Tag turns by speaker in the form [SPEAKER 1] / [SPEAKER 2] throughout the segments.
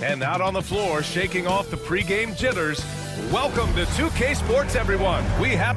[SPEAKER 1] And out on the floor, shaking off the pregame jitters, welcome to 2K Sports, everyone. We have...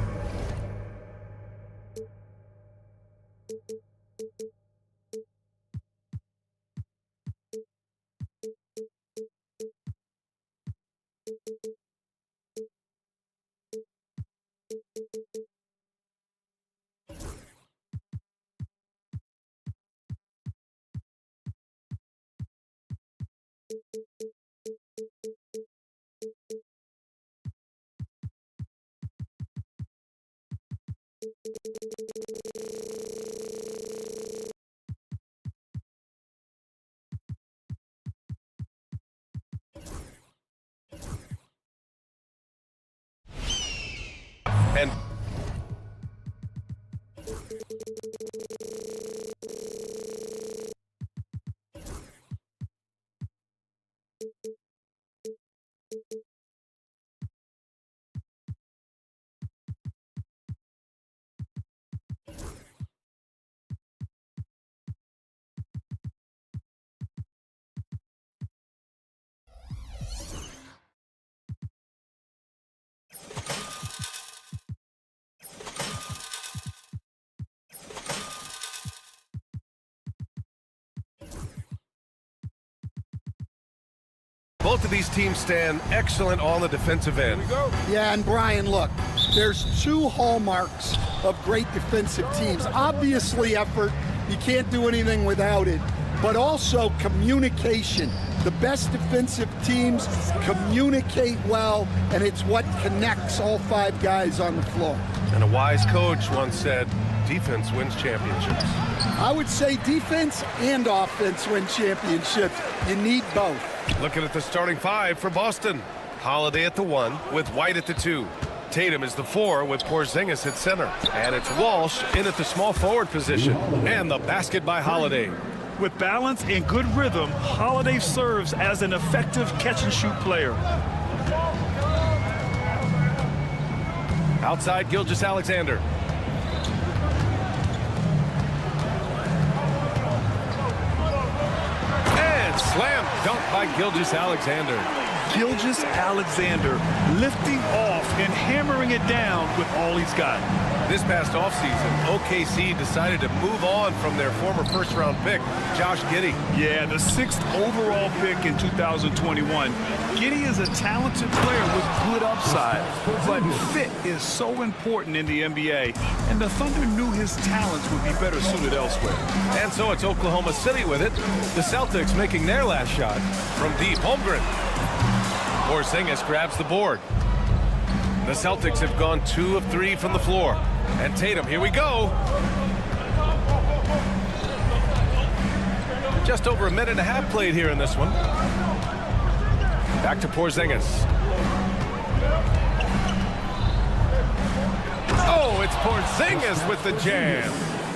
[SPEAKER 1] And both of these teams stand excellent on the defensive end.
[SPEAKER 2] Yeah, and Brian, look, there's two hallmarks of great defensive teams. Obviously effort, you can't do anything without it, but also communication. The best defensive teams communicate well, and it's what connects all five guys on the floor.
[SPEAKER 1] And a wise coach once said, defense wins championships.
[SPEAKER 2] I would say defense and offense win championships. You need both.
[SPEAKER 1] Looking at the starting five for Boston. Holiday at the 1 with White at the 2. Tatum is the 4 with Porzingis at center. And it's Walsh in at the small forward position. And the basket by Holiday.
[SPEAKER 3] With balance and good rhythm, Holiday serves as an effective catch-and-shoot player.
[SPEAKER 1] Outside Gilgeous-Alexander. And slam dunk by Gilgeous-Alexander.
[SPEAKER 3] Gilgeous-Alexander lifting off and hammering it down with all he's got.
[SPEAKER 1] This past offseason, OKC decided to move on from their former first-round pick, Josh Giddey.
[SPEAKER 3] Yeah, the 6th overall pick in 2021. Giddey is a talented player with good upside, but fit is so important in the NBA, and the Thunder knew his talents would be better suited elsewhere.
[SPEAKER 1] And so it's Oklahoma City with it. The Celtics making their last shot from deep. Holmgren. Porzingis grabs the board. The Celtics have gone 2 of 3 from the floor. And Tatum, here we go. Just over a minute and a half played here in this one. Back to Porzingis. Oh, it's Porzingis with the jam.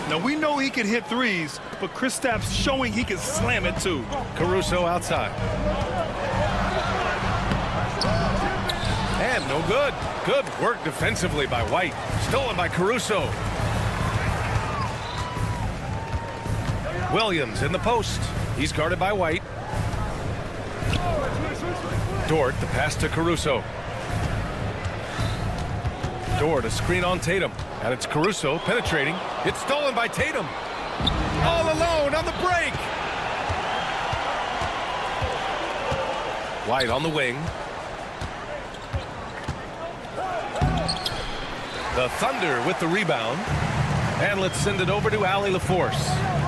[SPEAKER 3] Now, we know he can hit threes, but Kristaps showing he can slam it too.
[SPEAKER 1] Caruso outside. And no good. Good work defensively by White. Stolen by Caruso. Williams in the post. He's guarded by White. Dort, the pass to Caruso. Dort, a screen on Tatum. And it's Caruso penetrating. It's stolen by Tatum. All alone on the break. White on the wing. The Thunder with the rebound. And let's send it over to Allie LaForce.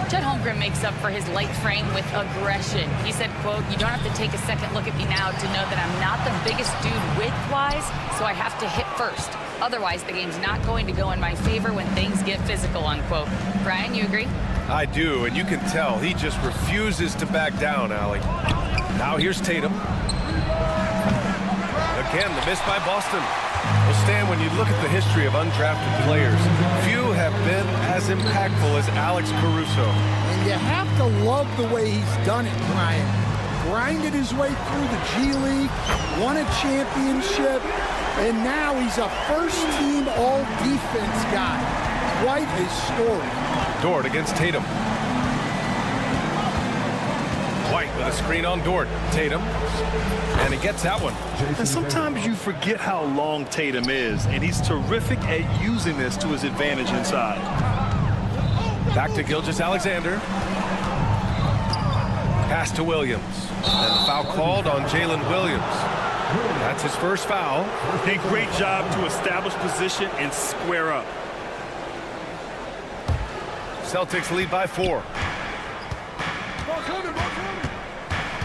[SPEAKER 4] Chet Holmgren makes up for his light frame with aggression. He said, quote, "You don't have to take a second look at me now to know that I'm not the biggest dude width-wise, so I have to hit first. Otherwise, the game's not going to go in my favor when things get physical," unquote. Brian, you agree?
[SPEAKER 1] I do, and you can tell he just refuses to back down, Allie. Now here's Tatum. Again, the miss by Boston. Well, Stan, when you look at the history of undrafted players, few have been as impactful as Alex Caruso.
[SPEAKER 2] And you have to love the way he's done it, Brian. Grinded his way through the G League, won a championship, and now he's a first-team all-defense guy. Quite a story.
[SPEAKER 1] Dort against Tatum. White with a screen on Dort. Tatum. And he gets that one.
[SPEAKER 3] And sometimes you forget how long Tatum is, and he's terrific at using this to his advantage inside.
[SPEAKER 1] Back to Gilgeous-Alexander. Pass to Williams. And the foul called on Jalen Williams. That's his first foul.
[SPEAKER 3] A great job to establish position and square up.
[SPEAKER 1] Celtics lead by 4.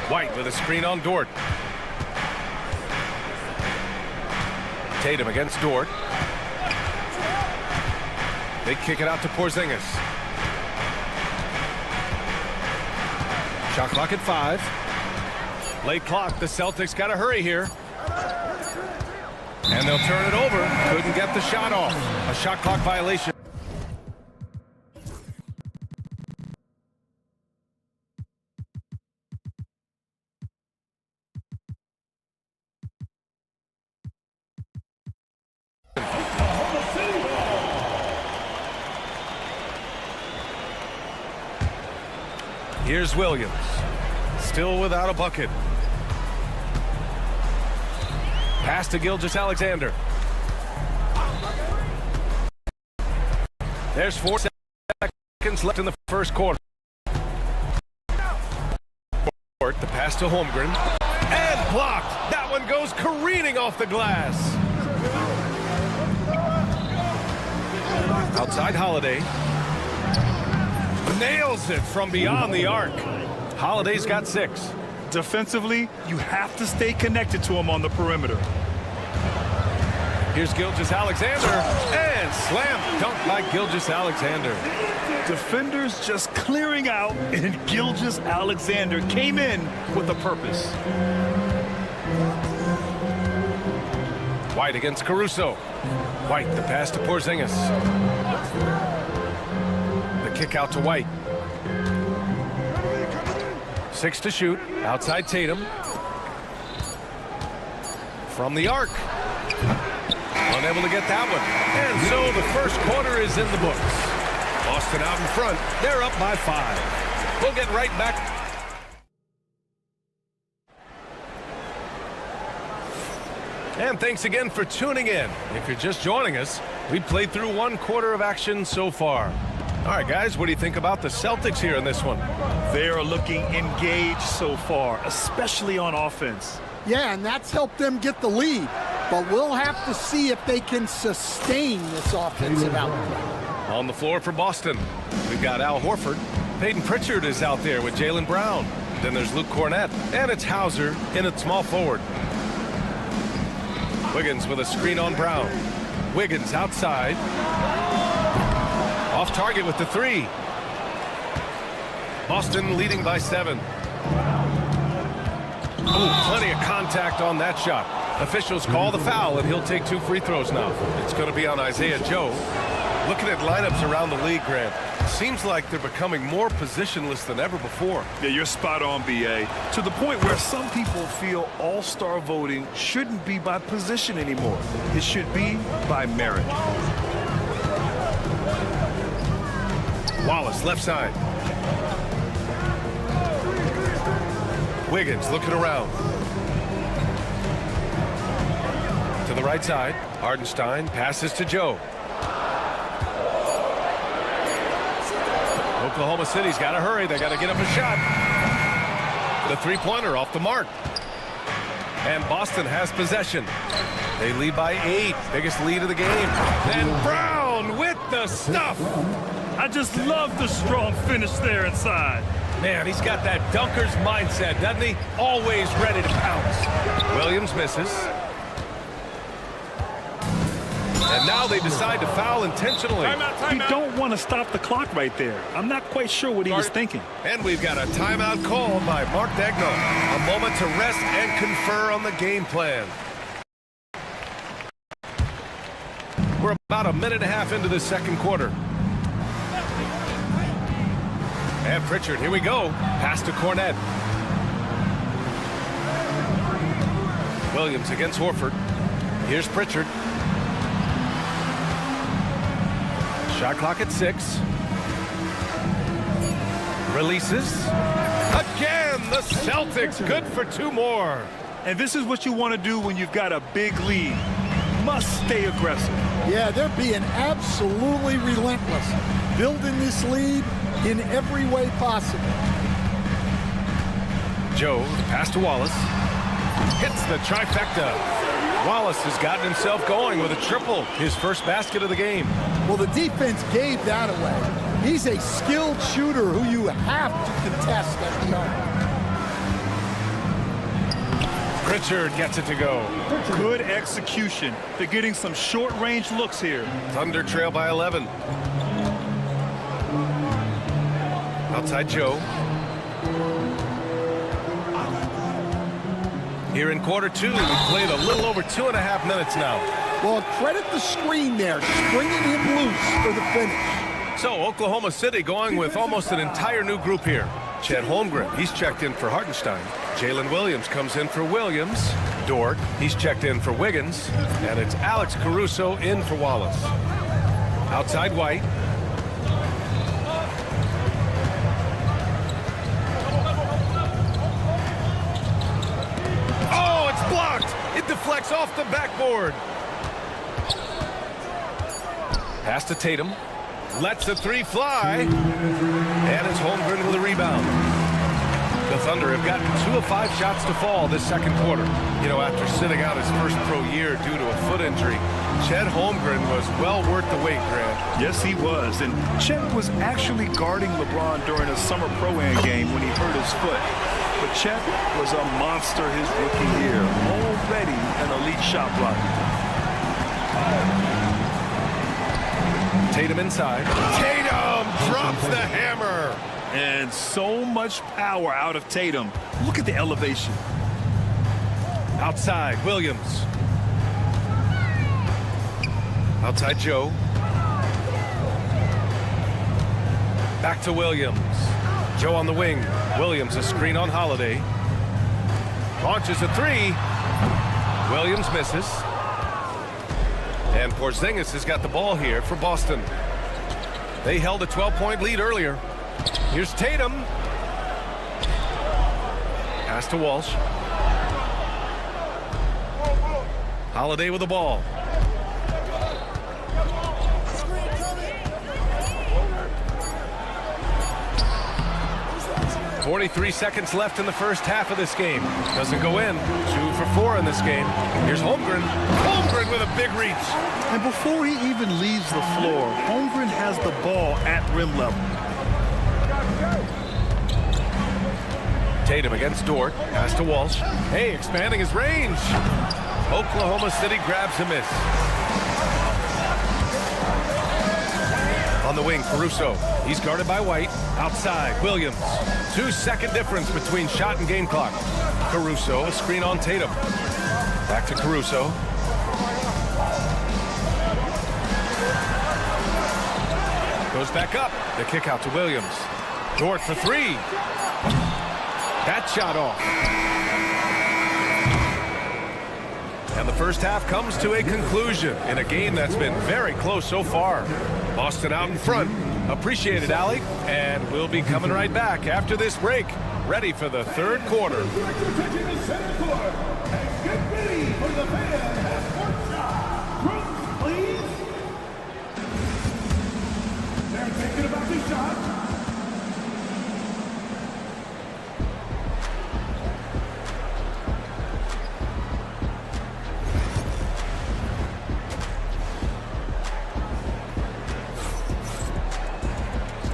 [SPEAKER 1] White with a screen on Dort. Tatum against Dort. They kick it out to Porzingis. Shot clock at 5. Late clock. The Celtics got to hurry here. And they'll turn it over. Couldn't get the shot off. A shot clock violation. Here's Williams, still without a bucket. Pass to Gilgeous-Alexander. There's 4 seconds left in the first quarter. The pass to Holmgren, and blocked. That one goes careening off the glass. Outside Holiday. Nails it from beyond the arc. Holiday's got 6.
[SPEAKER 3] Defensively, you have to stay connected to him on the perimeter.
[SPEAKER 1] Here's Gilgeous-Alexander, and slam dunk by Gilgeous-Alexander.
[SPEAKER 3] Defenders just clearing out, and Gilgeous-Alexander came in with a purpose.
[SPEAKER 1] White against Caruso. White, the pass to Porzingis. Kick out to White. 6 to shoot. Outside Tatum. From the arc. Unable to get that one. And so the first quarter is in the books. Boston out in front. They're up by 5. We'll get right back. And thanks again for tuning in. If you're just joining us, we played through 1 quarter of action so far. All right, guys, what do you think about the Celtics here in this one?
[SPEAKER 3] They are looking engaged so far, especially on offense.
[SPEAKER 2] Yeah, and that's helped them get the lead. But we'll have to see if they can sustain this offensive output.
[SPEAKER 1] On the floor for Boston, we've got Al Horford. Peyton Pritchard is out there with Jaylen Brown. Then there's Luke Cornett, and it's Hauser in at small forward. Wiggins with a screen on Brown. Wiggins outside. Off target with the 3. Boston leading by 7. Ooh, plenty of contact on that shot. Officials call the foul, and he'll take 2 free throws now. It's going to be on Isaiah Joe. Looking at lineups around the league, Grant, seems like they're becoming more positionless than ever before.
[SPEAKER 3] Yeah, you're spot on, B.A. To the point where some people feel all-star voting shouldn't be by position anymore. It should be by merit.
[SPEAKER 1] Wallace, left side. Wiggins looking around. To the right side. Hardenstein passes to Joe. Oklahoma City's got to hurry. They got to get up a shot. The 3-pointer off the mark. And Boston has possession. They lead by 8. Biggest lead of the game. And Brown with the stuff.
[SPEAKER 3] I just love the strong finish there inside.
[SPEAKER 1] Man, he's got that dunker's mindset, doesn't he? Always ready to pounce. Williams misses. And now they decide to foul intentionally.
[SPEAKER 3] You don't want to stop the clock right there. I'm not quite sure what he was thinking.
[SPEAKER 1] And we've got a timeout called by Mark Daigneault. A moment to rest and confer on the game plan. We're about a minute and a half into the second quarter. And Pritchard, here we go. Pass to Cornett. Williams against Horford. Here's Pritchard. Shot clock at 6. Releases. Again, the The Celtics good for 2 more.
[SPEAKER 3] And this is what you want to do when you've got a big lead. Must stay aggressive.
[SPEAKER 2] Yeah, they're being absolutely relentless, building this lead in every way possible.
[SPEAKER 1] Joe, the pass to Wallace. Hits the trifecta. Wallace has gotten himself going with a triple, his first basket of the game.
[SPEAKER 2] Well, the defense gave that away. He's a skilled shooter who you have to contest at the arc.
[SPEAKER 1] Pritchard gets it to go.
[SPEAKER 3] Good execution. They're getting some short-range looks here.
[SPEAKER 1] Thunder trail by 11. Outside Joe. Here in quarter 2, we played a little over 2.5 minutes now.
[SPEAKER 2] Well, credit the screen there, springing him loose for the finish.
[SPEAKER 1] So Oklahoma City going with almost an entire new group here. Chet Holmgren, he's checked in for Hartenstein. Jalen Williams comes in for Williams. Dort, he's checked in for Wiggins. And it's Alex Caruso in for Wallace. Outside White. Oh, it's blocked. It deflects off the backboard. Pass to Tatum. Lets the 3 fly. And it's Holmgren with a rebound. The Thunder have gotten 2 of 5 shots to fall this second quarter. You know, after sitting out his first pro year due to a foot injury, Chet Holmgren was well worth the wait, Grant.
[SPEAKER 3] Yes, he was. And Chet was actually guarding LeBron during a summer pro-am game when he hurt his foot. But Chet was a monster his rookie year. Already an elite shot blocker.
[SPEAKER 1] Tatum inside. Tatum drops the hammer.
[SPEAKER 3] And so much power out of Tatum. Look at the elevation.
[SPEAKER 1] Outside, Williams. Outside Joe. Back to Williams. Joe on the wing. Williams a screen on Holiday. Launches a 3. Williams misses. And Porzingis has got the ball here for Boston. They held a 12-point lead earlier. Here's Tatum. Pass to Walsh. Holiday with the ball. 43 seconds left in the first half of this game. Doesn't go in. 2 for 4 in this game. Here's Holmgren. Holmgren with a big reach.
[SPEAKER 3] And before he even leaves the floor, Holmgren has the ball at rim level.
[SPEAKER 1] Tatum against Dort. Pass to Walsh. Hey, expanding his range. Oklahoma City grabs a miss. On the wing, Caruso. He's guarded by White. Outside, Williams. 2-second difference between shot and game clock. Caruso, a screen on Tatum. Back to Caruso. Goes back up. The kick out to Williams. Dort for 3. That shot off. And the first half comes to a conclusion in a game that's been very close so far. Boston out in front. Appreciate it, Allie. And we'll be coming right back after this break. Ready for the third quarter.
[SPEAKER 5] Get ready for the fan half-court shot. Brooks, please. They're thinking about the shot.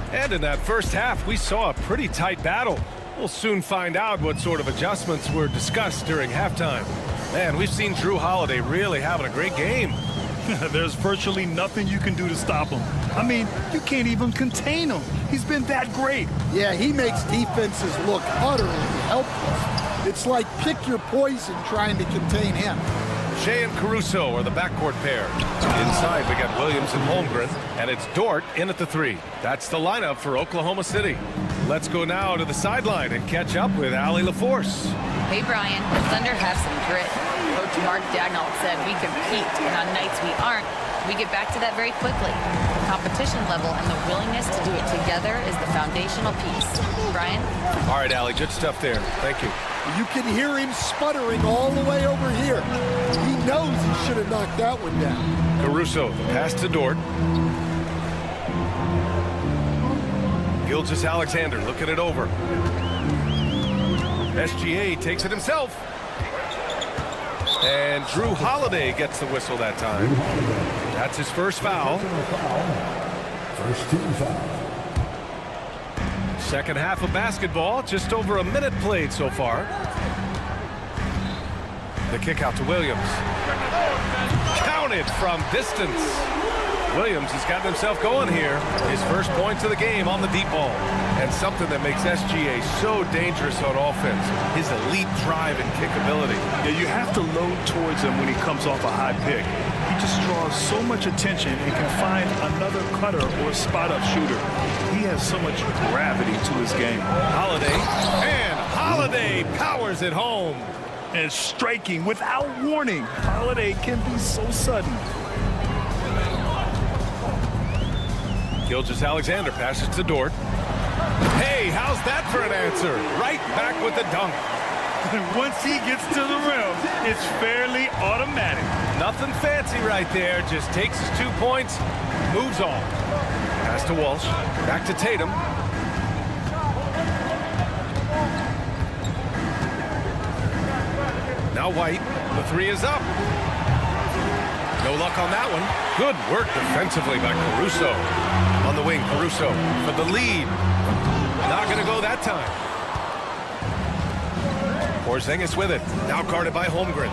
[SPEAKER 1] And in that first half, we saw a pretty tight battle. We'll soon find out what sort of adjustments were discussed during halftime. Man, we've seen Drew Holiday really having a great game.
[SPEAKER 3] There's virtually nothing you can do to stop him. I mean, you can't even contain him. He's been that great.
[SPEAKER 2] Yeah, he makes defenses look utterly helpless. It's like pick your poison trying to contain him.
[SPEAKER 1] Shea and Caruso are the backcourt pair. Inside, we got Williams and Holmgren, and it's Dort in at the 3. That's the lineup for Oklahoma City. Let's go now to the sideline and catch up with Allie LaForce.
[SPEAKER 4] Hey, Brian, the Thunder have some grit. Coach Mark Dagnall said we compete, and on nights we aren't, We get back to that very quickly. The competition level and the willingness to do it together is the foundational piece. Brian?
[SPEAKER 1] All right, Allie, good stuff there. Thank you.
[SPEAKER 2] You can hear him sputtering all the way over here. He knows he should have knocked that one down.
[SPEAKER 1] Caruso, pass to Dort. Gilgeous-Alexander looking it over. SGA takes it himself. And Drew Holiday gets the whistle that time. That's his first foul.
[SPEAKER 5] First team foul.
[SPEAKER 1] Second half of basketball, just over a minute played so far. The kick out to Williams. Counted from distance. Williams has gotten himself going here. His first points of the game on the deep ball. And something that makes SGA so dangerous on offense, his elite drive and kick ability.
[SPEAKER 3] Yeah, you have to load towards him when he comes off a high pick. He just draws so much attention and can find another cutter or spot-up shooter. He has so much gravity to his game.
[SPEAKER 1] Holiday, and Holiday powers it home.
[SPEAKER 3] And striking without warning. Holiday can be so sudden.
[SPEAKER 1] Gilgeous-Alexander passes to Dort. Hey, how's that for an answer? Right back with the dunk.
[SPEAKER 3] Once he gets to the rim, it's fairly automatic.
[SPEAKER 1] Nothing fancy right there. Just takes his 2 points, moves on. Pass to Walsh. Back to Tatum. Now White. The three is up. No luck on that one. Good work defensively by Caruso. On the wing, Caruso for the lead. Not going to go that time. Porzingis with it. Now guarded by Holmgren.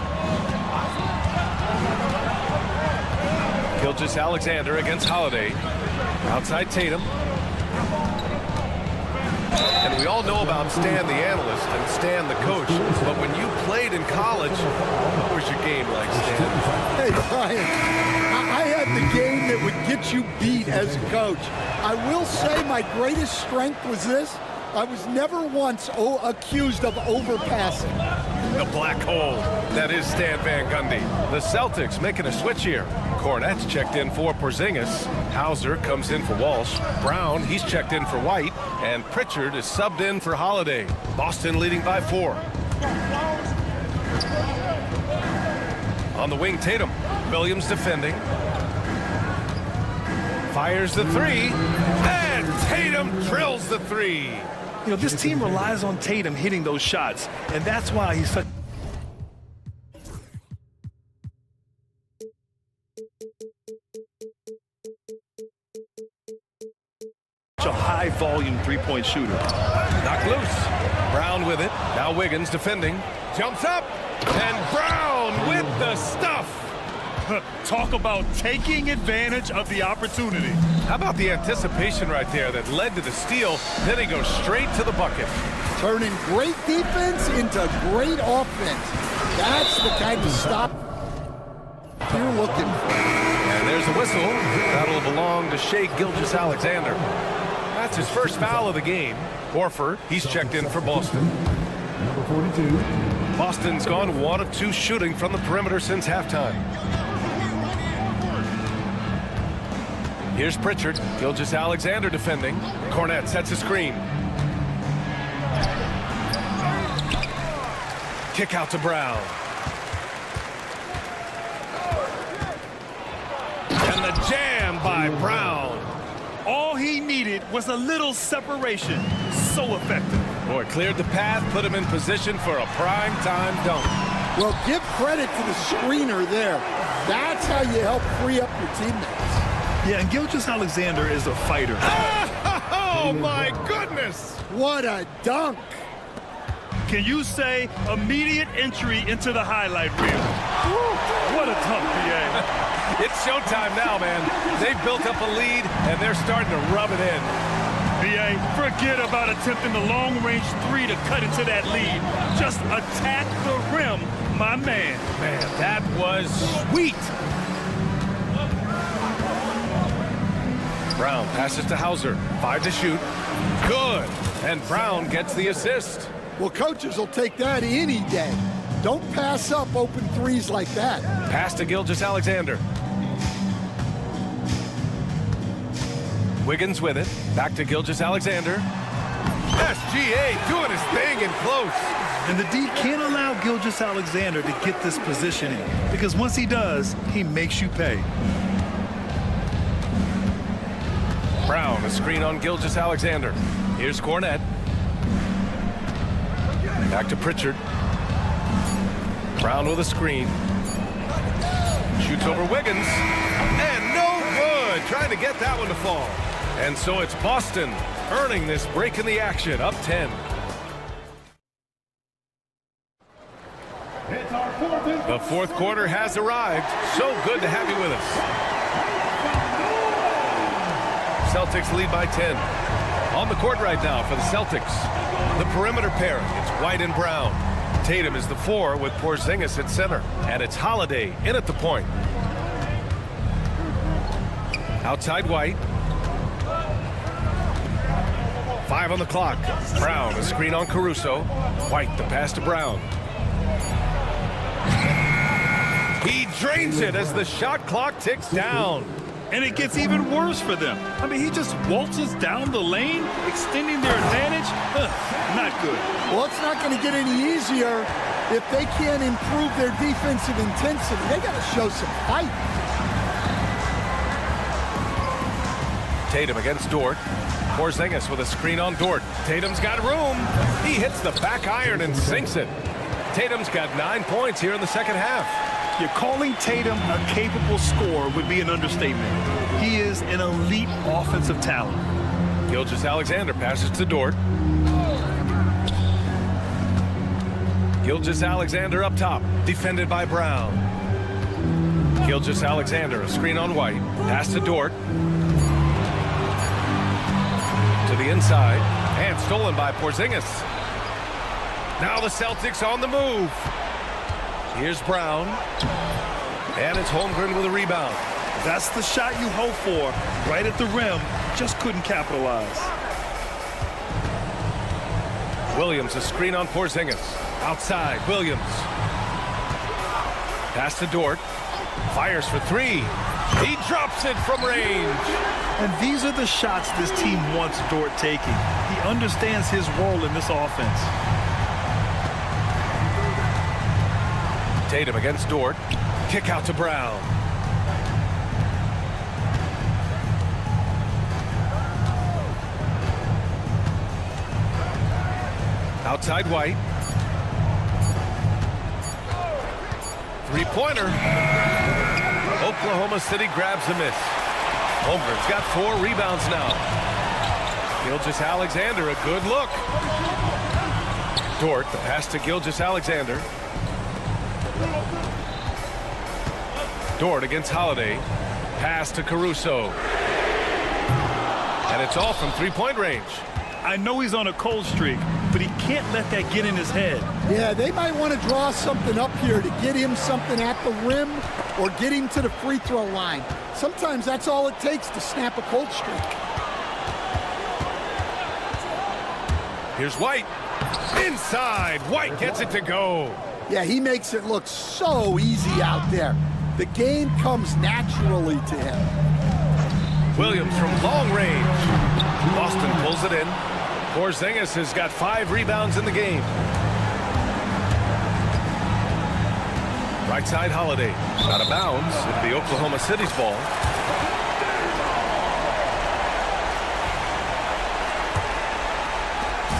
[SPEAKER 1] Gilgeous-Alexander against Holiday. Outside Tatum. And we all know about Stan the analyst and Stan the coach. But when you played in college, what was your game like, Stan?
[SPEAKER 2] Hey, Brian, I had the game that would get you beat as a coach. I will say my greatest strength was this. I was never once accused of overpassing.
[SPEAKER 1] The black hole. That is Stan Van Gundy. The Celtics making a switch here. Cornette's checked in for Porzingis. Hauser comes in for Walsh. Brown, he's checked in for White. And Pritchard is subbed in for Holiday. Boston leading by 4. On the wing, Tatum. Williams defending. Fires the three. And Tatum drills the three.
[SPEAKER 3] You know, this team relies on Tatum hitting those shots, and that's why he's such a high-volume three-point shooter.
[SPEAKER 1] Knocked loose. Brown with it. Now Wiggins defending. Jumps up. And Brown with the stuff.
[SPEAKER 3] Talk about taking advantage of the opportunity.
[SPEAKER 1] How about the anticipation right there that led to the steal? Then he goes straight to the bucket.
[SPEAKER 2] Turning great defense into great offense. That's the kind of stop you're looking for.
[SPEAKER 1] And there's a whistle. That'll belong to Shai Gilgeous-Alexander. That's his first foul of the game. Horford, he's checked in for Boston.
[SPEAKER 5] Number 42.
[SPEAKER 1] Boston's gone 1 of 2 shooting from the perimeter since halftime. Here's Pritchard. Gilgeous-Alexander defending. Cornette sets a screen. Kick out to Brown. And the jam by Brown.
[SPEAKER 3] All he needed was a little separation. So effective.
[SPEAKER 1] Boy, cleared the path, put him in position for a prime-time dunk.
[SPEAKER 2] Well, give credit to the screener there. That's how you help free up your teammates.
[SPEAKER 3] Yeah, and Gilgeous-Alexander is a fighter.
[SPEAKER 1] Oh, my goodness!
[SPEAKER 2] What a dunk!
[SPEAKER 3] Can you say immediate entry into the highlight reel? Woo, what a dunk, BA.
[SPEAKER 1] It's showtime now, man. They've built up a lead, and they're starting to rub it in.
[SPEAKER 3] BA, forget about attempting the long-range three to cut into that lead. Just attack the rim, my man.
[SPEAKER 1] Man, that was sweet. Brown passes to Hauser. 5 to shoot. Good. And Brown gets the assist.
[SPEAKER 2] Well, coaches will take that any day. Don't pass up open threes like that.
[SPEAKER 1] Pass to Gilgeous-Alexander. Wiggins with it. Back to Gilgeous-Alexander. SGA doing his thing in close.
[SPEAKER 3] And the D can't allow Gilgeous-Alexander to get this positioning, because once he does, he makes you pay.
[SPEAKER 1] Brown, a screen on Gilgeous-Alexander. Here's Cornette. Back to Pritchard. Brown with a screen. Shoots over Wiggins. And no good. Trying to get that one to fall. And so it's Boston earning this break in the action, up 10.
[SPEAKER 5] It's our fourth and
[SPEAKER 1] The fourth quarter has arrived. So good to have you with us. Celtics lead by 10. On the court right now for the Celtics. The perimeter pairing, it's White and Brown. Tatum is the 4 with Porzingis at center. And it's Holiday in at the point. Outside White. 5 on the clock. Brown, a screen on Caruso. White, the pass to Brown. He drains it as the shot clock ticks down.
[SPEAKER 3] And it gets even worse for them. I mean, he just waltzes down the lane, extending their advantage. Not good.
[SPEAKER 2] Well, it's not going to get any easier if they can't improve their defensive intensity. They got to show some fight.
[SPEAKER 1] Tatum against Dort. Porzingis with a screen on Dort. Tatum's got room. He hits the back iron and sinks it. Tatum's got 9 points here in the second half.
[SPEAKER 3] You're calling Tatum a capable scorer would be an understatement. He is an elite offensive talent.
[SPEAKER 1] Gilgeous-Alexander passes to Dort. Gilgeous-Alexander up top, defended by Brown. Gilgeous-Alexander, a screen on White. Pass to Dort. To the inside, and stolen by Porzingis. Now the Celtics on the move. Here's Brown. And it's Holmgren with a rebound.
[SPEAKER 3] That's the shot you hope for. Right at the rim, just couldn't capitalize.
[SPEAKER 1] Williams, a screen on Porzingis. Outside, Williams. Pass to Dort. Fires for 3. He drops it from range.
[SPEAKER 3] And these are the shots this team wants Dort taking. He understands his role in this offense.
[SPEAKER 1] Tatum against Dort. Kick out to Brown. Outside White. Three-pointer. Oklahoma City grabs a miss. Holmgren's got 4 rebounds now. Gilgeous-Alexander, a good look. Dort, the pass to Gilgeous-Alexander. Dort against Holiday. Pass to Caruso. And it's all from three-point range.
[SPEAKER 3] I know he's on a cold streak, but he can't let that get in his head.
[SPEAKER 2] Yeah, they might want to draw something up here to get him something at the rim or get him to the free throw line. Sometimes that's all it takes to snap a cold streak.
[SPEAKER 1] Here's White. Inside. White gets it to go.
[SPEAKER 2] Yeah, he makes it look so easy out there. The game comes naturally to him.
[SPEAKER 1] Williams from long range. Boston pulls it in. Porzingis has got 5 rebounds in the game. Right side Holiday. Out of bounds. It'll be Oklahoma City's ball.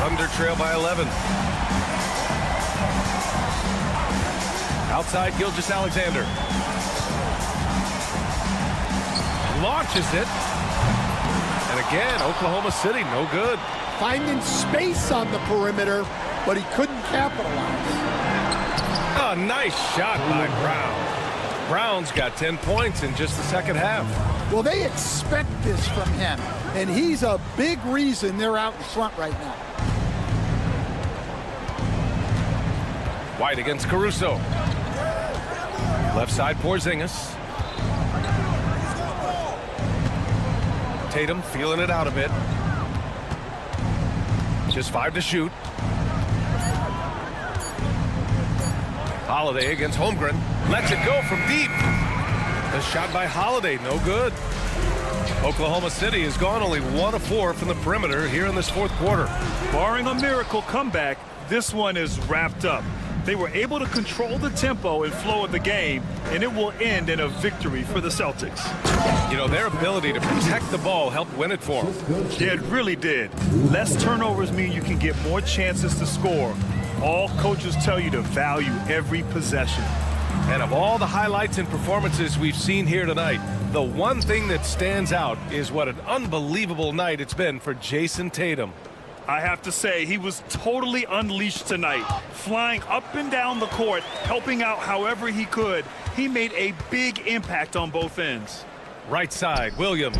[SPEAKER 1] Thunder trail by 11. Outside Gilgeous-Alexander. Launches it. And again, Oklahoma City, no good.
[SPEAKER 2] Finding space on the perimeter, but he couldn't capitalize.
[SPEAKER 1] A nice shot by Brown. Brown's got 10 points in just the second half.
[SPEAKER 2] Well, they expect this from him, and he's a big reason they're out in front right now.
[SPEAKER 1] White against Caruso. Left side Porzingis. Tatum feeling it out a bit. Just 5 to shoot. Holiday against Holmgren. Lets it go from deep. The shot by Holiday, no good. Oklahoma City has gone only 1 of 4 from the perimeter here in this fourth quarter.
[SPEAKER 3] Barring a miracle comeback, this one is wrapped up. They were able to control the tempo and flow of the game, and it will end in a victory for the Celtics.
[SPEAKER 1] You know, their ability to protect the ball helped win it for them.
[SPEAKER 3] Yeah, it really did. Less turnovers mean you can get more chances to score. All coaches tell you to value every possession.
[SPEAKER 1] And of all the highlights and performances we've seen here tonight, the one thing that stands out is what an unbelievable night it's been for Jason Tatum.
[SPEAKER 3] I have to say, he was totally unleashed tonight, flying up and down the court, helping out however he could. He made a big impact on both ends.
[SPEAKER 1] Right side, Williams.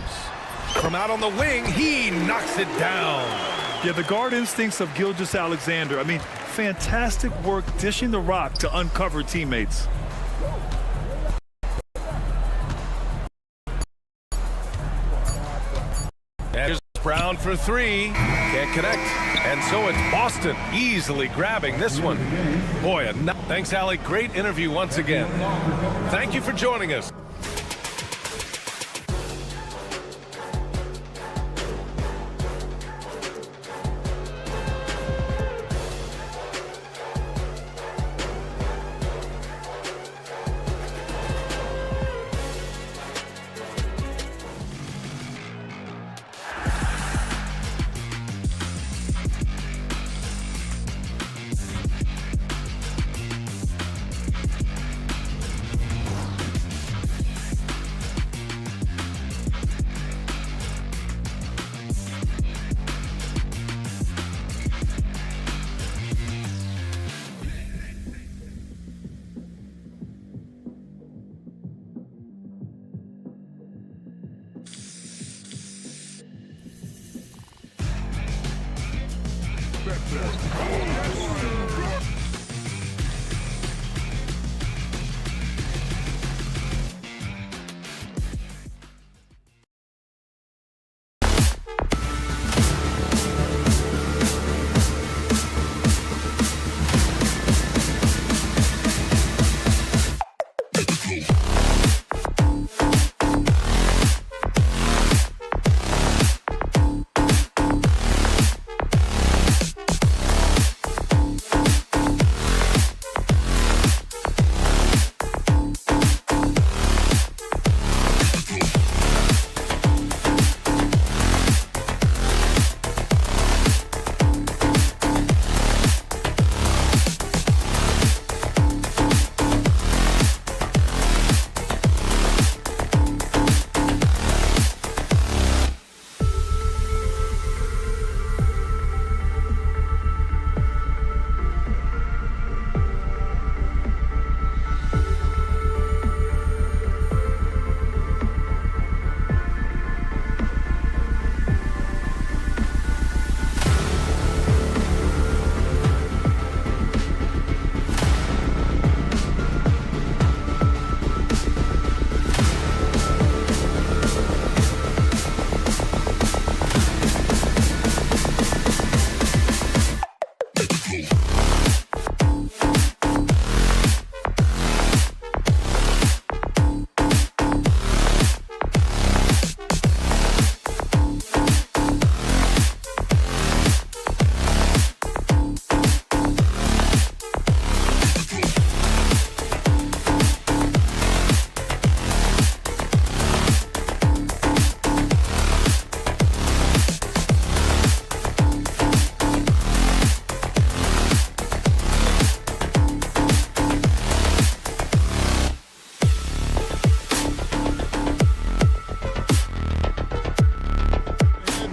[SPEAKER 1] From out on the wing, he knocks it down.
[SPEAKER 3] Yeah, the guard instincts of Gilgeous-Alexander. I mean, fantastic work dishing the rock to uncover teammates.
[SPEAKER 1] And here's Brown for 3. Can't connect. And so it's Boston easily grabbing this one. Boy, thanks, Allie. Great interview once again. Thank you for joining us.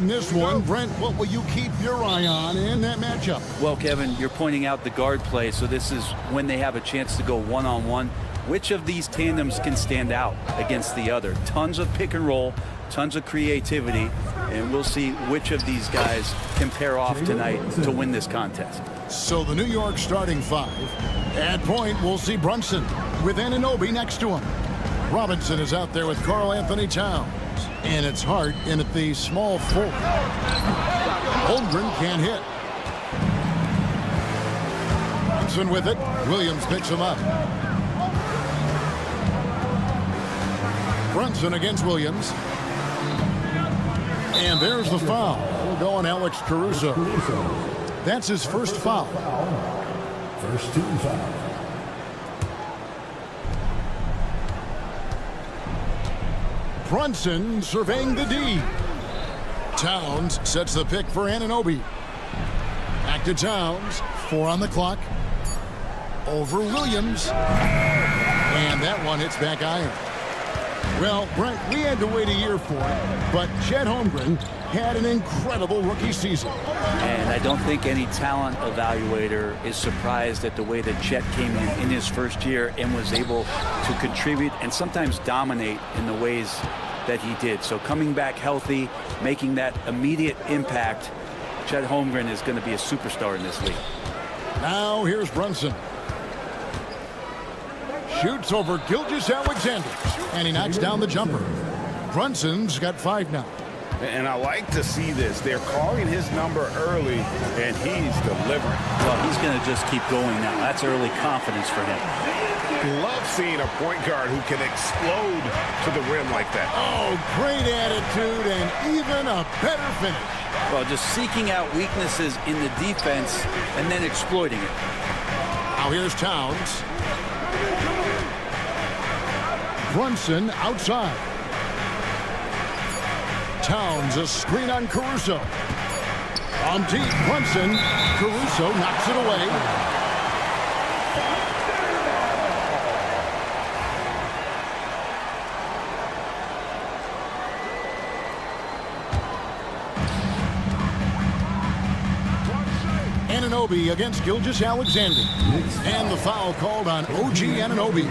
[SPEAKER 6] This one, Brent, what will you keep your eye on in that matchup?
[SPEAKER 7] Well, Kevin, you're pointing out the guard play, so this is when they have a chance to go one-on-one. Which of these tandems can stand out against the other? Tons of pick and roll, tons of creativity, and we'll see which of these guys can pair off tonight to win this contest.
[SPEAKER 6] So the New York starting 5. At point, we'll see Brunson with Anunoby next to him. Robinson is out there with Karl Anthony Towns. And it's Hart in at the small 4. Holmgren can't hit. Brunson with it. Williams picks him up. Brunson against Williams. And there's the foul. We'll go on Alex Caruso. That's his first foul.
[SPEAKER 5] First team foul.
[SPEAKER 6] Brunson surveying the D. Towns sets the pick for Anunoby. Back to Towns. 4 on the clock. Over Williams. And that one hits back iron. Well, Brent, we had to wait a year for it, but Chet Holmgren had an incredible rookie season.
[SPEAKER 7] And I don't think any talent evaluator is surprised at the way that Chet came in his first year and was able to contribute and sometimes dominate in the ways that he did. So coming back healthy, making that immediate impact, Chet Holmgren is going to be a superstar in this league.
[SPEAKER 6] Now here's Brunson. Shoots over Gilgeous-Alexander, and he knocks down the jumper. Brunson's got 5 now.
[SPEAKER 3] And I like to see this. They're calling his number early, and he's delivering.
[SPEAKER 7] Well, he's going to just keep going now. That's early confidence for him.
[SPEAKER 3] Love seeing a point guard who can explode to the rim like that.
[SPEAKER 6] Oh, great attitude and even a better finish.
[SPEAKER 7] Well, just seeking out weaknesses in the defense and then exploiting it.
[SPEAKER 6] Now here's Towns. Brunson outside. Towns a screen on Caruso. On deep, Brunson. Caruso knocks it away. Anunoby against Gilgeous-Alexander. And the foul called on OG Anunoby.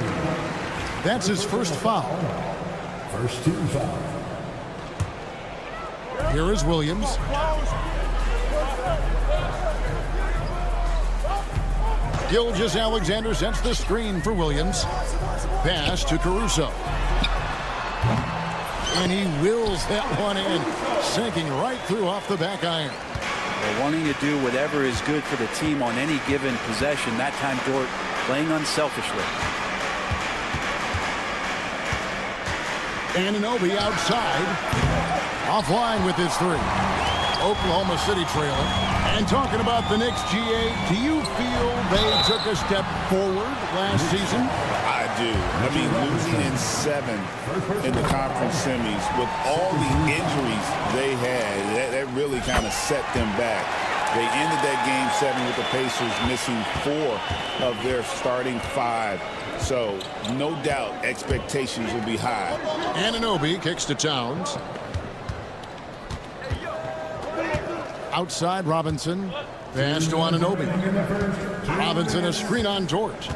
[SPEAKER 6] That's his first foul.
[SPEAKER 5] First team foul.
[SPEAKER 6] Here is Williams. Gilgeous-Alexander sets the screen for Williams. Pass to Caruso. And he wills that one in, sinking right through off the back iron.
[SPEAKER 7] They're wanting to do whatever is good for the team on any given possession. That time, Dort playing unselfishly.
[SPEAKER 6] Anunoby outside. Offline with his 3. Oklahoma City trailing. And talking about the Knicks, GA, do you feel they took a step forward last season?
[SPEAKER 8] I do. I mean, losing in 7 in the conference semis with all the injuries they had, that really kind of set them back. They ended that game 7 with the Pacers missing 4 of their starting 5. So, no doubt, expectations will be high.
[SPEAKER 6] Anunoby kicks to Towns. Outside Robinson. Pass to Anunoby. Robinson a screen on Dort.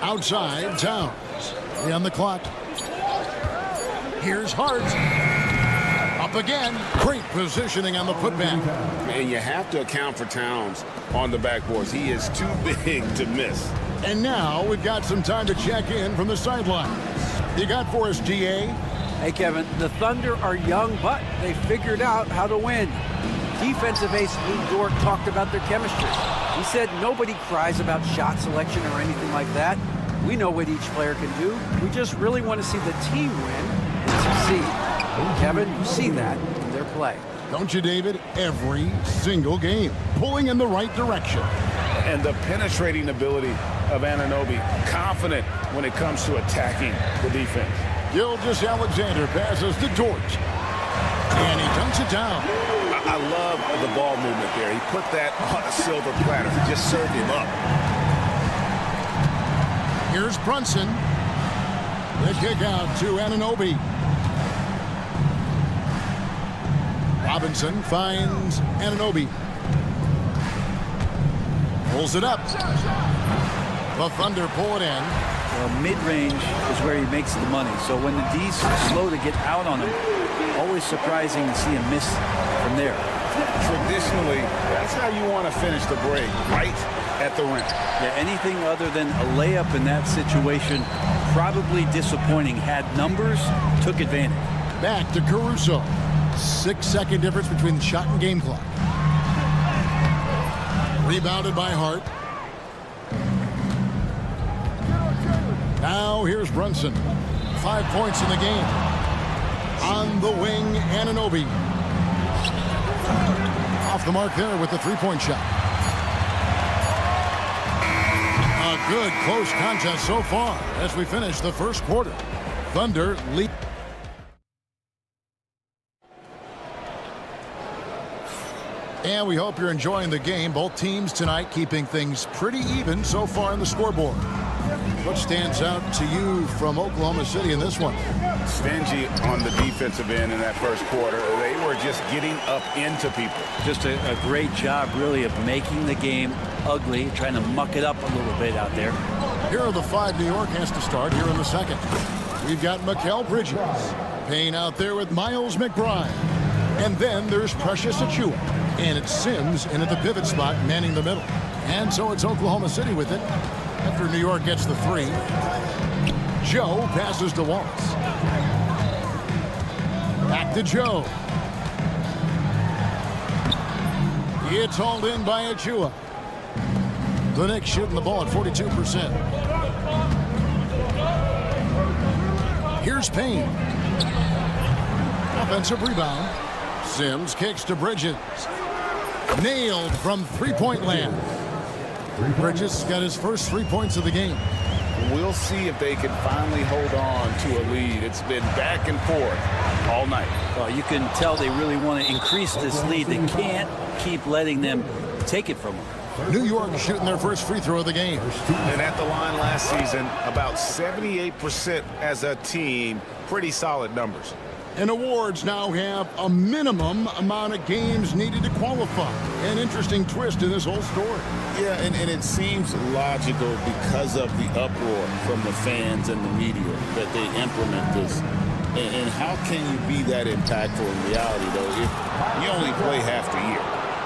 [SPEAKER 6] Outside Towns. 3 on the clock. Here's Hart. Up again. Great positioning on the putback.
[SPEAKER 8] And you have to account for Towns on the backboards. He is too big to miss.
[SPEAKER 6] And now we've got some time to check in from the sidelines. You got for us, GA?
[SPEAKER 9] Hey, Kevin, the Thunder are young, but they figured out how to win. Defensive ace Lou Dort talked about their chemistry. He said nobody cries about shot selection or anything like that. We know what each player can do. We just really want to see the team win and succeed. Kevin, you see that in their play.
[SPEAKER 6] Don't you, David? Every single game, pulling in the right direction.
[SPEAKER 8] And the penetrating ability of Anunoby, confident when it comes to attacking the defense.
[SPEAKER 6] Gilgeous-Alexander passes to Dort. And he dunks it down.
[SPEAKER 8] I love the ball movement there. He put that on a silver platter. He just served him up.
[SPEAKER 6] Here's Brunson. The kick out to Anunoby. Robinson finds Anunoby. Pulls it up. The Thunder pull it in.
[SPEAKER 7] Well, mid-range is where he makes the money. So when the D's slow to get out on him, always surprising to see him miss from there.
[SPEAKER 8] Traditionally, that's how you want to finish the break, right at the rim.
[SPEAKER 7] Yeah, anything other than a layup in that situation, probably disappointing. Had numbers, took advantage.
[SPEAKER 6] Back to Caruso. 6-second difference between the shot and game clock. Rebounded by Hart. Now here's Brunson. 5 points in the game. On the wing, Anunoby. Off the mark there with the three-point shot. A good close contest so far as we finish the first quarter. Thunder lead. And we hope you're enjoying the game. Both teams tonight keeping things pretty even so far in the scoreboard. What stands out to you from Oklahoma City in this one?
[SPEAKER 8] Stingy on the defensive end in that first quarter. They were just getting up into people.
[SPEAKER 7] Just a great job, really, of making the game ugly, trying to muck it up a little bit out there.
[SPEAKER 6] Here are the five New York has to start here in the second. We've got Mikal Bridges. Payne out there with Miles McBride. And then there's Precious Achiuwa. And it's Sims in at the pivot spot, manning the middle. And so it's Oklahoma City with it. After New York gets the three, Joe passes to Wallace. Back to Joe. It's hauled in by Achiuwa. The Knicks shooting the ball at 42%. Here's Payne. Offensive rebound. Sims kicks to Bridges. Nailed from three-point land. Bridges got his first 3 points of the game.
[SPEAKER 8] We'll see if they can finally hold on to a lead. It's been back and forth all night.
[SPEAKER 7] Well, you can tell they really want to increase this lead. They can't keep letting them take it from them.
[SPEAKER 6] New York shooting their first free throw of the game.
[SPEAKER 8] And at the line last season, about 78% as a team. Pretty solid numbers.
[SPEAKER 6] And awards now have a minimum amount of games needed to qualify. An interesting twist in this whole story.
[SPEAKER 8] Yeah, and it seems logical because of the uproar from the fans and the media that they implement this. And how can you be that impactful in reality, though, if you only play half the year?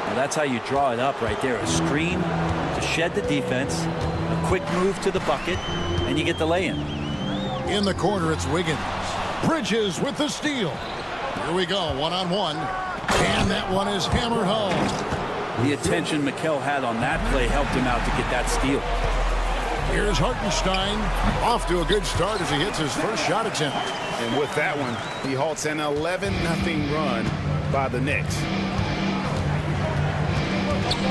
[SPEAKER 7] Well, that's how you draw it up right there. A screen to shed the defense, a quick move to the bucket, and you get the lay-in.
[SPEAKER 6] In the corner, it's Wiggins. Bridges with the steal. Here we go, one-on-one. And that one is hammered home.
[SPEAKER 7] The attention Mikal had on that play helped him out to get that steal.
[SPEAKER 6] Here's Hartenstein. Off to a good start as he hits his first shot attempt.
[SPEAKER 8] And with that one, he halts an 11-0 run by the Knicks.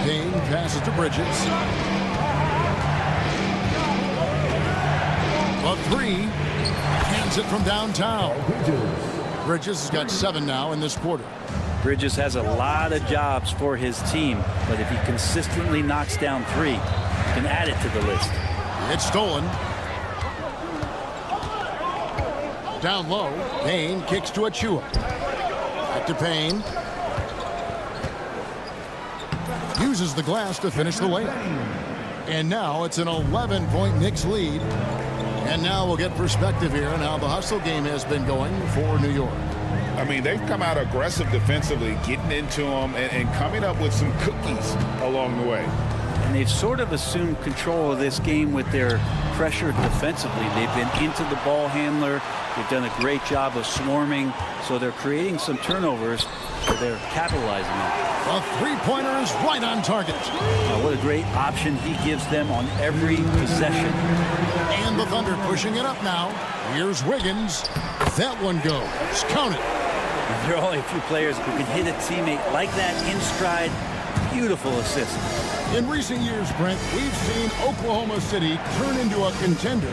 [SPEAKER 6] Payne passes to Bridges. A three. Hands it from downtown. Bridges has got 7 now in this quarter.
[SPEAKER 7] Bridges has a lot of jobs for his team, but if he consistently knocks down 3, he can add it to the list.
[SPEAKER 6] It's stolen. Down low. Payne kicks to Achiuwa. Back to Payne. Uses the glass to finish the layup. And now it's an 11-point Knicks lead. And now we'll get perspective here on how the hustle game has been going for New York.
[SPEAKER 8] I mean, they've come out aggressive defensively, getting into them and coming up with some cookies along the way.
[SPEAKER 7] And they've sort of assumed control of this game with their pressure defensively. They've been into the ball handler. They've done a great job of swarming. So they're creating some turnovers that they're capitalizing on.
[SPEAKER 6] A three-pointer is right on target.
[SPEAKER 7] What a great option he gives them on every possession.
[SPEAKER 6] And the Thunder pushing it up now. Here's Wiggins. That one goes. Count it.
[SPEAKER 7] There are only a few players who can hit a teammate like that in stride. Beautiful assist.
[SPEAKER 6] In recent years, Brent, we've seen Oklahoma City turn into a contender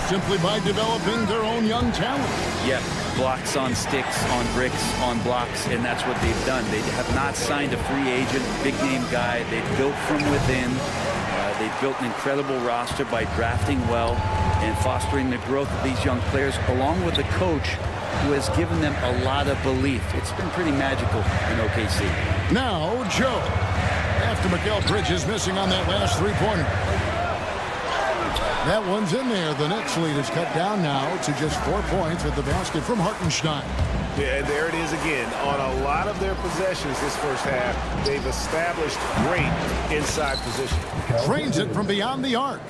[SPEAKER 6] simply by developing their own young talent.
[SPEAKER 7] Yep, blocks on sticks, on bricks, on blocks, and that's what they've done. They have not signed a free agent, big-name guy. They've built from within. They've built an incredible roster by drafting well and fostering the growth of these young players, along with a coach who has given them a lot of belief. It's been pretty magical in OKC.
[SPEAKER 6] Now, Joe. After Mikal Bridges missing on that last three-pointer. That one's in there. The Knicks lead is cut down now to just 4 points with the basket from Hartenstein.
[SPEAKER 8] Yeah, there it is again. On a lot of their possessions this first half, they've established great inside position.
[SPEAKER 6] Trains it from beyond the arc.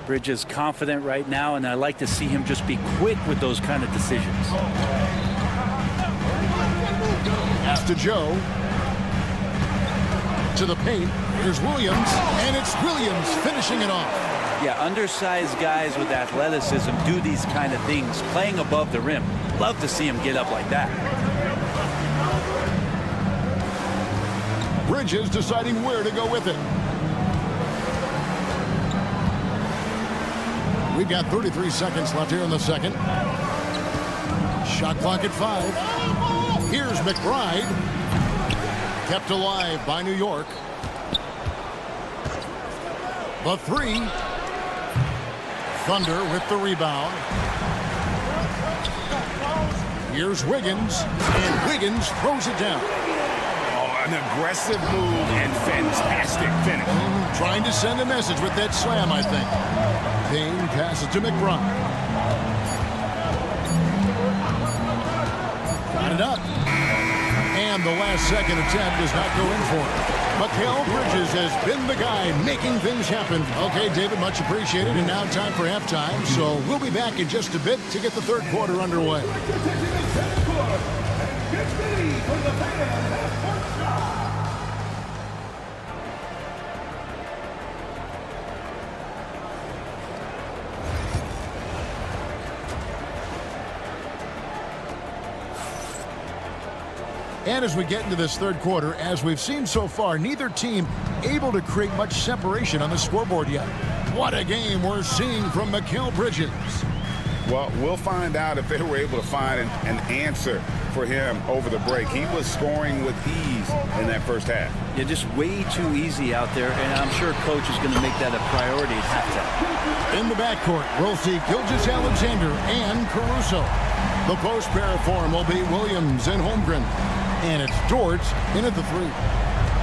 [SPEAKER 7] Bridges confident right now, and I like to see him just be quick with those kind of decisions.
[SPEAKER 6] Pass to Joe. To the paint. Here's Williams, and it's Williams finishing it off.
[SPEAKER 7] Yeah, undersized guys with athleticism do these kind of things, playing above the rim. Love to see him get up like that.
[SPEAKER 6] Bridges deciding where to go with it. We've got 33 seconds left here in the second. Shot clock at 5. Here's McBride. Kept alive by New York. The 3. Thunder with the rebound. Here's Wiggins, and Wiggins throws it down.
[SPEAKER 8] Oh, an aggressive move and fantastic finish.
[SPEAKER 6] Trying to send a message with that slam, I think. Payne passes to McBride. Got it up. And the last second attempt does not go in for it. Mikal Bridges has been the guy making things happen. Okay, David, much appreciated. And now time for halftime. So we'll be back in just a bit to get the third quarter underway.
[SPEAKER 5] Get ready for the fan half-court shot.
[SPEAKER 6] And as we get into this third quarter, as we've seen so far, neither team able to create much separation on the scoreboard yet. What a game we're seeing from Mikal Bridges.
[SPEAKER 8] Well, we'll find out if they were able to find an answer for him over the break. He was scoring with ease in that first half.
[SPEAKER 7] Yeah, just way too easy out there, and I'm sure coach is going to make that a priority at halftime.
[SPEAKER 6] In the backcourt, we'll see Gilgeous-Alexander and Caruso. The post pair for him will be Williams and Holmgren. And it's George in at the 3.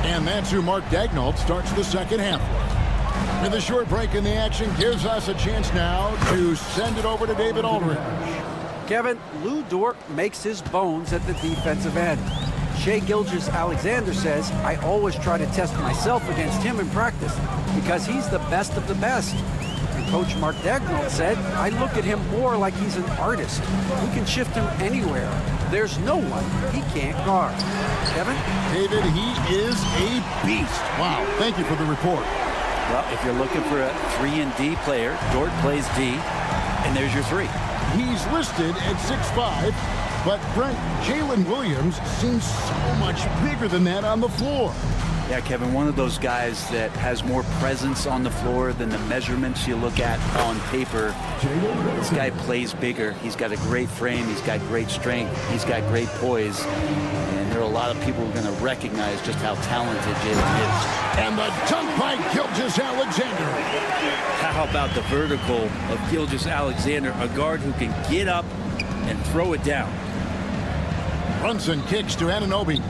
[SPEAKER 6] And that's who Mark Daigneault starts the second half. And the short break in the action gives us a chance now to send it over to David Aldridge.
[SPEAKER 9] Kevin, Lou Dort makes his bones at the defensive end. Shai Gilgeous-Alexander says, I always try to test myself against him in practice because he's the best of the best. And Coach Mark Daigneault said, I look at him more like he's an artist. We can shift him anywhere. There's no one he can't guard. Kevin?
[SPEAKER 6] David, he is a beast. Wow, thank you for the report.
[SPEAKER 7] Well, if you're looking for a 3-and-D player, Dort plays D, and there's your 3.
[SPEAKER 6] He's listed at 6'5", but Brent, Jalen Williams seems so much bigger than that on the floor.
[SPEAKER 7] Yeah, Kevin, one of those guys that has more presence on the floor than the measurements you look at on paper. This guy plays bigger. He's got a great frame. He's got great strength. He's got great poise. And there are a lot of people who are going to recognize just how talented Jalen is.
[SPEAKER 6] And the dunk by Gilgeous-Alexander.
[SPEAKER 7] How about the vertical of Gilgeous-Alexander, a guard who can get up and throw it down.
[SPEAKER 6] Brunson kicks to Anunoby.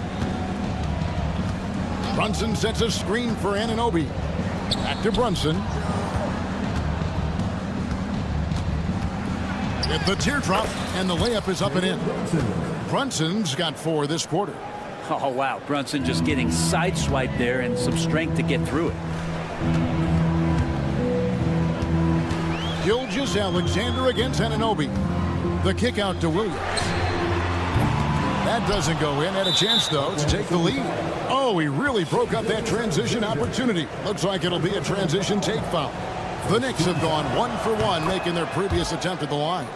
[SPEAKER 6] Brunson sets a screen for Anunoby. Back to Brunson. With the teardrop, and the layup is up and in. Brunson's got 4 this quarter.
[SPEAKER 7] Oh, wow. Brunson just getting sideswiped there and some strength to get through it.
[SPEAKER 6] Gilgeous-Alexander against Anunoby. The kick out to Williams. That doesn't go in. Had a chance, though, to take the lead. Oh, he really broke up that transition opportunity. Looks like it'll be a transition take foul. The Knicks have gone 1 for 1, making their previous attempt at the line.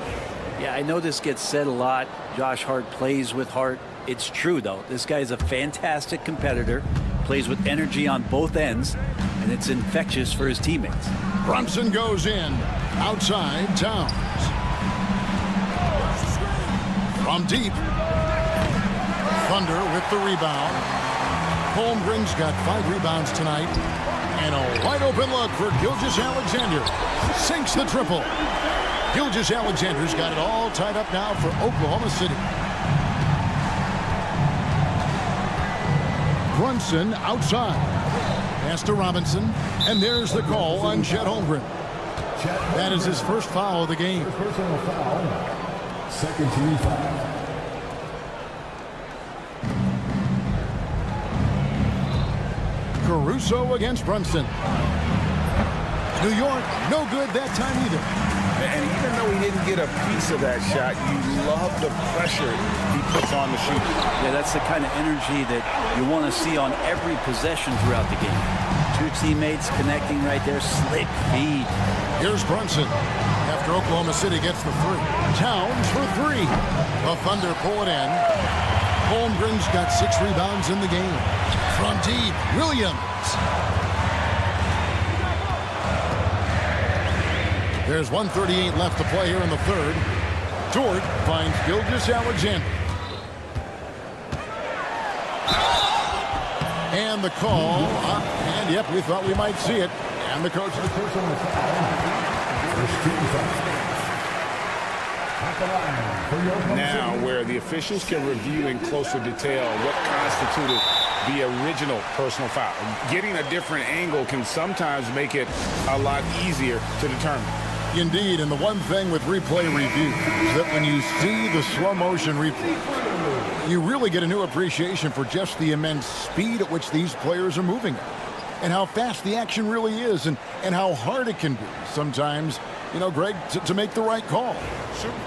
[SPEAKER 7] Yeah, I know this gets said a lot. Josh Hart plays with heart. It's true, though. This guy is a fantastic competitor, plays with energy on both ends, and it's infectious for his teammates.
[SPEAKER 6] Brunson goes in. Outside, Towns. From deep. Thunder with the rebound. Holmgren's got 5 rebounds tonight. And a wide open look for Gilgeous-Alexander. Sinks the triple. Gilgeous-Alexander's got it all tied up now for Oklahoma City. Brunson outside. Pass to Robinson. And there's the call on Chet Holmgren. That is his first foul of the game.
[SPEAKER 5] Personal foul. Second team foul.
[SPEAKER 6] Caruso against Brunson. New York, no good that time either.
[SPEAKER 8] And even though he didn't get a piece of that shot, you love the pressure he puts on the shooter.
[SPEAKER 7] Yeah, that's the kind of energy that you want to see on every possession throughout the game. Two teammates connecting right there. Slick feed.
[SPEAKER 6] Here's Brunson. After Oklahoma City gets the three. Towns for three. The Thunder pull it in. Holmgren's got 6 rebounds in the game. From deep, Williams. There's 1:38 left to play here in the third. Dort finds Gilgeous-Alexander. And the call. And yep, we thought we might see it. And the coach.
[SPEAKER 8] Now, where the officials can review in closer detail what constituted the original personal foul. Getting a different angle can sometimes make it a lot easier to determine.
[SPEAKER 6] Indeed, and the one thing with replay review is that when you see the slow motion replay, you really get a new appreciation for just the immense speed at which these players are moving and how fast the action really is and how hard it can be sometimes, you know, Greg, to make the right call.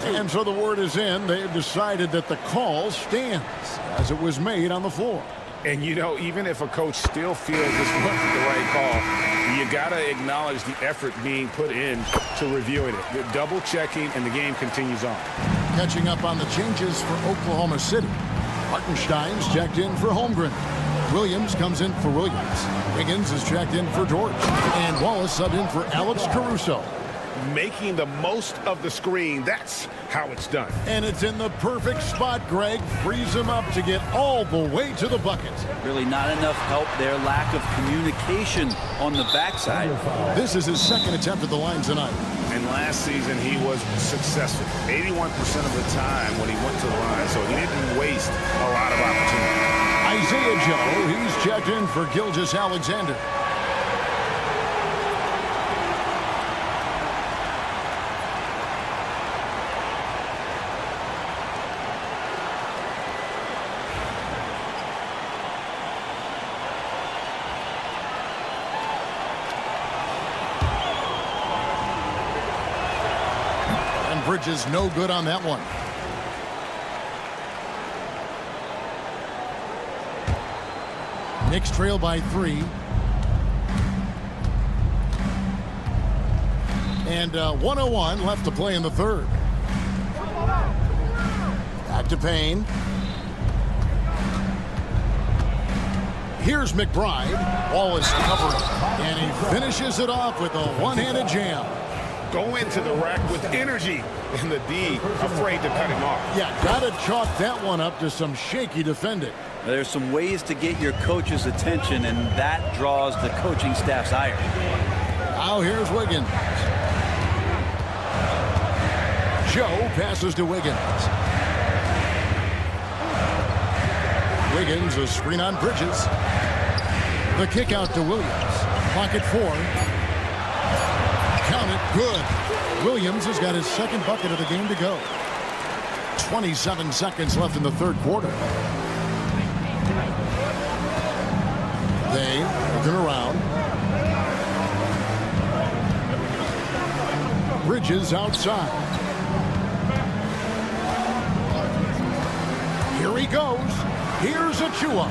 [SPEAKER 6] And so the word is in. They've decided that the call stands as it was made on the floor.
[SPEAKER 8] And, you know, even if a coach still feels this wasn't the right call, you got to acknowledge the effort being put in to reviewing it. The double checking, and the game continues on.
[SPEAKER 6] Catching up on the changes for Oklahoma City. Hartenstein's checked in for Holmgren. Williams comes in for Williams. Higgins is checked in for George. And Wallace subbed in for Alex Caruso.
[SPEAKER 8] Making the most of the screen, that's how it's done.
[SPEAKER 6] And it's in the perfect spot, Greg. Frees him up to get all the way to the bucket.
[SPEAKER 7] Really not enough help there. Lack of communication on the backside.
[SPEAKER 6] This is his second attempt at the line tonight.
[SPEAKER 8] And last season, he was successful 81% of the time when he went to the line, so he didn't waste a lot of opportunity.
[SPEAKER 6] Isaiah Joe, he's checked in for Gilgeous-Alexander. Bridges no good on that one. Knicks trail by 3. And 1:01 left to play in the third. Back to Payne. Here's McBride. Wallace covering. And he finishes it off with a one-handed jam.
[SPEAKER 8] Go into the rack with energy, and the D afraid to cut him off.
[SPEAKER 6] Yeah, got to chalk that one up to some shaky defending.
[SPEAKER 7] There's some ways to get your coach's attention, and that draws the coaching staff's ire.
[SPEAKER 6] Now here's Wiggins. Joe passes to Wiggins. Wiggins, a screen on Bridges. The kick out to Williams. Clock at 4. Count it, good. Williams has got his second bucket of the game to go. 27 seconds left in the third quarter. They looking around. Bridges outside. Here he goes. Here's Achua.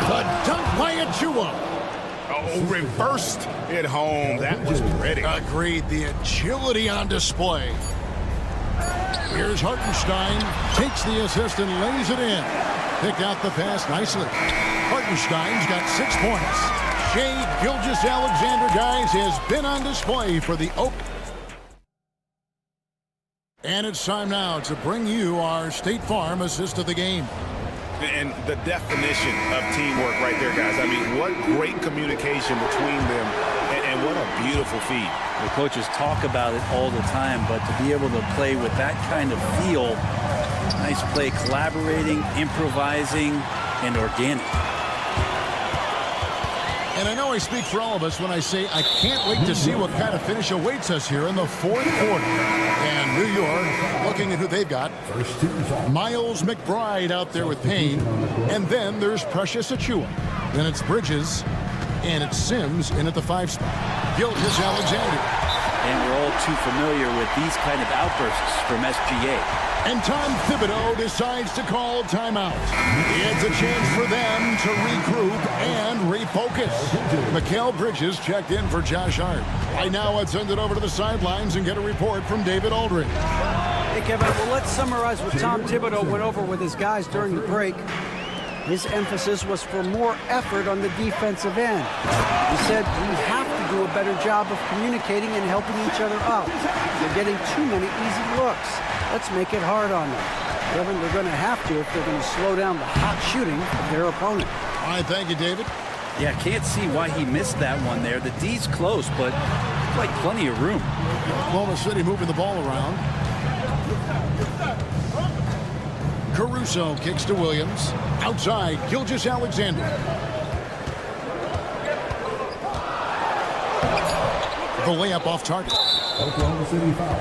[SPEAKER 6] The dunk by Achua.
[SPEAKER 8] Oh, reversed it home. That was pretty.
[SPEAKER 6] Agreed. The agility on display. Here's Hartenstein. Takes the assist and lays it in. Picked out the pass nicely. Hartenstein's got 6 points. Shai Gilgeous-Alexander, guys, has been on display for the Oak. And it's time now to bring you our State Farm assist of the game.
[SPEAKER 8] And the definition of teamwork right there, guys. I mean, what great communication between them, and what a beautiful feed.
[SPEAKER 7] The coaches talk about it all the time, but to be able to play with that kind of feel, nice play, collaborating, improvising, and organic.
[SPEAKER 6] And I know I speak for all of us when I say I can't wait to see what kind of finish awaits us here in the fourth quarter. And New York looking at who they've got. Miles McBride out there with Payne. And then there's Precious Achua. Then it's Bridges. And it's Sims in at the 5 spot. Gilgeous-Alexander.
[SPEAKER 7] And we're all too familiar with these kind of outbursts from SGA.
[SPEAKER 6] And Tom Thibodeau decides to call timeout. It's a chance for them to regroup and refocus. Mikal Bridges checked in for Josh Hart. Right now, let's send it over to the sidelines and get a report from David Aldridge.
[SPEAKER 9] Hey, Kevin, well, let's summarize what Tom Thibodeau went over with his guys during the break. His emphasis was for more effort on the defensive end. He said we have to do a better job of communicating and helping each other out. They're getting too many easy looks. Let's make it hard on them. Kevin, they're going to have to if they're going to slow down the hot shooting of their opponent.
[SPEAKER 6] All right, thank you, David.
[SPEAKER 7] Yeah, can't see why he missed that one there. The D's close, but like plenty of room.
[SPEAKER 6] Oklahoma City moving the ball around. Caruso kicks to Williams. Outside, Gilgeous-Alexander. The layup off target.
[SPEAKER 5] Oklahoma City foul.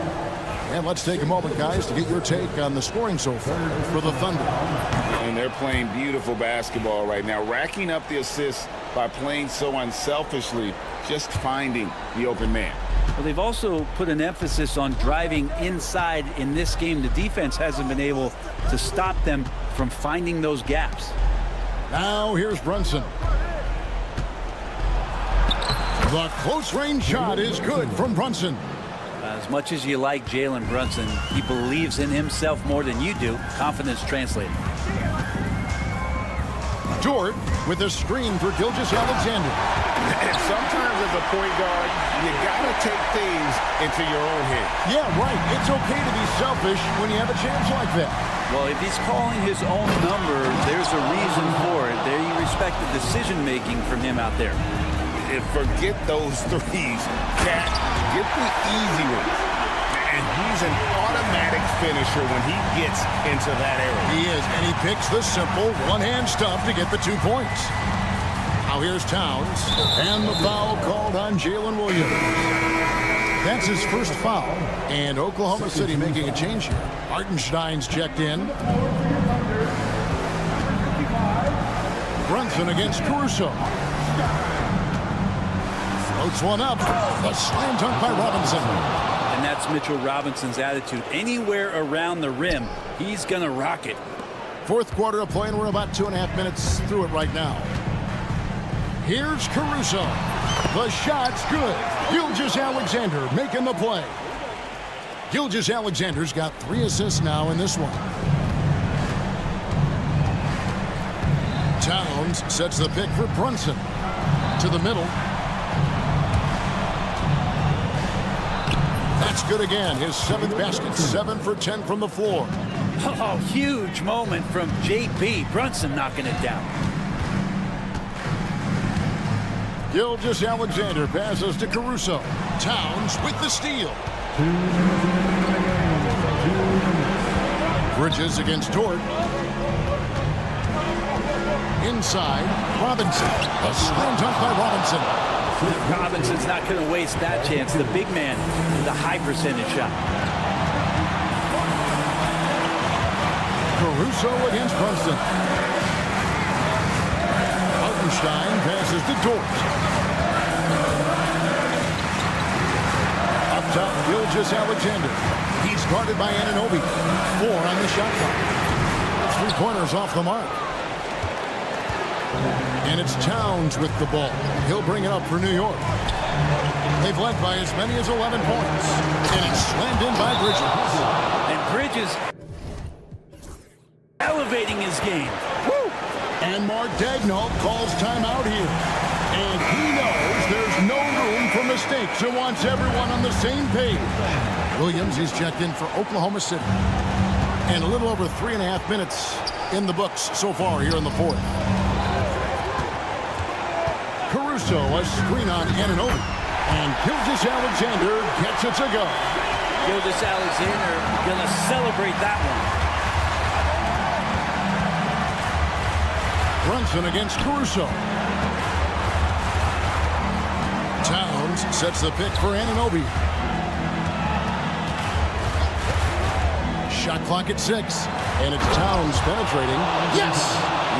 [SPEAKER 6] And let's take a moment, guys, to get your take on the scoring so far for the Thunder.
[SPEAKER 8] And they're playing beautiful basketball right now, racking up the assists by playing so unselfishly, just finding the open man.
[SPEAKER 7] Well, they've also put an emphasis on driving inside in this game. The defense hasn't been able to stop them from finding those gaps.
[SPEAKER 6] Now here's Brunson. The close-range shot is good from Brunson.
[SPEAKER 7] As much as you like Jalen Brunson, he believes in himself more than you do. Confidence translated.
[SPEAKER 6] Dort with a screen for Gilgeous-Alexander.
[SPEAKER 8] And sometimes as a point guard, you gotta take things into your own head.
[SPEAKER 6] Yeah, right. It's okay to be selfish when you have a chance like that.
[SPEAKER 7] Well, if he's calling his own number, there's a reason for it. There you respect the decision-making from him out there.
[SPEAKER 8] And forget those threes. Cat, get the easy ones. And he's an automatic finisher when he gets into that area.
[SPEAKER 6] He is, and he picks the simple one-hand stuff to get the 2 points. Now here's Towns, and the foul called on Jalen Williams. That's his first foul, and Oklahoma City making a change here. Hartenstein's checked in. Brunson against Caruso. Floats one up. A slam dunk by Robinson.
[SPEAKER 7] And that's Mitchell Robinson's attitude. Anywhere around the rim, he's going to rock it.
[SPEAKER 6] Fourth quarter of play, and we're about 2.5 minutes through it right now. Here's Caruso. The shot's good. Gilgeous-Alexander making the play. Gilgeous-Alexander's got 3 assists now in this one. Towns sets the pick for Brunson. To the middle. That's good again. His 7th basket. 7 for 10 from the floor.
[SPEAKER 7] Oh, huge moment from JB. Brunson knocking it down.
[SPEAKER 6] Gilgeous-Alexander passes to Caruso. Towns with the steal. Bridges against Dort. Inside, Robinson. A slam dunk by Robinson.
[SPEAKER 7] Robinson's not going to waste that chance. The big man with a high percentage shot.
[SPEAKER 6] Caruso against Brunson. Hartenstein passes to Dort. Up top, Gilgeous-Alexander. He's guarded by Anunoby. 4 on the shot clock. 3-pointers off the mark. And it's Towns with the ball. He'll bring it up for New York. They've led by as many as 11 points. And it's slammed in by Bridges.
[SPEAKER 7] And Bridges elevating his game.
[SPEAKER 6] Woo! And Mark Daigneault calls timeout here. And he knows there's no room for mistakes and wants everyone on the same page. Williams is checked in for Oklahoma City. And a little over 3.5 minutes in the books so far here in the fourth. Caruso, a screen on Anunoby. And Gilgeous-Alexander gets it to go.
[SPEAKER 7] Gilgeous-Alexander going to celebrate that one.
[SPEAKER 6] Brunson against Caruso. Towns sets the pick for Anunoby. Shot clock at 6. And it's Towns penetrating. Yes!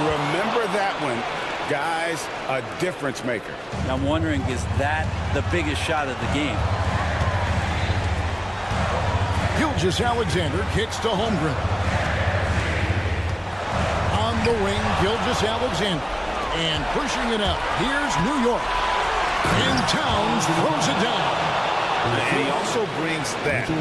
[SPEAKER 8] Remember that one. Guys, a difference maker.
[SPEAKER 7] I'm wondering, is that the biggest shot of the game?
[SPEAKER 6] Gilgeous-Alexander kicks to Holmgren. On the wing, Gilgeous-Alexander. And pushing it up, here's New York. And Towns throws it down.
[SPEAKER 8] And he also brings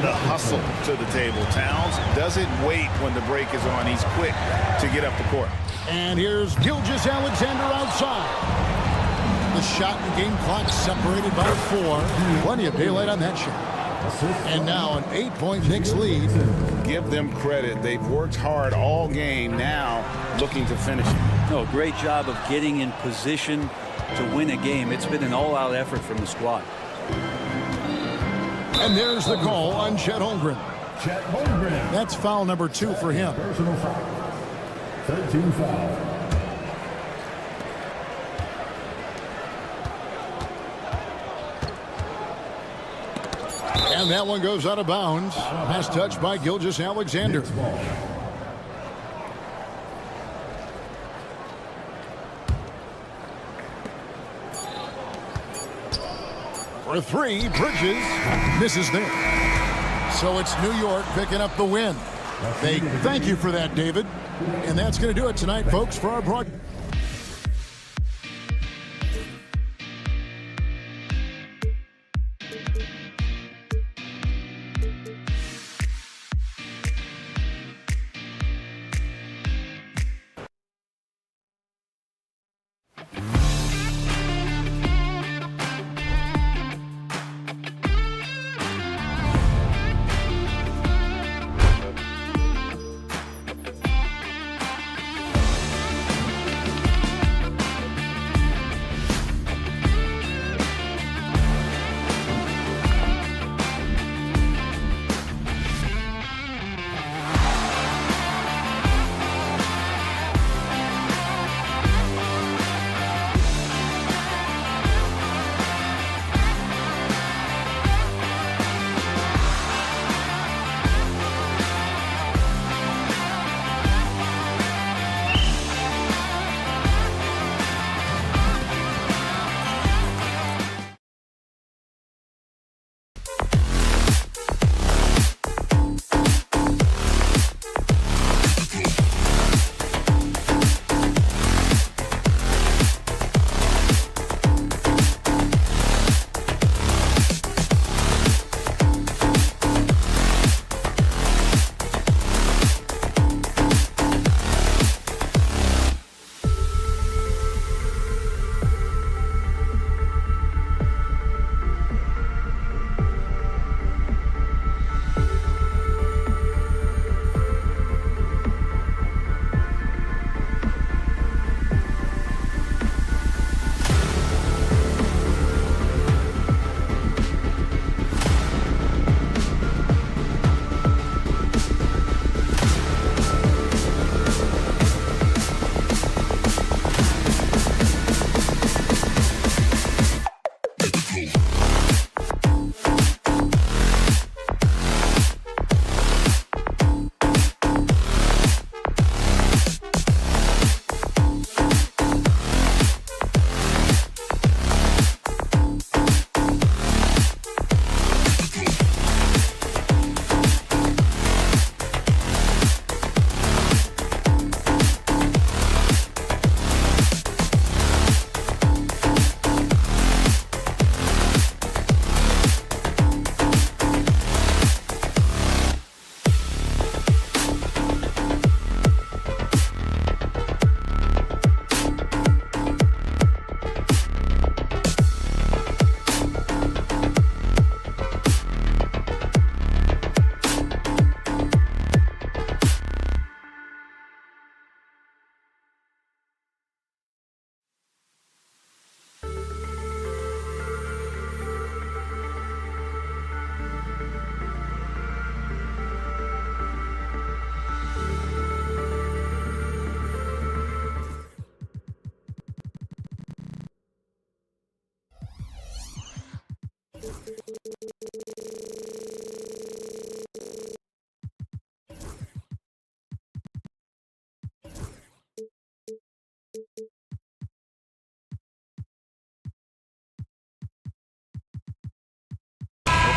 [SPEAKER 8] the hustle to the table. Towns doesn't wait when the break is on. He's quick to get up the court.
[SPEAKER 6] And here's Gilgeous-Alexander outside. The shot and game clock separated by 4. Plenty of daylight on that shot. And now an 8-point Knicks lead.
[SPEAKER 8] Give them credit. They've worked hard all game, now looking to finish it.
[SPEAKER 7] No, great job of getting in position to win a game. It's been an all-out effort from the squad.
[SPEAKER 6] And there's the call on Chet Holmgren.
[SPEAKER 5] Chet Holmgren.
[SPEAKER 6] That's foul number 2 for him.
[SPEAKER 5] Personal foul. 13 foul.
[SPEAKER 6] And that one goes out of bounds. Pass touched by Gilgeous-Alexander. For 3, Bridges misses there. So it's New York picking up the win. Thank you for that, David. And that's going to do it tonight, folks, for our broadcast.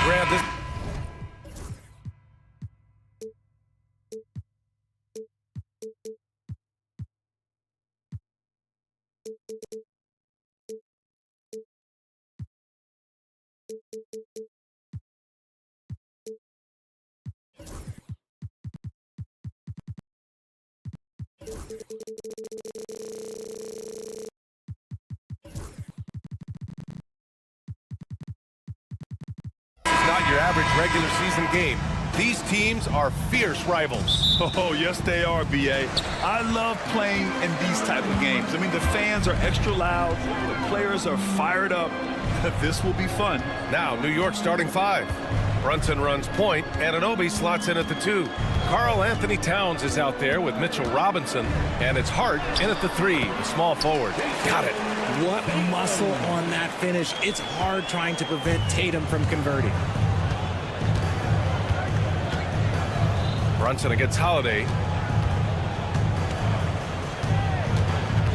[SPEAKER 1] Grab this. Not your average regular season game. These teams are fierce rivals.
[SPEAKER 3] Oh, yes, they are, B.A. I love playing in these type of games. I mean, the fans are extra loud. The players are fired up. This will be fun.
[SPEAKER 1] Now, New York starting 5. Brunson runs point. Anunoby slots in at the 2. Karl Anthony Towns is out there with Mitchell Robinson. And it's Hart in at the 3, the small forward. Got it.
[SPEAKER 10] What muscle on that finish. It's hard trying to prevent Tatum from converting.
[SPEAKER 1] Brunson against Holiday.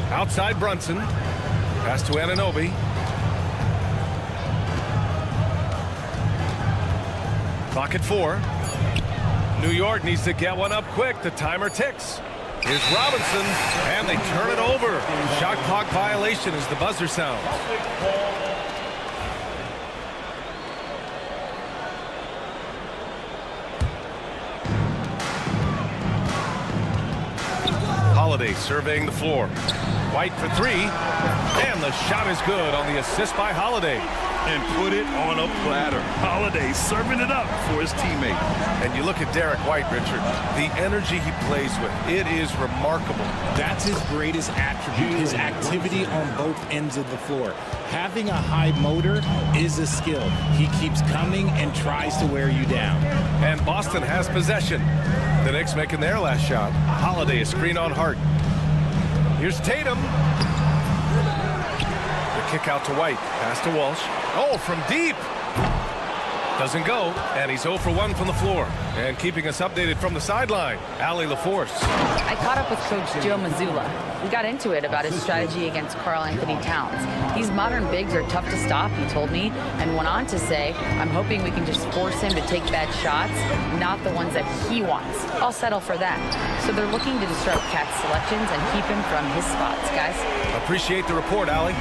[SPEAKER 1] Outside Brunson. Pass to Anunoby. Clock at 4. New York needs to get one up quick. The timer ticks. Here's Robinson, and they turn it over. Shot clock violation as the buzzer sounds. Holiday surveying the floor. White for 3, and the shot is good on the assist by Holiday.
[SPEAKER 3] And put it on a platter. Holiday serving it up for his teammate.
[SPEAKER 1] And you look at Derek White, Richard, the energy he plays with, it is remarkable.
[SPEAKER 10] That's his greatest attribute, his activity on both ends of the floor. Having a high motor is a skill. He keeps coming and tries to wear you down.
[SPEAKER 1] And Boston has possession. The Knicks making their last shot. Holiday, a screen on Hart. Here's Tatum. The kick out to White. Pass to Walsh. Oh, from deep. Doesn't go, and he's 0 for 1 from the floor. And keeping us updated from the sideline, Allie LaForce.
[SPEAKER 4] I caught up with Coach Joe Mazzulla. We got into it about his strategy against Karl Anthony Towns. These modern bigs are tough to stop, he told me, and went on to say, I'm hoping we can just force him to take bad shots, not the ones that he wants. I'll settle for that. So they're looking to disrupt Cat's selections and keep him from his spots, guys.
[SPEAKER 1] Appreciate the report, Allie.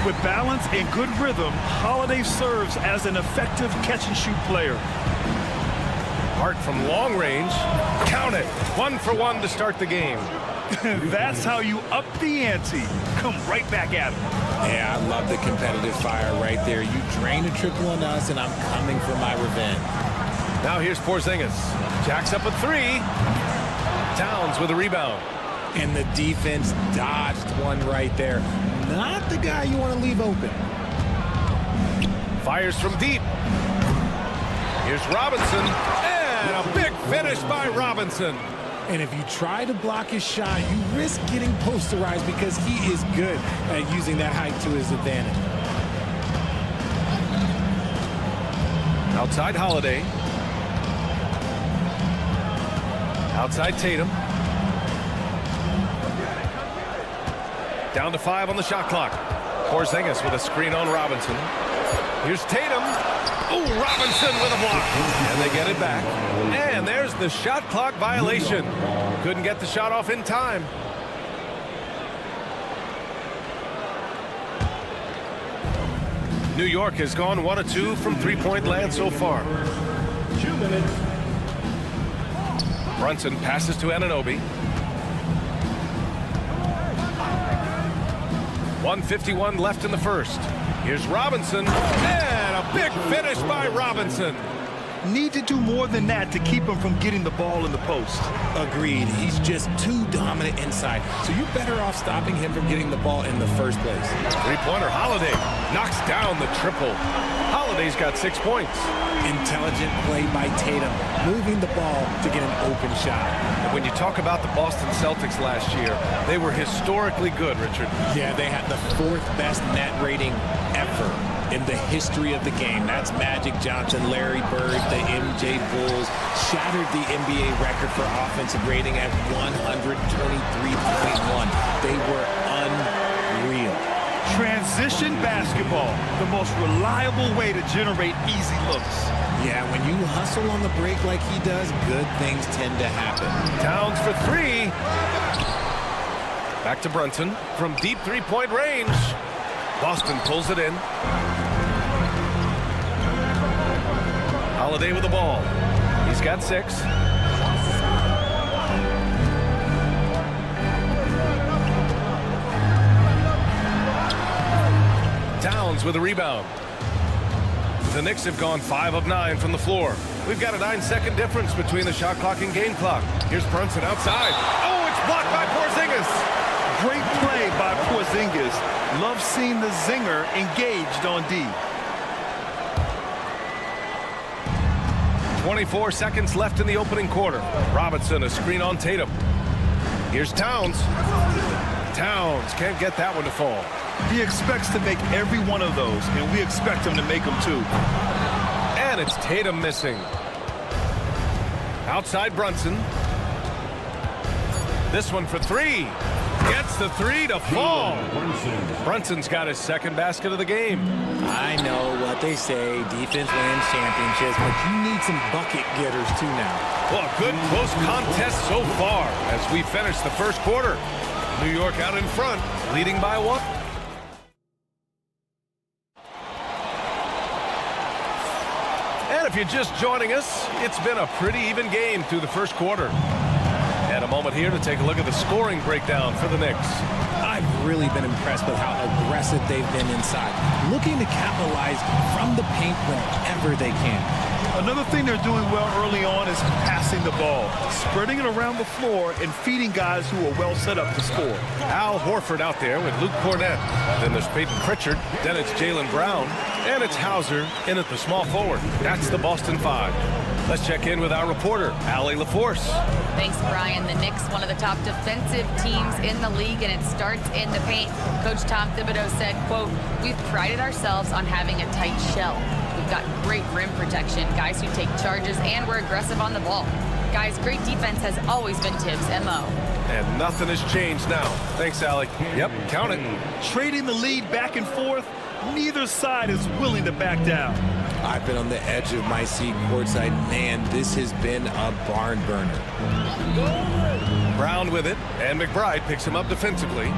[SPEAKER 3] With balance and good rhythm, Holiday serves as an effective catch-and-shoot player.
[SPEAKER 1] Hart from long range. Count it. 1 for 1 to start the game.
[SPEAKER 3] That's how you up the ante. Come right back at him.
[SPEAKER 10] Yeah, I love the competitive fire right there. You drain a triple on us, and I'm coming for my revenge.
[SPEAKER 1] Now here's Porzingis. Jacks up a 3. Towns with a rebound.
[SPEAKER 10] And the defense dodged one right there. Not the guy you want to leave open.
[SPEAKER 1] Fires from deep. Here's Robinson. And a big finish by Robinson.
[SPEAKER 10] And if you try to block his shot, you risk getting posterized because he is good at using that height to his advantage.
[SPEAKER 1] Outside Holiday. Outside Tatum. Down to 5 on the shot clock. Porzingis with a screen on Robinson. Here's Tatum. Oh, Robinson with a block. And they get it back. And there's the shot clock violation. Couldn't get the shot off in time. New York has gone 1 of 2 from three-point land so far.
[SPEAKER 5] 2 minutes.
[SPEAKER 1] Brunson passes to Anunoby. 1:51 left in the first. Here's Robinson, and a big finish by Robinson.
[SPEAKER 3] Need to do more than that to keep him from getting the ball in the post.
[SPEAKER 10] Agreed. He's just too dominant inside. So you're better off stopping him from getting the ball in the first place.
[SPEAKER 1] Three-pointer Holiday knocks down the triple. Holiday's got 6 points.
[SPEAKER 10] Intelligent play by Tatum, moving the ball to get an open shot.
[SPEAKER 1] And when you talk about the Boston Celtics last year, they were historically good, Richard.
[SPEAKER 10] Yeah, they had the 4th best net rating ever in the history of the game. That's Magic Johnson, Larry Bird, the MJ Bulls. Shattered the NBA record for offensive rating at 123.1. They were unreal.
[SPEAKER 3] Transition basketball, the most reliable way to generate easy looks.
[SPEAKER 10] Yeah, when you hustle on the break like he does, good things tend to happen.
[SPEAKER 1] Towns for 3. Back to Brunson from deep three-point range. Boston pulls it in. Holiday with the ball. He's got 6. Towns with a rebound. The Knicks have gone 5 of 9 from the floor. We've got a 9-second difference between the shot clock and game clock. Here's Brunson outside. Oh, it's blocked by Porzingis.
[SPEAKER 3] Great play by Porzingis. Love seeing the zinger engaged on D.
[SPEAKER 1] 24 seconds left in the opening quarter. Robinson, a screen on Tatum. Here's Towns. Towns can't get that one to fall.
[SPEAKER 3] He expects to make every one of those, and we expect him to make them too.
[SPEAKER 1] And it's Tatum missing. Outside Brunson. This one for 3. Gets the 3 to fall. Brunson's got his second basket of the game.
[SPEAKER 10] I know what they say, defense wins championships, but you need some bucket getters too now.
[SPEAKER 1] Well, a good close contest so far as we finish the first quarter. New York out in front, leading by 1. And if you're just joining us, it's been a pretty even game through the first quarter. And a moment here to take a look at the scoring breakdown for the Knicks.
[SPEAKER 10] I've really been impressed with how aggressive they've been inside, looking to capitalize from the paint whenever they can.
[SPEAKER 3] Another thing they're doing well early on is passing the ball, spreading it around the floor and feeding guys who are well set up to score.
[SPEAKER 1] Al Horford out there with Luke Cornett. Then there's Peyton Pritchard. Then it's Jaylen Brown. And it's Hauser in at the small forward. That's the Boston 5. Let's check in with our reporter, Allie LaForce.
[SPEAKER 4] Thanks, Brian. The Knicks, one of the top defensive teams in the league, and it starts in the paint. Coach Tom Thibodeau said, quote, "We've prided ourselves on having a tight shell. We've got great rim protection, guys who take charges, and we're aggressive on the ball. Guys, great defense has always been Tibbs' MO."
[SPEAKER 1] And nothing has changed now. Thanks, Allie. Yep, count it.
[SPEAKER 3] Trading the lead back and forth, neither side is willing to back down.
[SPEAKER 10] I've been on the edge of my seat courtside. Man, this has been a barn burner.
[SPEAKER 1] Brown with it, and McBride picks him up defensively.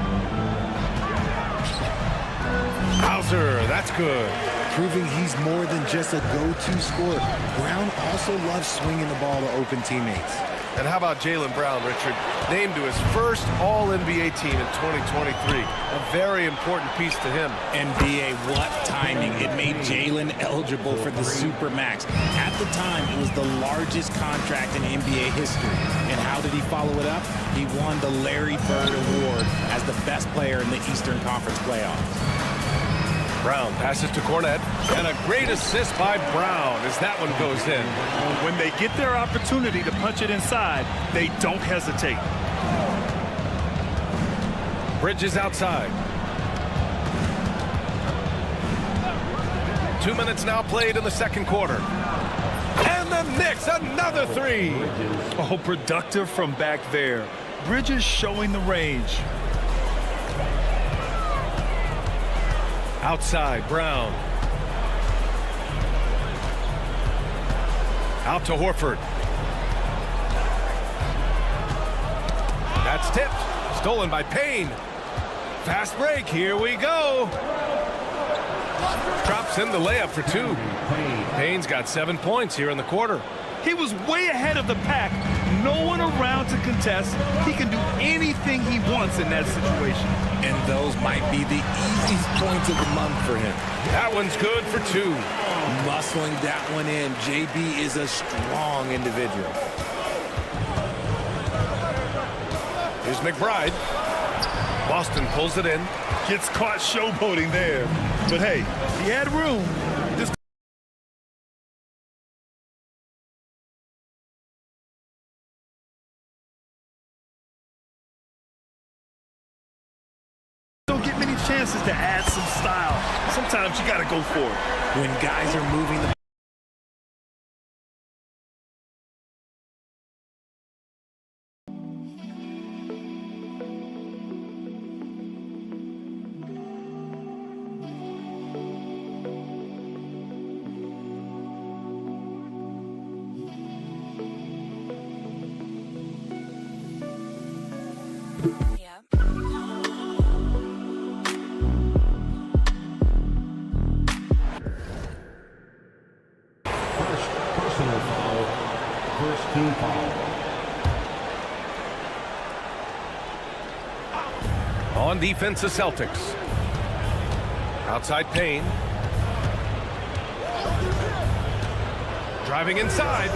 [SPEAKER 1] Hauser, that's good.
[SPEAKER 10] Proving he's more than just a go-to scorer. Brown also loves swinging the ball to open teammates.
[SPEAKER 1] And how about Jaylen Brown, Richard? Named to his first All-NBA team in 2023. A very important piece to him.
[SPEAKER 10] NBA, what timing. It made Jaylen eligible for the Supermax. At the time, it was the largest contract in NBA history. And how did he follow it up? He won the Larry Bird Award as the best player in the Eastern Conference playoffs.
[SPEAKER 1] Brown passes to Cornett, and a great assist by Brown as that one goes in.
[SPEAKER 3] When they get their opportunity to punch it inside, they don't hesitate.
[SPEAKER 1] Bridges outside. 2 minutes now played in the second quarter. And the Knicks, another 3.
[SPEAKER 3] Oh, productive from back there. Bridges showing the range.
[SPEAKER 1] Outside, Brown. Out to Horford. That's tipped. Stolen by Payne. Fast break. Here we go. Drops in the layup for 2. Payne's got 7 points here in the quarter.
[SPEAKER 3] He was way ahead of the pack. No one around to contest. He can do anything he wants in that situation.
[SPEAKER 10] And those might be the easiest points of the month for him.
[SPEAKER 1] That one's good for 2.
[SPEAKER 10] Muscling that one in. JB is a strong individual.
[SPEAKER 1] Here's McBride. Boston pulls it in.
[SPEAKER 3] Gets caught showboating there. But hey, he had room. Just don't get many chances to add some style. Sometimes you got to go for it.
[SPEAKER 10] When guys are moving the
[SPEAKER 5] First team foul.
[SPEAKER 1] On defense, the Celtics. Outside Payne. Driving inside.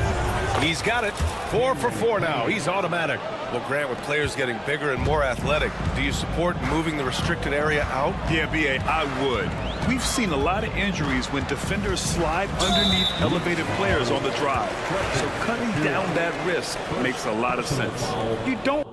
[SPEAKER 1] He's got it. 4 for 4 now. He's automatic. Well, Grant, with players getting bigger and more athletic, do you support moving the restricted area out?
[SPEAKER 3] Yeah, B.A., I would. We've seen a lot of injuries when defenders slide underneath elevated players on the drive. So cutting down that risk makes a lot of sense. You don't.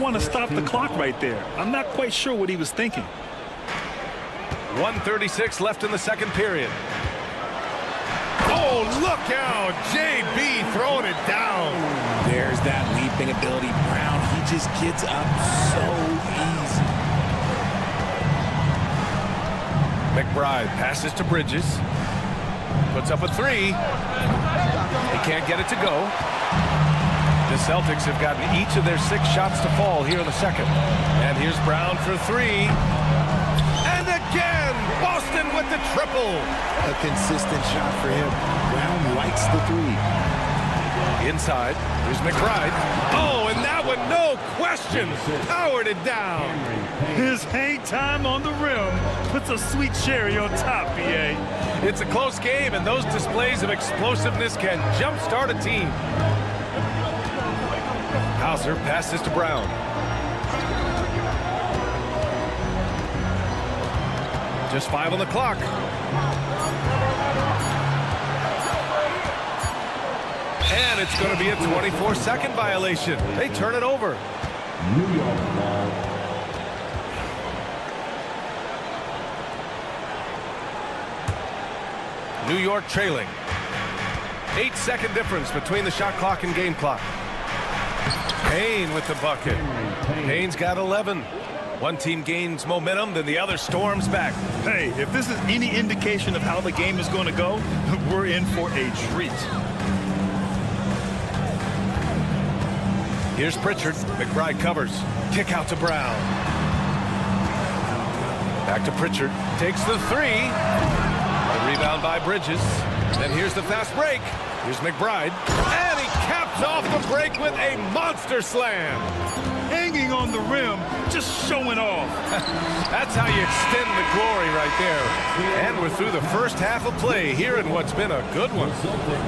[SPEAKER 3] Want to stop the clock right there. I'm not quite sure what he was thinking.
[SPEAKER 1] 1:36 left in the second period. Oh, look out! JB throwing it down.
[SPEAKER 10] There's that leaping ability. Brown, he just gets up so easy.
[SPEAKER 1] McBride passes to Bridges. Puts up a 3. He can't get it to go. The Celtics have gotten each of their 6 shots to fall here in the second. And here's Brown for 3. And again, Boston with the triple.
[SPEAKER 10] A consistent shot for him. Brown likes the 3.
[SPEAKER 1] Inside, here's McBride. Oh, and that one, no question, powered it down.
[SPEAKER 3] His hang time on the rim puts a sweet cherry on top, B.A.
[SPEAKER 1] It's a close game, and those displays of explosiveness can jumpstart a team. Hauser passes to Brown. Just 5 on the clock. And it's going to be a 24-second violation. They turn it over.
[SPEAKER 5] New York ball.
[SPEAKER 1] New York trailing. 8-second difference between the shot clock and game clock. Payne with the bucket. Payne's got 11. One team gains momentum, then the other storms back.
[SPEAKER 3] Hey, if this is any indication of how the game is going to go, we're in for a treat.
[SPEAKER 1] Here's Pritchard. McBride covers. Kick out to Brown. Back to Pritchard. Takes the 3. A rebound by Bridges. Then here's the fast break. Here's McBride. And he caps off the break with a monster slam.
[SPEAKER 3] Hanging on the rim, just showing off.
[SPEAKER 1] That's how you extend the glory right there. And we're through the first half of play here in what's been a good one.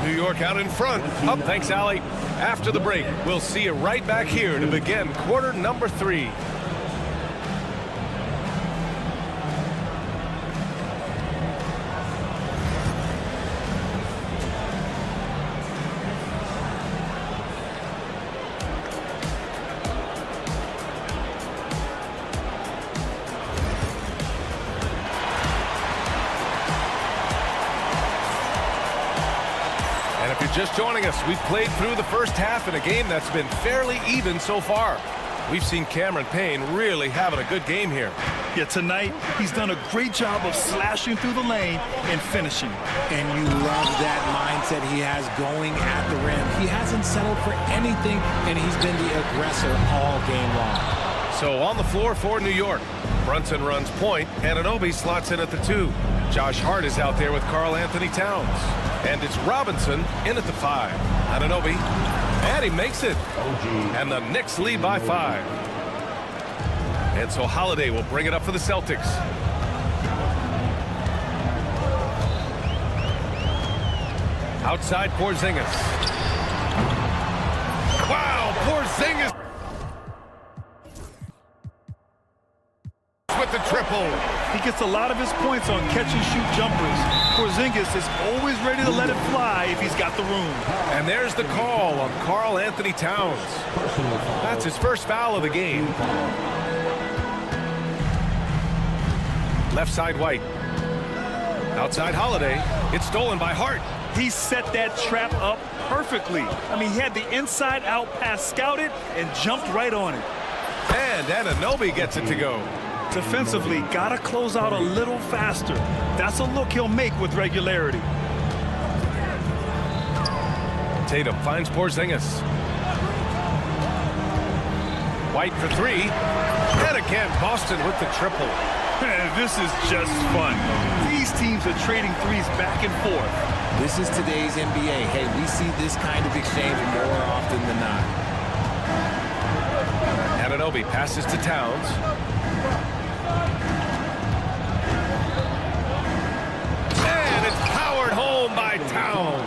[SPEAKER 1] New York out in front. Up, thanks, Allie. After the break, we'll see you right back here to begin quarter number 3. Just joining us, we've played through the first half in a game that's been fairly even so far. We've seen Cameron Payne really having a good game here.
[SPEAKER 3] Yeah, tonight, he's done a great job of slashing through the lane and finishing.
[SPEAKER 10] And you love that mindset he has going at the rim. He hasn't settled for anything, and he's been the aggressor all game long.
[SPEAKER 1] So on the floor for New York, Brunson runs point, and Anunoby slots in at the 2. Josh Hart is out there with Karl Anthony Towns. And it's Robinson in at the 5. Anunoby, and he makes it. And the Knicks lead by 5. And so Holiday will bring it up for the Celtics. Outside Porzingis. Wow, Porzingis with the triple.
[SPEAKER 3] He gets a lot of his points on catch-and-shoot jumpers. Porzingis is always ready to let it fly if he's got the room.
[SPEAKER 1] And there's the call on Karl Anthony Towns. That's his first foul of the game. Left side White. Outside Holiday. It's stolen by Hart.
[SPEAKER 3] He set that trap up perfectly. I mean, he had the inside-out pass scouted and jumped right on it.
[SPEAKER 1] And Anunoby gets it to go.
[SPEAKER 3] Defensively, gotta close out a little faster. That's a look he'll make with regularity.
[SPEAKER 1] Tatum finds Porzingis. White for three. And again, Boston with the triple.
[SPEAKER 3] This is just fun. These teams are trading threes back and forth.
[SPEAKER 10] This is today's NBA. Hey, we see this kind of exchange more often than not.
[SPEAKER 1] Anunoby passes to Towns. And it's powered home by Towns.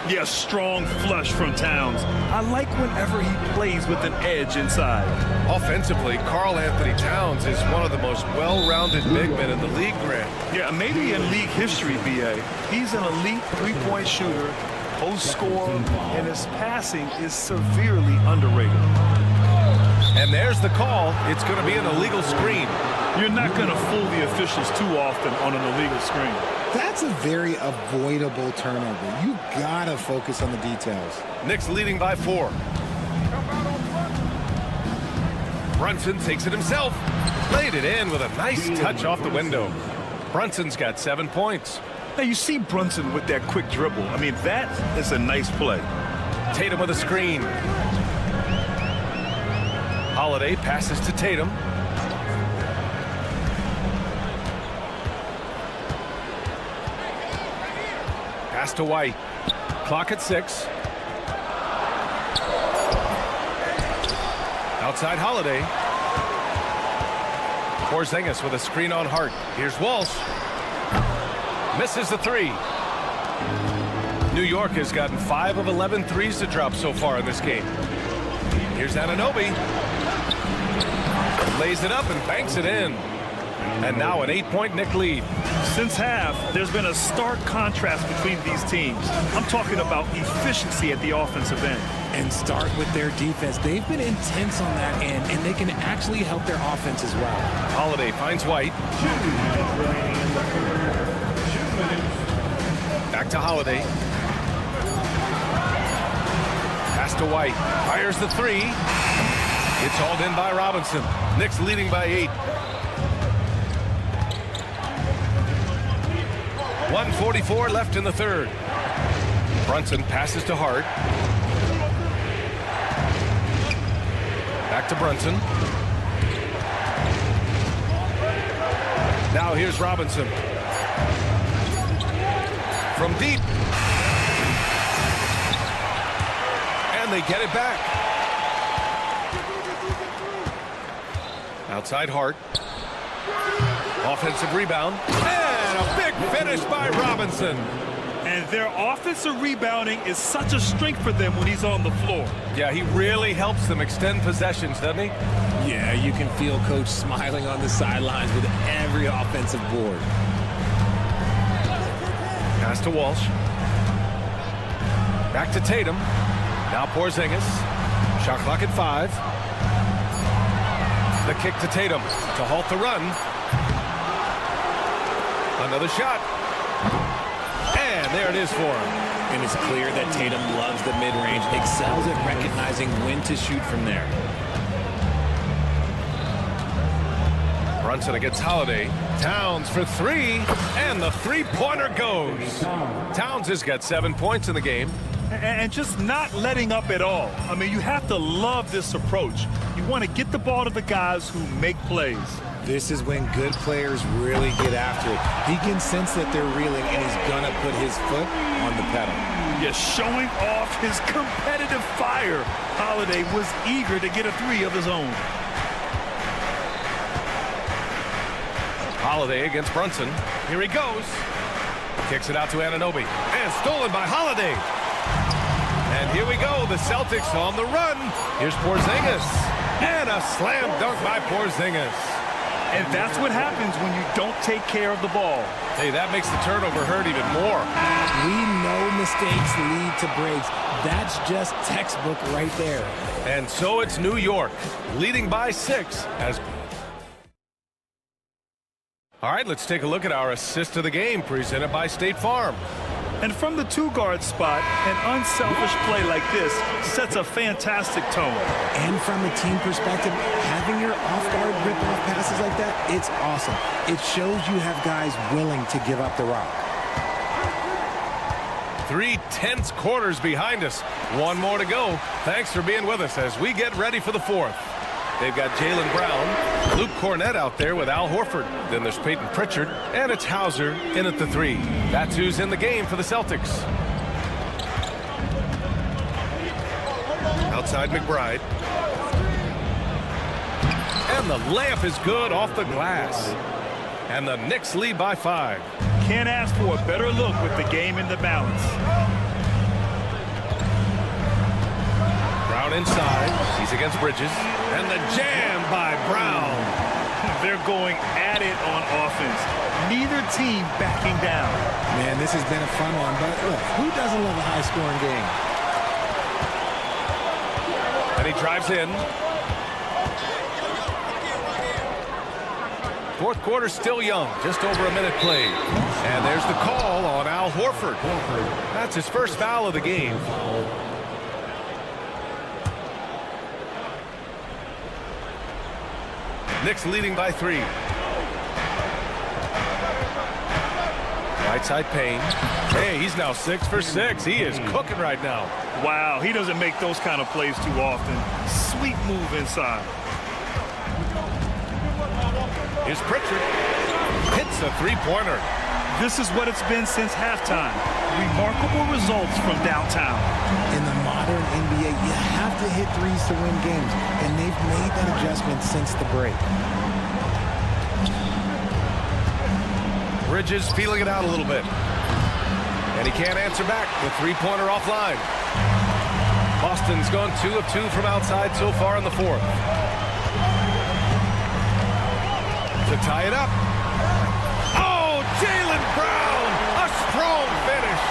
[SPEAKER 3] Yeah, strong flush from Towns. I like whenever he plays with an edge inside.
[SPEAKER 1] Offensively, Karl Anthony Towns is one of the most well-rounded big men in the league, Grant.
[SPEAKER 3] Yeah, maybe in league history, B.A. He's an elite three-point shooter, post scorer, and his passing is severely underrated.
[SPEAKER 1] And there's the call. It's going to be an illegal screen.
[SPEAKER 3] You're not going to fool the officials too often on an illegal screen.
[SPEAKER 11] That's a very avoidable turnover. You gotta focus on the details.
[SPEAKER 1] Knicks leading by 4. Brunson takes it himself. Laid it in with a nice touch off the window. Brunson's got 7 points.
[SPEAKER 3] Now you see Brunson with that quick dribble. I mean, that is a nice play.
[SPEAKER 1] Tatum with a screen. Holiday passes to Tatum. Pass to White. Clock at 6. Outside Holiday. Porzingis with a screen on Hart. Here's Walsh. Misses the 3. New York has gotten 5 of 11 threes to drop so far in this game. Here's Anunoby. Lays it up and banks it in. And now an 8-point Knick lead.
[SPEAKER 3] Since half, there's been a stark contrast between these teams. I'm talking about efficiency at the offensive end.
[SPEAKER 10] And start with their defense. They've been intense on that end, and they can actually help their offense as well.
[SPEAKER 1] Holiday finds White. Back to Holiday. Pass to White. Fires the 3. It's hauled in by Robinson. Knicks leading by 8. 1:44 left in the third. Brunson passes to Hart. Back to Brunson. Now here's Robinson. From deep. And they get it back. Outside Hart. Offensive rebound. And a big finish by Robinson.
[SPEAKER 3] And their offensive rebounding is such a strength for them when he's on the floor.
[SPEAKER 1] Yeah, he really helps them extend possessions, doesn't he?
[SPEAKER 10] Yeah, you can feel Coach smiling on the sidelines with every offensive board.
[SPEAKER 1] Pass to Walsh. Back to Tatum. Now Porzingis. Shot clock at 5. The kick to Tatum to halt the run. Another shot. And there it is for him.
[SPEAKER 10] And it's clear that Tatum loves the mid-range, excels at recognizing when to shoot from there.
[SPEAKER 1] Brunson against Holiday. Towns for 3. And the three-pointer goes. Towns has got 7 points in the game.
[SPEAKER 3] And just not letting up at all. I mean, you have to love this approach. You want to get the ball to the guys who make plays.
[SPEAKER 10] This is when good players really get after it. He can sense that they're reeling, and he's going to put his foot on the pedal.
[SPEAKER 3] Yeah, showing off his competitive fire. Holiday was eager to get a 3 of his own.
[SPEAKER 1] Holiday against Brunson. Here he goes. Kicks it out to Anunoby. And stolen by Holiday. And here we go. The Celtics on the run. Here's Porzingis. And a slam dunk by Porzingis.
[SPEAKER 3] And that's what happens when you don't take care of the ball.
[SPEAKER 1] Hey, that makes the turnover hurt even more.
[SPEAKER 10] We know mistakes lead to breaks. That's just textbook right there.
[SPEAKER 1] And so it's New York, leading by 6 as All right, let's take a look at our assist of the game presented by State Farm.
[SPEAKER 3] And from the two-guard spot, an unselfish play like this sets a fantastic tone.
[SPEAKER 10] And from a team perspective, having your off-guard rip-off passes like that, it's awesome. It shows you have guys willing to give up the rock.
[SPEAKER 1] 3 tense quarters behind us. One more to go. Thanks for being with us as we get ready for the fourth. They've got Jaylen Brown, Luke Cornett out there with Al Horford. Then there's Peyton Pritchard, and it's Hauser in at the 3. That's who's in the game for the Celtics. Outside McBride. And the layup is good off the glass. And the Knicks lead by 5.
[SPEAKER 3] Can't ask for a better look with the game in the balance.
[SPEAKER 1] Brown inside. He's against Bridges. And the jam by Brown.
[SPEAKER 3] They're going at it on offense. Neither team backing down.
[SPEAKER 11] Man, this has been a fun one, but look, who doesn't love a high-scoring game?
[SPEAKER 1] And he drives in. Fourth quarter still young, just over a minute played. And there's the call on Al Horford. That's his first foul of the game. Knicks leading by 3. Right side Payne. Hey, he's now 6 for 6. He is cooking right now.
[SPEAKER 3] Wow, he doesn't make those kind of plays too often. Sweet move inside.
[SPEAKER 1] Here's Pritchard. Hits a three-pointer.
[SPEAKER 3] This is what it's been since halftime. Remarkable results from downtown.
[SPEAKER 10] In the modern NBA, you have to hit threes to win games, and they've made that adjustment since the break.
[SPEAKER 1] Bridges feeling it out a little bit. And he can't answer back. The three-pointer offline. Boston's gone 2 of 2 from outside so far in the fourth. To tie it up. Oh, Jaylen Brown! A strong finish.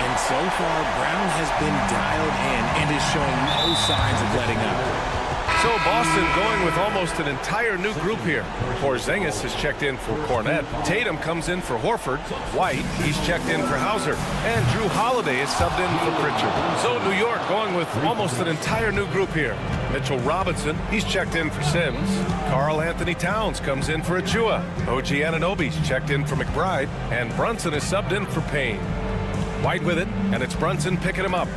[SPEAKER 10] And so far, Brown has been dialed in and is showing no signs of letting up.
[SPEAKER 1] So Boston going with almost an entire new group here. Porzingis has checked in for Cornett. Tatum comes in for Horford. White, he's checked in for Hauser. And Drew Holiday is subbed in for Pritchard. So New York going with almost an entire new group here. Mitchell Robinson, he's checked in for Sims. Karl Anthony Towns comes in for Achua. OG Anunoby's checked in for McBride. And Brunson is subbed in for Payne. White with it, and it's Brunson picking him up.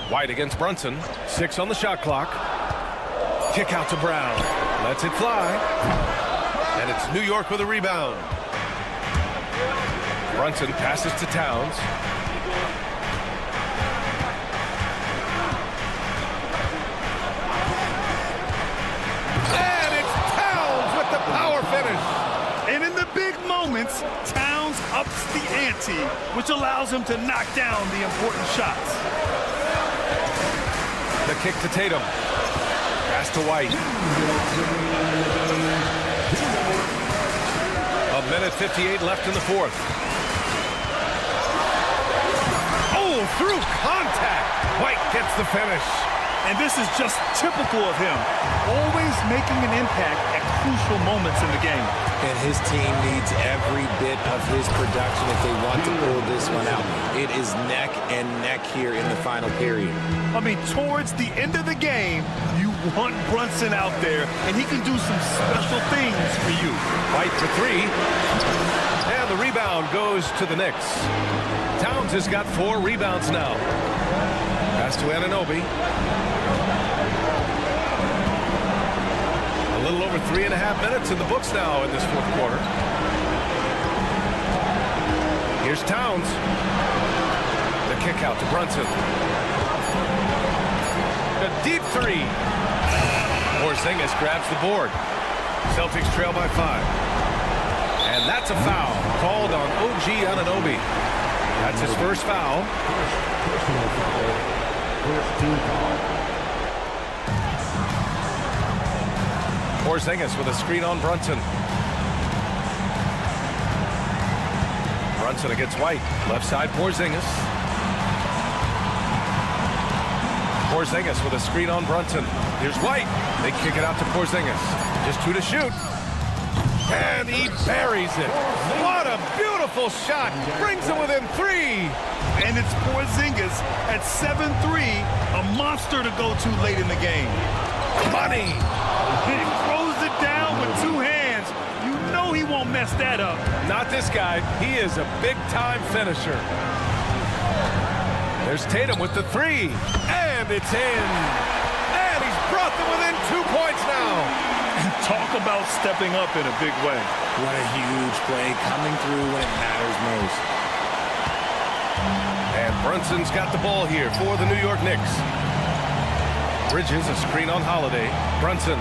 [SPEAKER 1] White against Brunson. 6 on the shot clock. Kick out to Brown. Lets it fly. And it's New York with a rebound. Brunson passes to Towns. And it's Towns with the power finish.
[SPEAKER 3] And in the big moments, Towns ups the ante, which allows him to knock down the important shots.
[SPEAKER 1] The kick to Tatum. Pass to White. A minute 58 left in the fourth. Oh, through contact. White gets the finish.
[SPEAKER 3] And this is just typical of him. Always making an impact at crucial moments in the game.
[SPEAKER 10] And his team needs every bit of his production if they want to pull this one out. It is neck and neck here in the final period.
[SPEAKER 3] I mean, towards the end of the game, you want Brunson out there, and he can do some special things for you.
[SPEAKER 1] White for 3. And the rebound goes to the Knicks. Towns has got 4 rebounds now. Pass to Anunoby. A little over 3.5 minutes in the books now in this fourth quarter. Here's Towns. The kick out to Brunson. A deep 3. Porzingis grabs the board. Celtics trail by 5. And that's a foul called on OG Anunoby. That's his first foul. Porzingis with a screen on Brunson. Brunson against White. Left side Porzingis. Porzingis with a screen on Brunson. Here's White. They kick it out to Porzingis. Just 2 to shoot. And he buries it. What a beautiful shot. Brings it within 3.
[SPEAKER 3] And it's Porzingis at 7'3", a monster to go to late in the game.
[SPEAKER 1] Money.
[SPEAKER 3] He throws it down with 2 hands. You know he won't mess that up.
[SPEAKER 1] Not this guy. He is a big-time finisher. There's Tatum with the 3. And it's in. And he's brought them within 2 points now.
[SPEAKER 3] Talk about stepping up in a big way.
[SPEAKER 10] What a huge play, coming through when it matters most.
[SPEAKER 1] And Brunson's got the ball here for the New York Knicks. Bridges, a screen on Holiday. Brunson.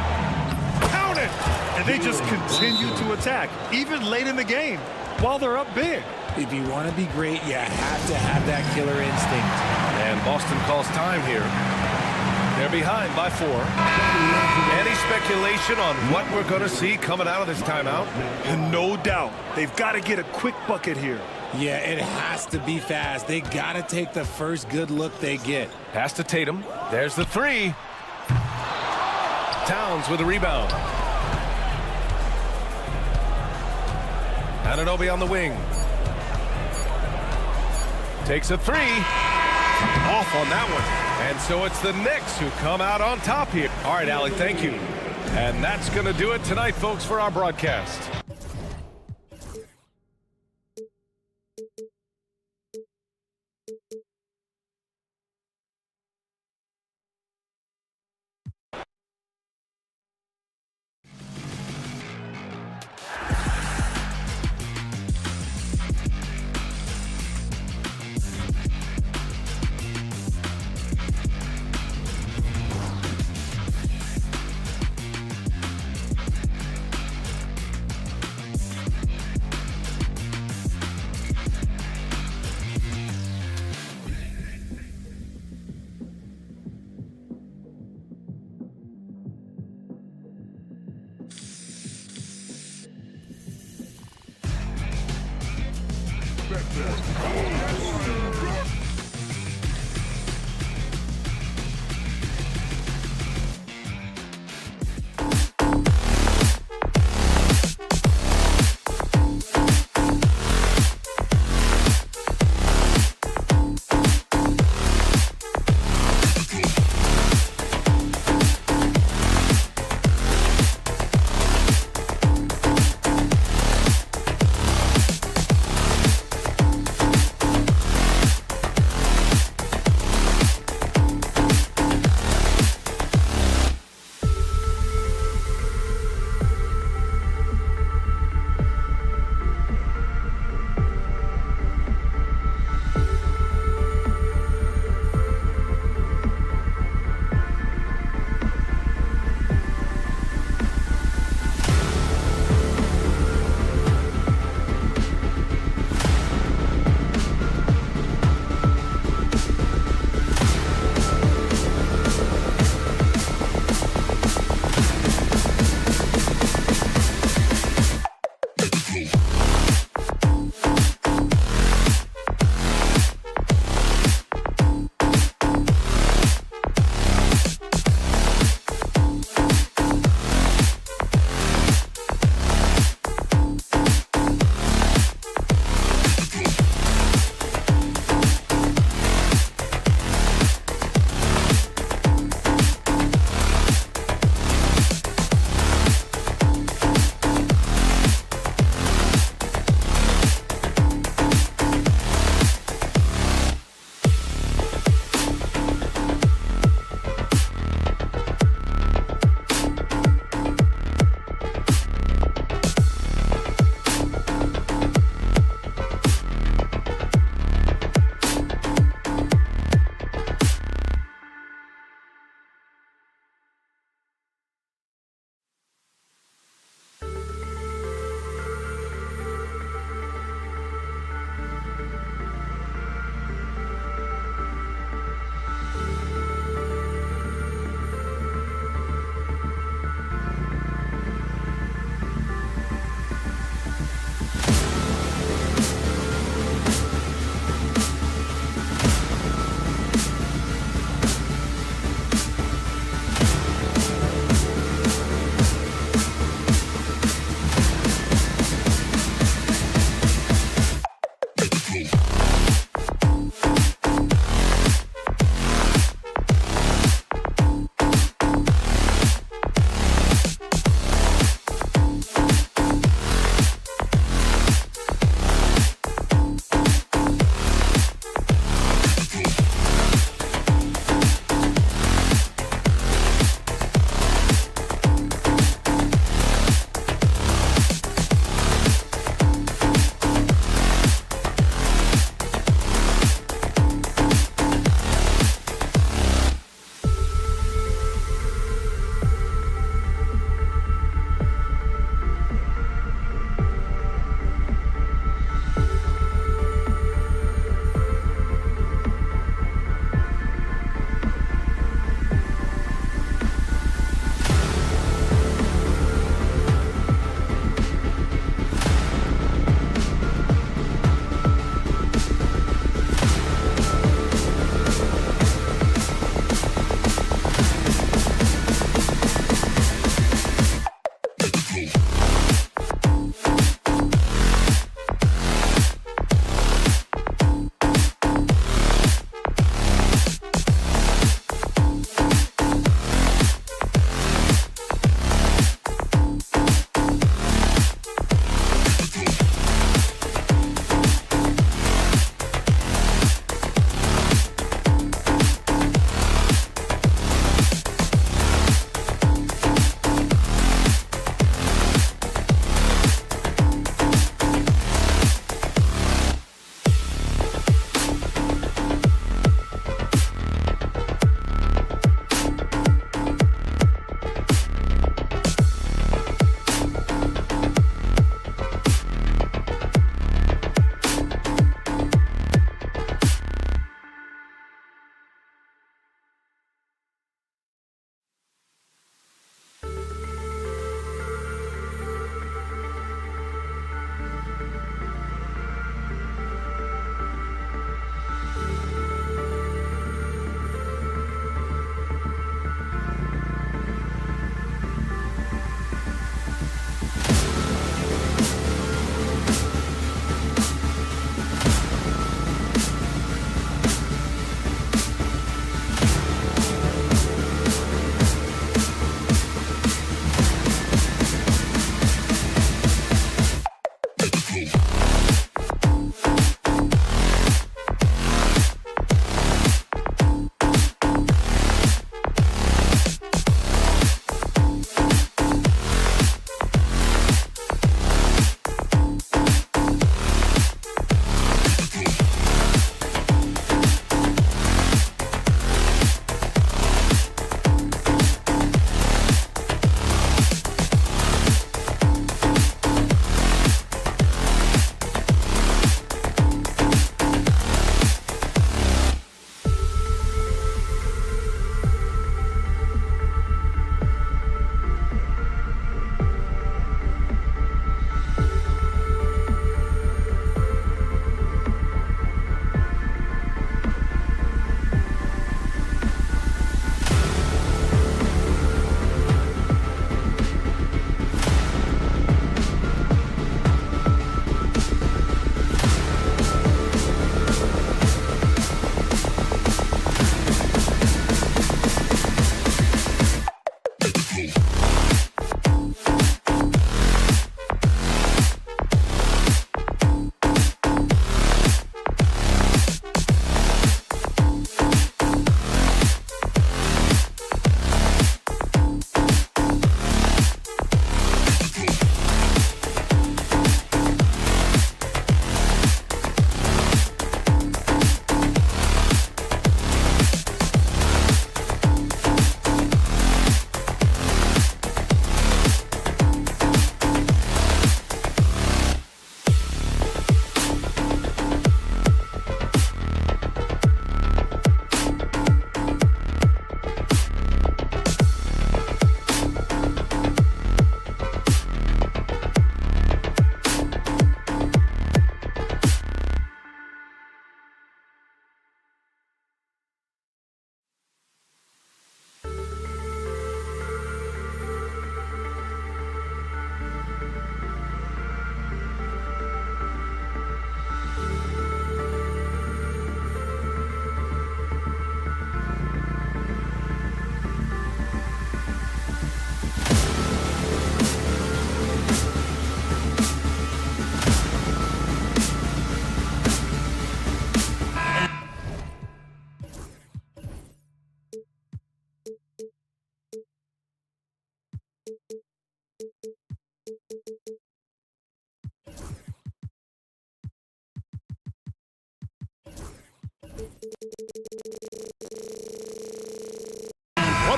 [SPEAKER 1] Count it!
[SPEAKER 3] And they just continue to attack, even late in the game, while they're up big.
[SPEAKER 10] If you want to be great, you have to have that killer instinct.
[SPEAKER 1] And Boston calls time here. They're behind by 4. Any speculation on what we're going to see coming out of this timeout?
[SPEAKER 3] And no doubt, they've got to get a quick bucket here.
[SPEAKER 10] Yeah, it has to be fast. They got to take the first good look they get.
[SPEAKER 1] Pass to Tatum. There's the 3. Towns with a rebound. Anunoby on the wing. Takes a 3. Off on that one. And so it's the Knicks who come out on top here. All right, Allie, thank you. And that's going to do it tonight, folks, for our broadcast.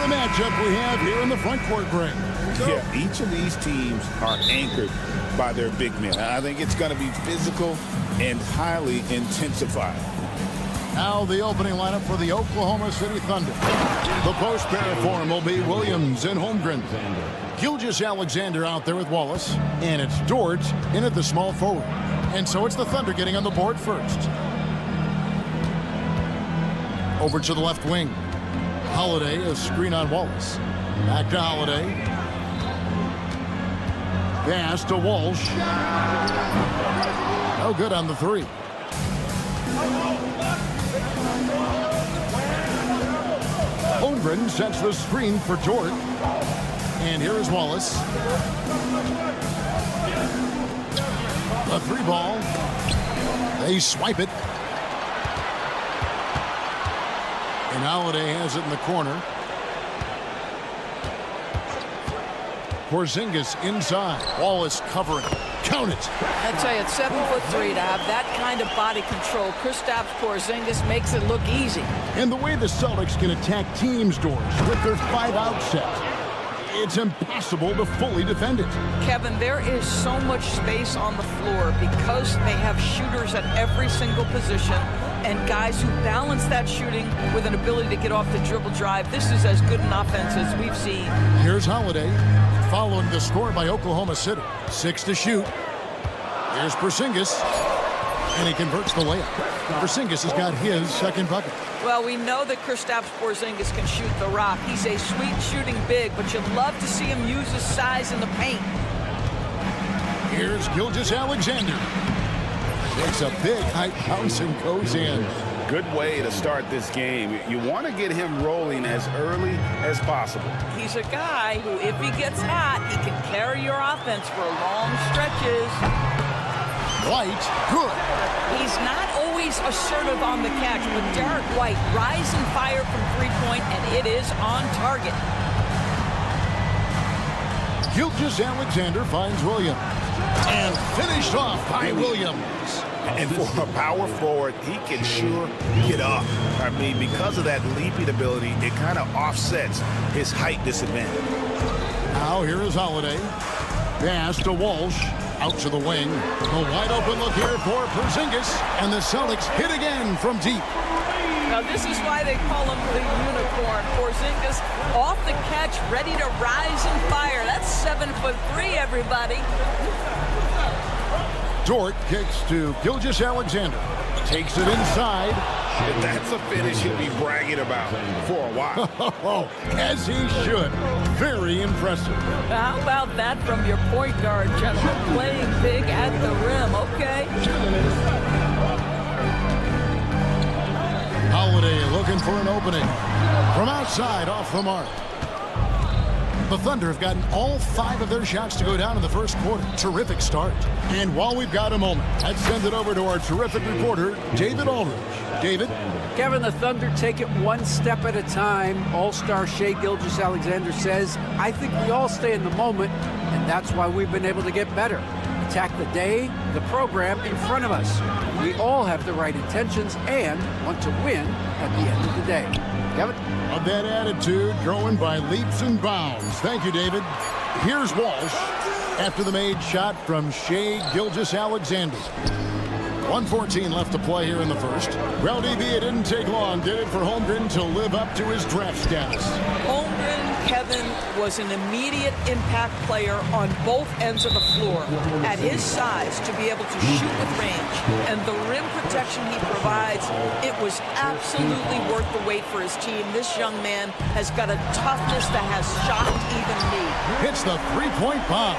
[SPEAKER 6] What a matchup we have here in the front court, Greg.
[SPEAKER 8] Yeah, each of these teams are anchored by their big men. I think it's going to be physical and highly intensified.
[SPEAKER 6] Now the opening lineup for the Oklahoma City Thunder. The post pair form will be Williams and Holmgren. Gilgeous-Alexander out there with Wallace. And it's Dort in at the small forward. And so it's the Thunder getting on the board first. Over to the left wing. Holiday, a screen on Wallace. Back to Holiday. Pass to Walsh. No good on the three. Holmgren sets the screen for Dort. And here is Wallace. A three ball. They swipe it. And Holiday has it in the corner. Porzingis inside. Wallace covering. Count it.
[SPEAKER 12] I tell you, at 7'3", to have that kind of body control, Kristaps Porzingis makes it look easy.
[SPEAKER 6] And the way the Celtics can attack teams' doors with their 5-out set, it's impossible to fully defend it.
[SPEAKER 12] Kevin, there is so much space on the floor because they have shooters at every single position and guys who balance that shooting with an ability to get off the dribble drive. This is as good an offense as we've seen.
[SPEAKER 6] Here's Holiday, following the score by Oklahoma City. 6 to shoot. Here's Porzingis, and he converts the layup. Porzingis has got his second bucket.
[SPEAKER 12] Well, we know that Kristaps Porzingis can shoot the rock. He's a sweet shooting big, but you'd love to see him use his size in the paint.
[SPEAKER 6] Here's Gilgeous-Alexander. Takes a big height bounce and goes in.
[SPEAKER 8] Good way to start this game. You want to get him rolling as early as possible.
[SPEAKER 12] He's a guy who, if he gets hot, he can carry your offense for long stretches.
[SPEAKER 6] White, good.
[SPEAKER 12] He's not always assertive on the catch, but Derek White, rise and fire from three-point, and it is on target.
[SPEAKER 6] Gilgeous-Alexander finds Williams. And finished off by Williams.
[SPEAKER 8] And for a power forward, he can sure get up. I mean, because of that leaping ability, it kind of offsets his height disadvantage.
[SPEAKER 6] Now here is Holiday. Pass to Walsh. Out to the wing. A wide open look here for Porzingis. And the Celtics hit again from deep.
[SPEAKER 12] Now this is why they call him the unicorn. Porzingis off the catch, ready to rise and fire. That's 7'3", everybody.
[SPEAKER 6] Dort kicks to Gilgeous-Alexander. Takes it inside.
[SPEAKER 8] If that's a finish he'll be bragging about for a while.
[SPEAKER 6] As he should. Very impressive.
[SPEAKER 12] How about that from your point guard, gentlemen? Playing big at the rim, okay?
[SPEAKER 6] Holiday looking for an opening. From outside, off the mark. The Thunder have gotten all 5 of their shots to go down in the first quarter. Terrific start. And while we've got a moment, let's send it over to our terrific reporter, David Aldridge. David?
[SPEAKER 9] Kevin, the Thunder take it one step at a time. All-star Shai Gilgeous-Alexander says, I think we all stay in the moment, and that's why we've been able to get better. Attack the day, the program in front of us. We all have the right intentions and want to win at the end of the day. Kevin?
[SPEAKER 6] Of that attitude, growing by leaps and bounds. Thank you, David. Here's Walsh after the made shot from Shai Gilgeous-Alexander. 1:14 left to play here in the first. Well, DB, it didn't take long, did it, for Holmgren to live up to his draft status?
[SPEAKER 12] Holmgren, Kevin, was an immediate impact player on both ends of the floor. At his size, to be able to shoot with range and the rim protection he provides, it was absolutely worth the wait for his team. This young man has got a toughness that has shocked even me.
[SPEAKER 6] Hits the three-point bomb.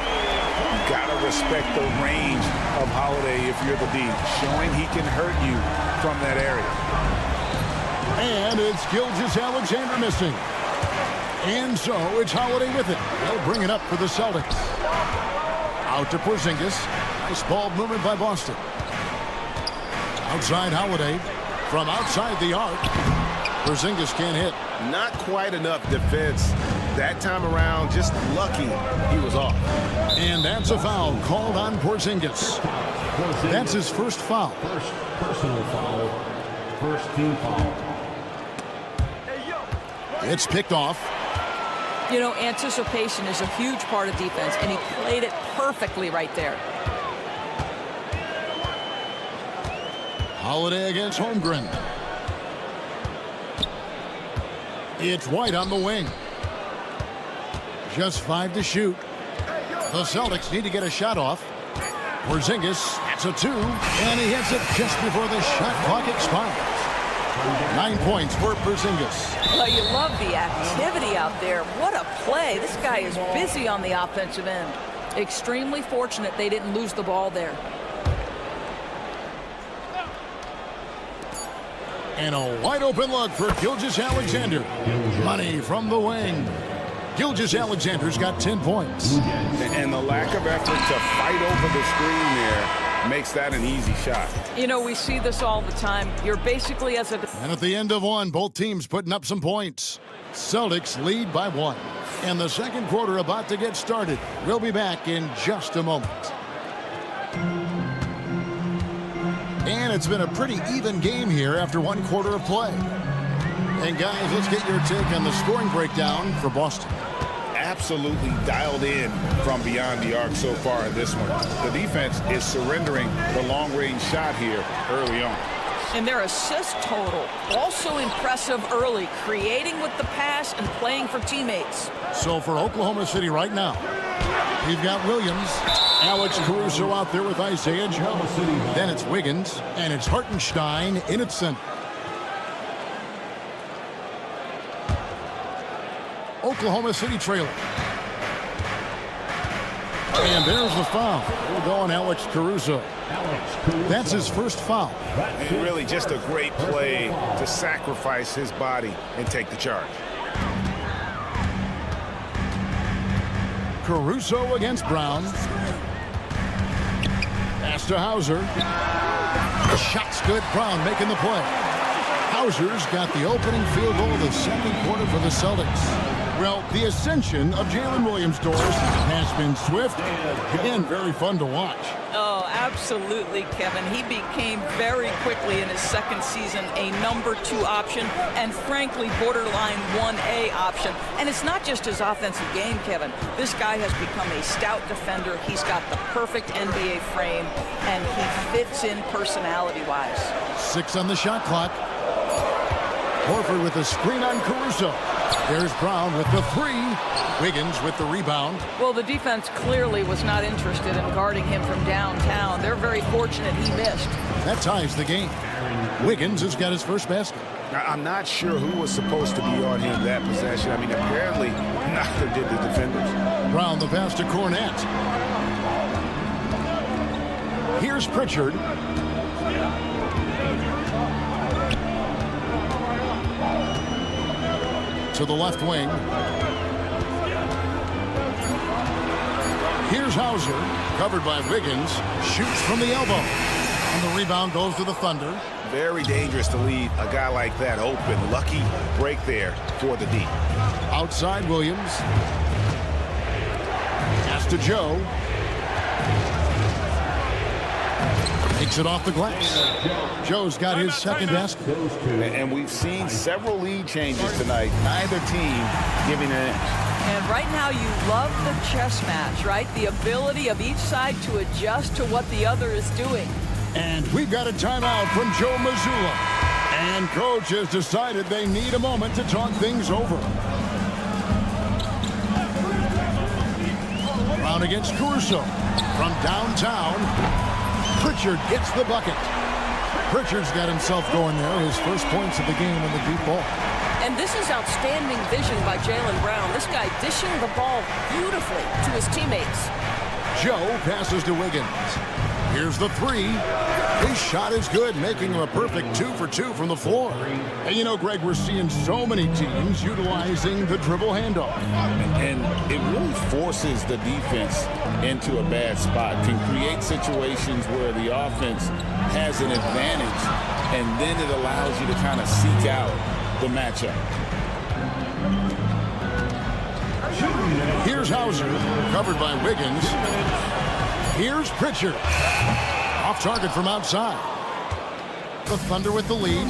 [SPEAKER 8] Gotta respect the range of Holiday if you're the D, showing he can hurt you from that area.
[SPEAKER 6] And it's Gilgeous-Alexander missing. And so it's Holiday with it. They'll bring it up for the Celtics. Out to Porzingis. Nice ball movement by Boston. Outside Holiday. From outside the arc. Porzingis can't hit.
[SPEAKER 1] Not quite enough defense that time around. Just lucky he was off.
[SPEAKER 6] And that's a foul called on Porzingis. That's his first foul.
[SPEAKER 5] First personal foul. First team foul.
[SPEAKER 6] It's picked off.
[SPEAKER 12] You know, anticipation is a huge part of defense, and he played it perfectly right there.
[SPEAKER 6] Holiday against Holmgren. It's White on the wing. Just 5 to shoot. The Celtics need to get a shot off. Porzingis, that's a 2, and he hits it just before the shot clock expires. 9 points for Porzingis.
[SPEAKER 12] Well, you love the activity out there. What a play. This guy is busy on the offensive end. Extremely fortunate they didn't lose the ball there.
[SPEAKER 6] And a wide open look for Gilgeous-Alexander. Money from the wing. Gilgeous-Alexander's got 10 points.
[SPEAKER 8] And the lack of effort to fight over the screen there makes that an easy shot.
[SPEAKER 12] You know, we see this all the time. You're basically as a...
[SPEAKER 6] And at the end of one, both teams putting up some points. Celtics lead by 1. And the second quarter about to get started. We'll be back in just a moment. And it's been a pretty even game here after 1 quarter of play. And guys, let's get your take on the scoring breakdown for Boston.
[SPEAKER 8] Absolutely dialed in from beyond the arc so far in this one. The defense is surrendering the long-range shot here early on.
[SPEAKER 12] And their assist total, also impressive early, creating with the pass and playing for teammates.
[SPEAKER 6] So for Oklahoma City right now, we've got Williams, Alex Caruso out there with Isaiah Joe. Then it's Wiggins, and it's Hartenstein in its center. Oklahoma City trailer. And there's the foul. We're going Alex Caruso. That's his first foul.
[SPEAKER 8] And really just a great play to sacrifice his body and take the charge.
[SPEAKER 6] Caruso against Brown. Pass to Hauser. The shot's good. Brown making the play. Hauser's got the opening field goal of the second quarter for the Celtics. Well, the ascension of Jalen Williams-Dort has been swift and very fun to watch.
[SPEAKER 12] Oh, absolutely, Kevin. He became very quickly in his second season a number 2 option and, frankly, borderline 1A option. And it's not just his offensive game, Kevin. This guy has become a stout defender. He's got the perfect NBA frame, and he fits in personality-wise.
[SPEAKER 6] 6 on the shot clock. Horford with a screen on Caruso. There's Brown with the 3. Wiggins with the rebound.
[SPEAKER 12] Well, the defense clearly was not interested in guarding him from downtown. They're very fortunate he missed.
[SPEAKER 6] That ties the game. Wiggins has got his first basket.
[SPEAKER 8] Now, I'm not sure who was supposed to be on him that possession. I mean, apparently neither did the defenders.
[SPEAKER 6] Brown the pass to Cornette. Here's Pritchard. To the left wing. Here's Hauser, covered by Wiggins, shoots from the elbow. And the rebound goes to the Thunder.
[SPEAKER 8] Very dangerous to leave a guy like that open. Lucky break there for the D.
[SPEAKER 6] Outside Williams. Pass to Joe. Takes it off the glass. Joe's got his second basket.
[SPEAKER 8] And we've seen several lead changes tonight. Neither team giving in.
[SPEAKER 12] And right now you love the chess match, right? The ability of each side to adjust to what the other is doing.
[SPEAKER 6] And we've got a timeout from Joe Mazzulla. And coach has decided they need a moment to talk things over. Brown against Caruso. From downtown. Pritchard gets the bucket. Pritchard's got himself going there. His first points of the game in the deep ball.
[SPEAKER 12] And this is outstanding vision by Jalen Brown. This guy dishing the ball beautifully to his teammates.
[SPEAKER 6] Joe passes to Wiggins. Here's the 3. His shot is good, making him a perfect 2 for 2 from the floor. And you know, Greg, we're seeing so many teams utilizing the dribble handoff.
[SPEAKER 8] And it really forces the defense into a bad spot. Can create situations where the offense has an advantage, and then it allows you to kind of seek out the matchup.
[SPEAKER 6] Here's Hauser, covered by Wiggins. Here's Pritchard. Off target from outside. The Thunder with the lead.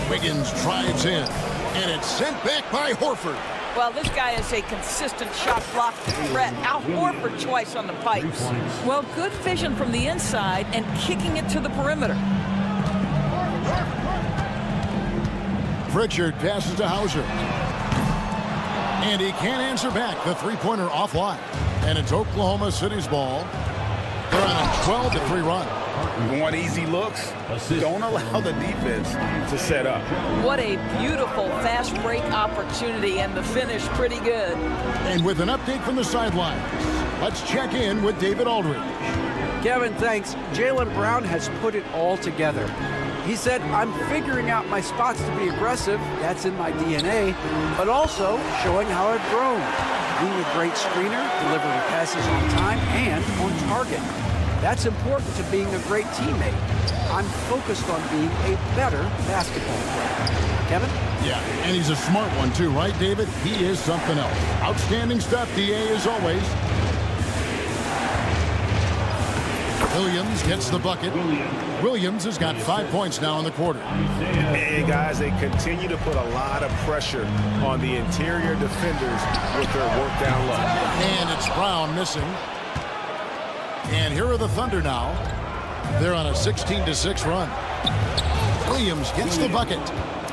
[SPEAKER 6] Wiggins drives in. And it's sent back by Horford.
[SPEAKER 12] Well, this guy is a consistent shot block threat. Al Horford twice on the pipes. Well, good vision from the inside and kicking it to the perimeter.
[SPEAKER 6] Pritchard passes to Hauser. And he can't answer back. The three-pointer offline. And it's Oklahoma City's ball. They're on a 12-3 run.
[SPEAKER 8] You want easy looks? Don't allow the defense to set up.
[SPEAKER 12] What a beautiful fast break opportunity, and the finish pretty good.
[SPEAKER 6] And with an update from the sidelines, let's check in with David Aldridge.
[SPEAKER 9] Kevin, thanks. Jaylen Brown has put it all together. He said, I'm figuring out my spots to be aggressive. That's in my DNA. But also showing how I've grown. Being a great screener, delivering passes on time and on target. That's important to being a great teammate. I'm focused on being a better basketball player. Kevin?
[SPEAKER 6] Yeah, and he's a smart one too, right, David? He is something else. Outstanding stuff, DA, as always. Williams gets the bucket. Williams has got 5 points now in the quarter.
[SPEAKER 10] Hey, guys, they continue to put a lot of pressure on the interior defenders with their work down low.
[SPEAKER 6] And it's Brown missing. And here are the Thunder now. They're on a 16-6 run. Williams gets the bucket.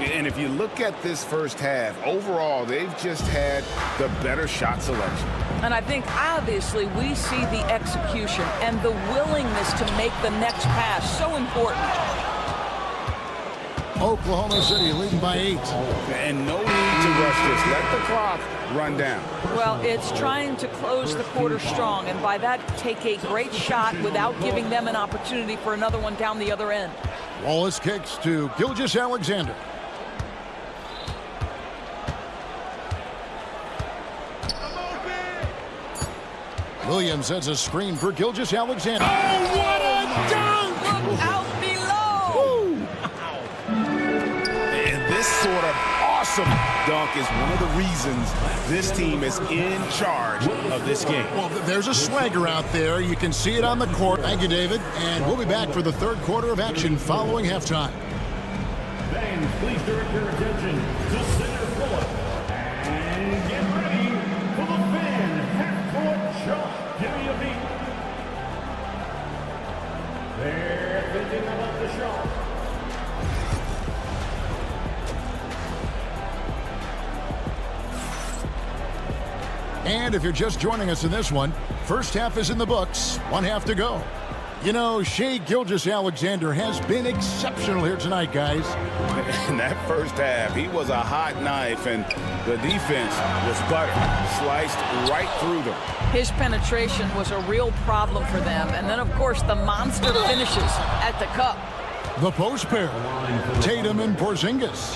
[SPEAKER 8] And if you look at this first half, overall, they've just had the better shot selection.
[SPEAKER 12] And I think, obviously, we see the execution and the willingness to make the next pass so important.
[SPEAKER 6] Oklahoma City leading by 8.
[SPEAKER 8] And no need to rush this. Let the clock run down.
[SPEAKER 12] Well, it's trying to close the quarter strong, and by that, take a great shot without giving them an opportunity for another one down the other end.
[SPEAKER 6] Wallace kicks to Gilgeous-Alexander. Williams has a screen for Gilgeous-Alexander.
[SPEAKER 12] Oh, what a dunk! Look out below!
[SPEAKER 8] And this sort of awesome dunk is one of the reasons this team is in charge of this game.
[SPEAKER 6] Well, there's a swagger out there. You can see it on the court. Thank you, David. And we'll be back for the third quarter of action following halftime.
[SPEAKER 5] Fans, please direct your attention to center court. And get ready for the fan half-court shot. Give me a beat. They're thinking about the shot.
[SPEAKER 6] And if you're just joining us in this one, first half is in the books. 1 half to go. You know, Shai Gilgeous-Alexander has been exceptional here tonight, guys.
[SPEAKER 8] In that first half, he was a hot knife, and the defense was butter, sliced right through them.
[SPEAKER 12] His penetration was a real problem for them. And then, of course, the monster finishes at the cup.
[SPEAKER 6] The post pair, Tatum and Porzingis.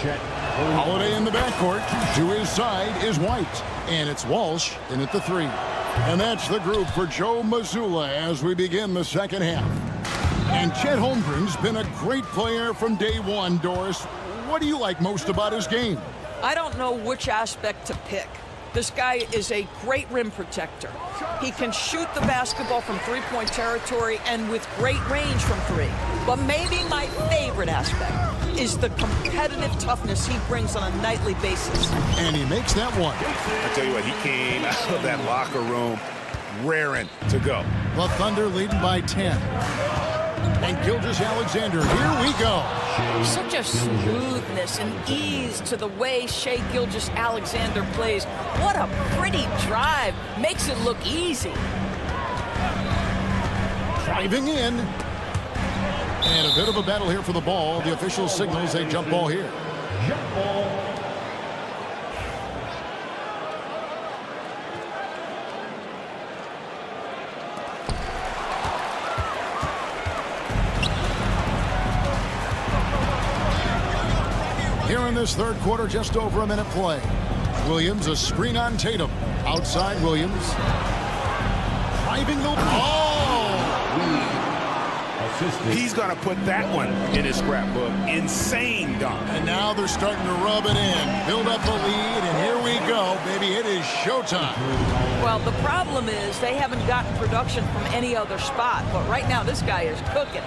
[SPEAKER 6] Holiday in the backcourt. To his side is White. And it's Walsh in at the 3. And that's the group for Joe Mazzulla as we begin the second half. And Chet Holmgren's been a great player from day one, Doris. What do you like most about his game?
[SPEAKER 12] I don't know which aspect to pick. This guy is a great rim protector. He can shoot the basketball from three-point territory and with great range from 3. But maybe my favorite aspect is the competitive toughness he brings on a nightly basis.
[SPEAKER 6] And he makes that one.
[SPEAKER 8] I tell you what, he came out of that locker room raring to go.
[SPEAKER 6] The Thunder leading by 10. And Gilgeous-Alexander, here we go.
[SPEAKER 12] Such a smoothness and ease to the way Shai Gilgeous-Alexander plays. What a pretty drive. Makes it look easy.
[SPEAKER 6] Driving in. And a bit of a battle here for the ball. The official signals a jump ball here.
[SPEAKER 5] Jump ball.
[SPEAKER 6] Here in this third quarter, just over a minute play. Williams, a screen on Tatum. Outside Williams. Driving the ball.
[SPEAKER 8] He's going to put that one in his scrapbook. Insane dunk.
[SPEAKER 6] And now they're starting to rub it in. Build up the lead, and here we go, baby. It is showtime.
[SPEAKER 12] Well, the problem is they haven't gotten production from any other spot. But right now, this guy is cooking.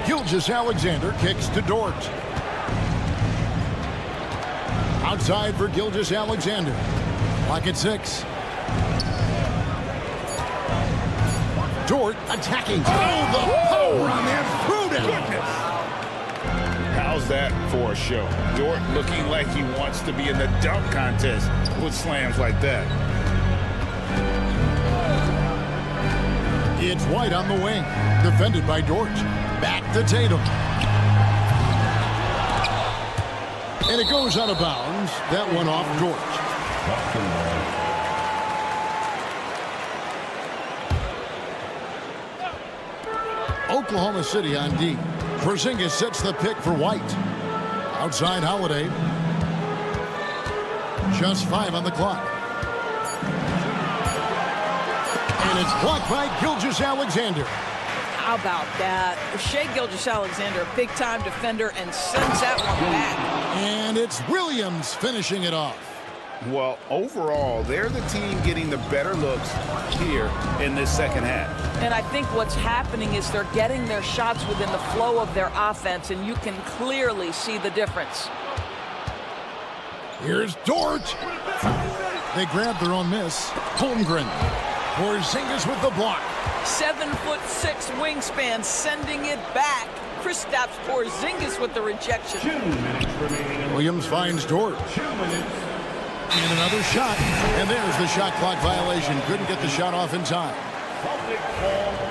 [SPEAKER 6] Gilgeous-Alexander kicks to Dort. Outside for Gilgeous-Alexander. Clock at 6. Dort attacking. Oh, the power on that Prudence.
[SPEAKER 8] How's that for a show? Dort looking like he wants to be in the dunk contest with slams like that.
[SPEAKER 6] It's White on the wing. Defended by Dort. Back to Tatum. And it goes out of bounds. That one off Dort. Oklahoma City on D. Porzingis sets the pick for White. Outside Holiday. Just 5 on the clock. And it's blocked by Gilgeous-Alexander.
[SPEAKER 12] How about that? Shai Gilgeous-Alexander, a big-time defender, and sends that one back.
[SPEAKER 6] And it's Williams finishing it off.
[SPEAKER 8] Well, overall, they're the team getting the better looks here in this second half.
[SPEAKER 12] And I think what's happening is they're getting their shots within the flow of their offense, and you can clearly see the difference.
[SPEAKER 6] Here's Dort. They grab their own miss. Holmgren. Porzingis with the block.
[SPEAKER 12] 7'6" wingspan, sending it back. Kristaps Porzingis with the rejection.
[SPEAKER 5] 2 minutes remaining.
[SPEAKER 6] Williams finds Dort.
[SPEAKER 5] 2 minutes.
[SPEAKER 6] And another shot. And there's the shot clock violation. Couldn't get the shot off in time.
[SPEAKER 5] Celtic ball.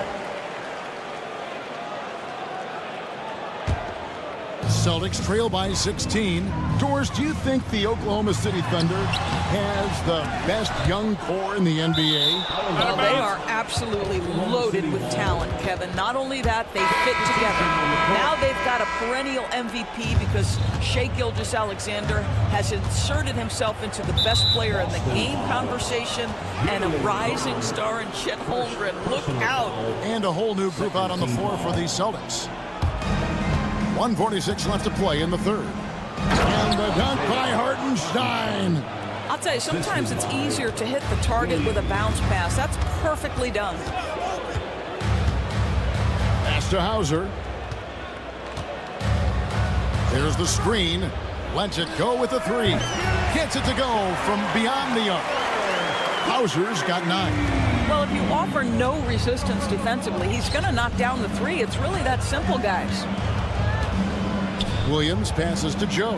[SPEAKER 6] Celtics trail by 16. Doors, do you think the Oklahoma City Thunder has the best young core in the NBA?
[SPEAKER 12] Well, they are absolutely loaded with talent, Kevin. Not only that, they fit together. Now they've got a perennial MVP because Shai Gilgeous-Alexander has inserted himself into the best player in the game conversation, and a rising star in Chet Holmgren. Look out.
[SPEAKER 6] And a whole new group out on the floor for the Celtics. 1:46 left to play in the third. And the dunk by Hartenstein.
[SPEAKER 12] I'll tell you, sometimes it's easier to hit the target with a bounce pass. That's perfectly done.
[SPEAKER 6] Pass to Hauser. There's the screen. Lets it go with the 3. Gets it to go from beyond the arc. Hauser's got 9.
[SPEAKER 12] Well, if you offer no resistance defensively, he's going to knock down the 3. It's really that simple, guys.
[SPEAKER 6] Williams passes to Joe.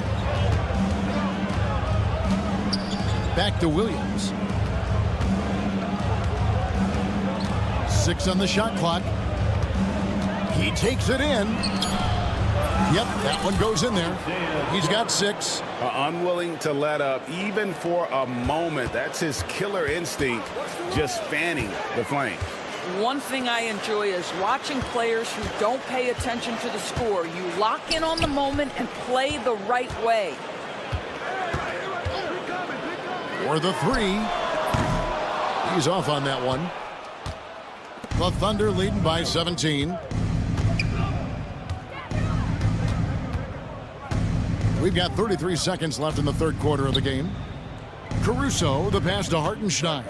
[SPEAKER 6] Back to Williams. 6 on the shot clock. He takes it in. Yep, that one goes in there. He's got 6.
[SPEAKER 8] Unwilling to let up even for a moment. That's his killer instinct, just fanning the flame.
[SPEAKER 12] One thing I enjoy is watching players who don't pay attention to the score. You lock in on the moment and play the right way.
[SPEAKER 6] For the 3. He's off on that one. The Thunder leading by 17. We've got 33 seconds left in the third quarter of the game. Caruso, the pass to Hartenstein.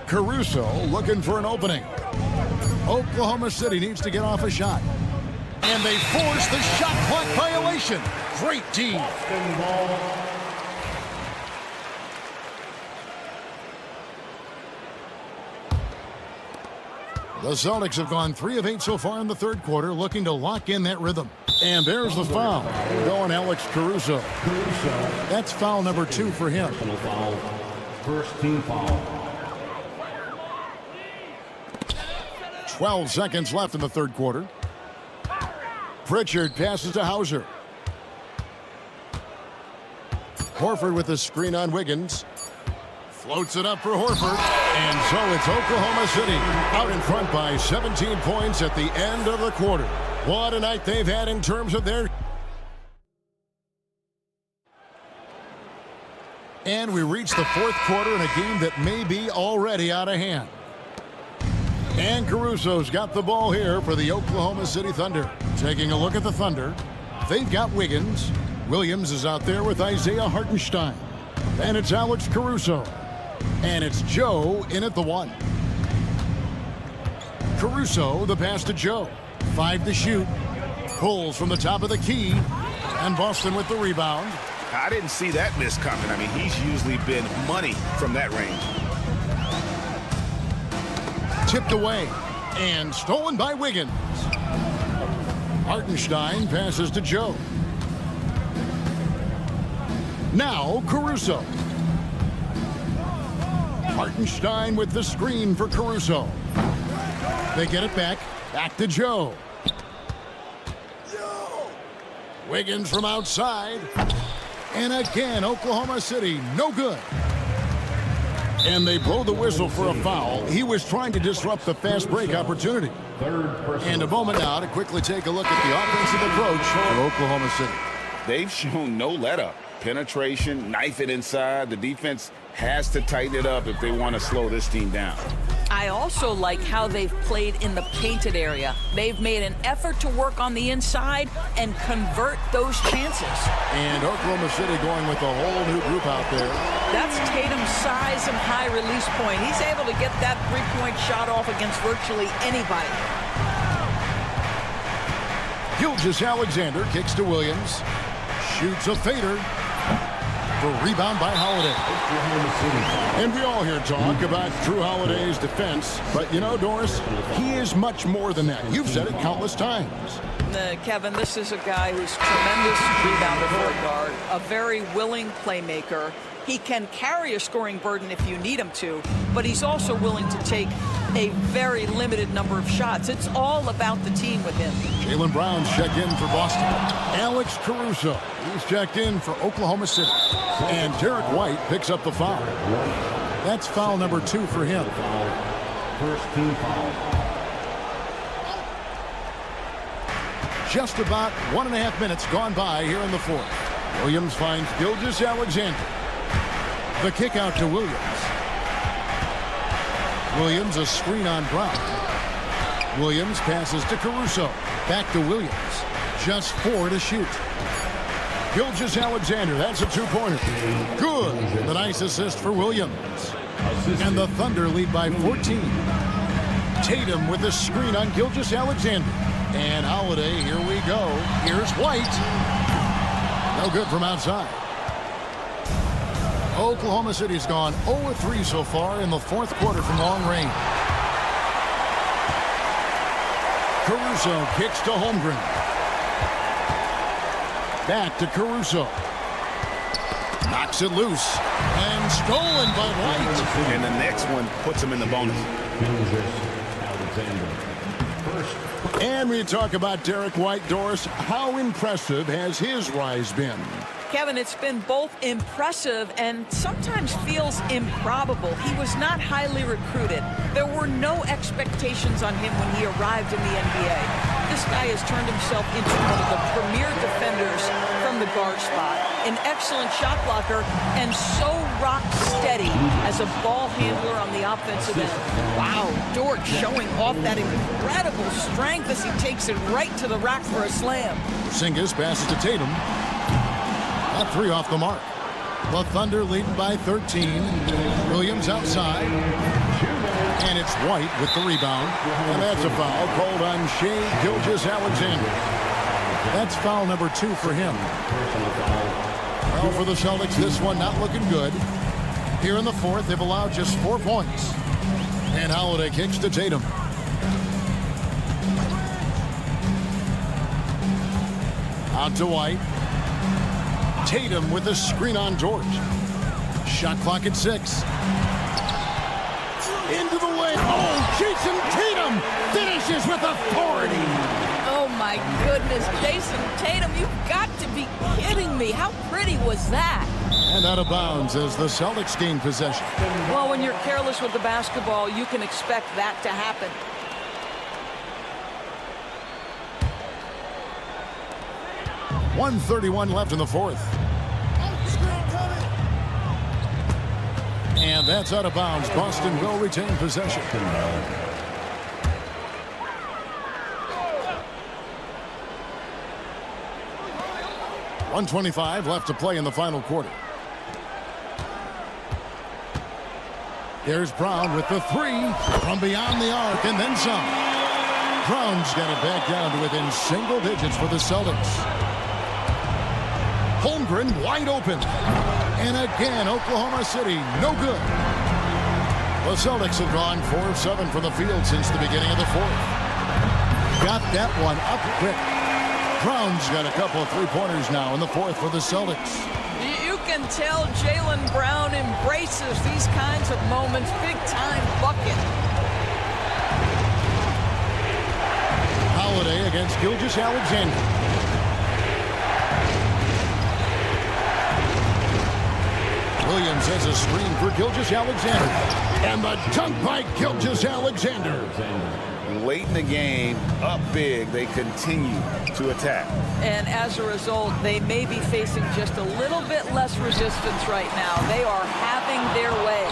[SPEAKER 6] Caruso looking for an opening. Oklahoma City needs to get off a shot. And they force the shot clock violation. Great D. The Celtics have gone 3 of 8 so far in the third quarter, looking to lock in that rhythm. And there's the foul. Going Alex Caruso. That's foul number 2 for him.
[SPEAKER 5] First team foul.
[SPEAKER 6] 12 seconds left in the third quarter. Pritchard passes to Hauser. Horford with the screen on Wiggins. Floats it up for Horford. And so it's Oklahoma City out in front by 17 points at the end of the quarter. What a night they've had in terms of their... And we reach the fourth quarter in a game that may be already out of hand. And Caruso's got the ball here for the Oklahoma City Thunder. Taking a look at the Thunder, they've got Wiggins. Williams is out there with Isaiah Hartenstein. And it's Alex Caruso. And it's Joe in at the 1. Caruso, the pass to Joe. 5 to shoot. Pulls from the top of the key. And Boston with the rebound.
[SPEAKER 8] I didn't see that miss coming. I mean, he's usually been money from that range.
[SPEAKER 6] Tipped away and stolen by Wiggins. Hartenstein passes to Joe. Now Caruso. Hartenstein with the screen for Caruso. They get it back. Back to Joe. Wiggins from outside. And again, Oklahoma City, no good. And they blow the whistle for a foul. He was trying to disrupt the fast break opportunity. And a moment now to quickly take a look at the offensive approach for Oklahoma City.
[SPEAKER 8] They've shown no let-up. Penetration, knife it inside. The defense has to tighten it up if they want to slow this team down.
[SPEAKER 12] I also like how they've played in the painted area. They've made an effort to work on the inside and convert those chances.
[SPEAKER 6] And Oklahoma City going with a whole new group out there.
[SPEAKER 12] That's Tatum's size and high release point. He's able to get that three-point shot off against virtually anybody.
[SPEAKER 6] Gilgeous-Alexander kicks to Williams. Shoots a fader. For rebound by Holiday. And we all hear talk about Drew Holiday's defense. But you know, Doris, he is much more than that. You've said it countless times.
[SPEAKER 12] Kevin, this is a guy who's tremendous rebounder for a guard, a very willing playmaker. He can carry a scoring burden if you need him to, but he's also willing to take a very limited number of shots. It's all about the team with him.
[SPEAKER 6] Jaylen Brown's checked in for Boston. Alex Caruso, he's checked in for Oklahoma City. And Derek White picks up the foul. That's foul number 2 for him.
[SPEAKER 5] First team foul.
[SPEAKER 6] Just about 1.5 minutes gone by here in the fourth. Williams finds Gilgeous-Alexander. The kick out to Williams. Williams a screen on Brown. Williams passes to Caruso. Back to Williams. Just 4 to shoot. Gilgeous-Alexander, that's a 2-pointer. Good. The nice assist for Williams. And the Thunder lead by 14. Tatum with the screen on Gilgeous-Alexander. And Holiday, here we go. Here's White. No good from outside. Oklahoma City's gone 0-3 so far in the fourth quarter from long range. Caruso kicks to Holmgren. Back to Caruso. Knocks it loose. And stolen by White.
[SPEAKER 8] And the next one puts him in the bonus.
[SPEAKER 6] And we talk about Derek White, Doris. How impressive has his rise been?
[SPEAKER 12] Kevin, it's been both impressive and sometimes feels improbable. He was not highly recruited. There were no expectations on him when he arrived in the NBA. This guy has turned himself into one of the premier defenders from the guard spot. An excellent shot blocker and so rock steady as a ball handler on the offensive end. Wow, Dort showing off that incredible strength as he takes it right to the rack for a slam.
[SPEAKER 6] Porzingis passes to Tatum. A 3 off the mark. The Thunder leading by 13. Williams outside. And it's White with the rebound. And that's a foul called on Shai Gilgeous-Alexander. That's foul number 2 for him. Well, for the Celtics, this one not looking good. Here in the fourth, they've allowed just 4 points. And Holiday kicks to Tatum. Out to White. Tatum with a screen on George. Shot clock at 6. Into the lane. Oh, Jason Tatum finishes with authority.
[SPEAKER 12] Oh, my goodness. Jason Tatum, you've got to be kidding me. How pretty was that?
[SPEAKER 6] And out of bounds as the Celtics gain possession.
[SPEAKER 12] Well, when you're careless with the basketball, you can expect that to happen.
[SPEAKER 6] .131 left in the fourth. And that's out of bounds. Boston will retain possession. 1:25 left to play in the final quarter. There's Brown with the 3 from beyond the arc and then some. Brown's got it back down to within single digits for the Celtics. Holmgren wide open. And again, Oklahoma City, no good. The Celtics have gone 4 of 7 from the field since the beginning of the fourth. Got that one up quick. Brown's got a couple of three-pointers now in the fourth for the Celtics.
[SPEAKER 12] You can tell Jaylen Brown embraces these kinds of moments. Big-time bucket.
[SPEAKER 6] Holiday against Gilgeous-Alexander. Williams has a screen for Gilgeous-Alexander. And the dunk by Gilgeous-Alexander.
[SPEAKER 8] Late in the game, up big, they continue to attack.
[SPEAKER 12] And as a result, they may be facing just a little bit less resistance right now. They are having their way.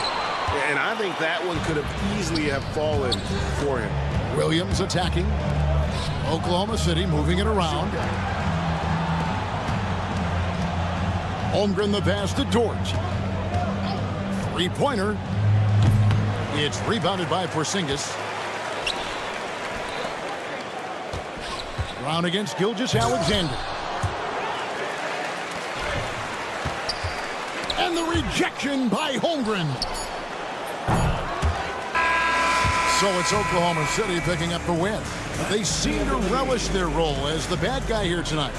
[SPEAKER 8] And I think that one could have easily have fallen for him.
[SPEAKER 6] Williams attacking. Oklahoma City moving it around. Holmgren the pass to George. Three-pointer. It's rebounded by Porzingis. Brown against Gilgeous-Alexander. And the rejection by Holmgren. So it's Oklahoma City picking up the win. They seem to relish their role as the bad guy here tonight.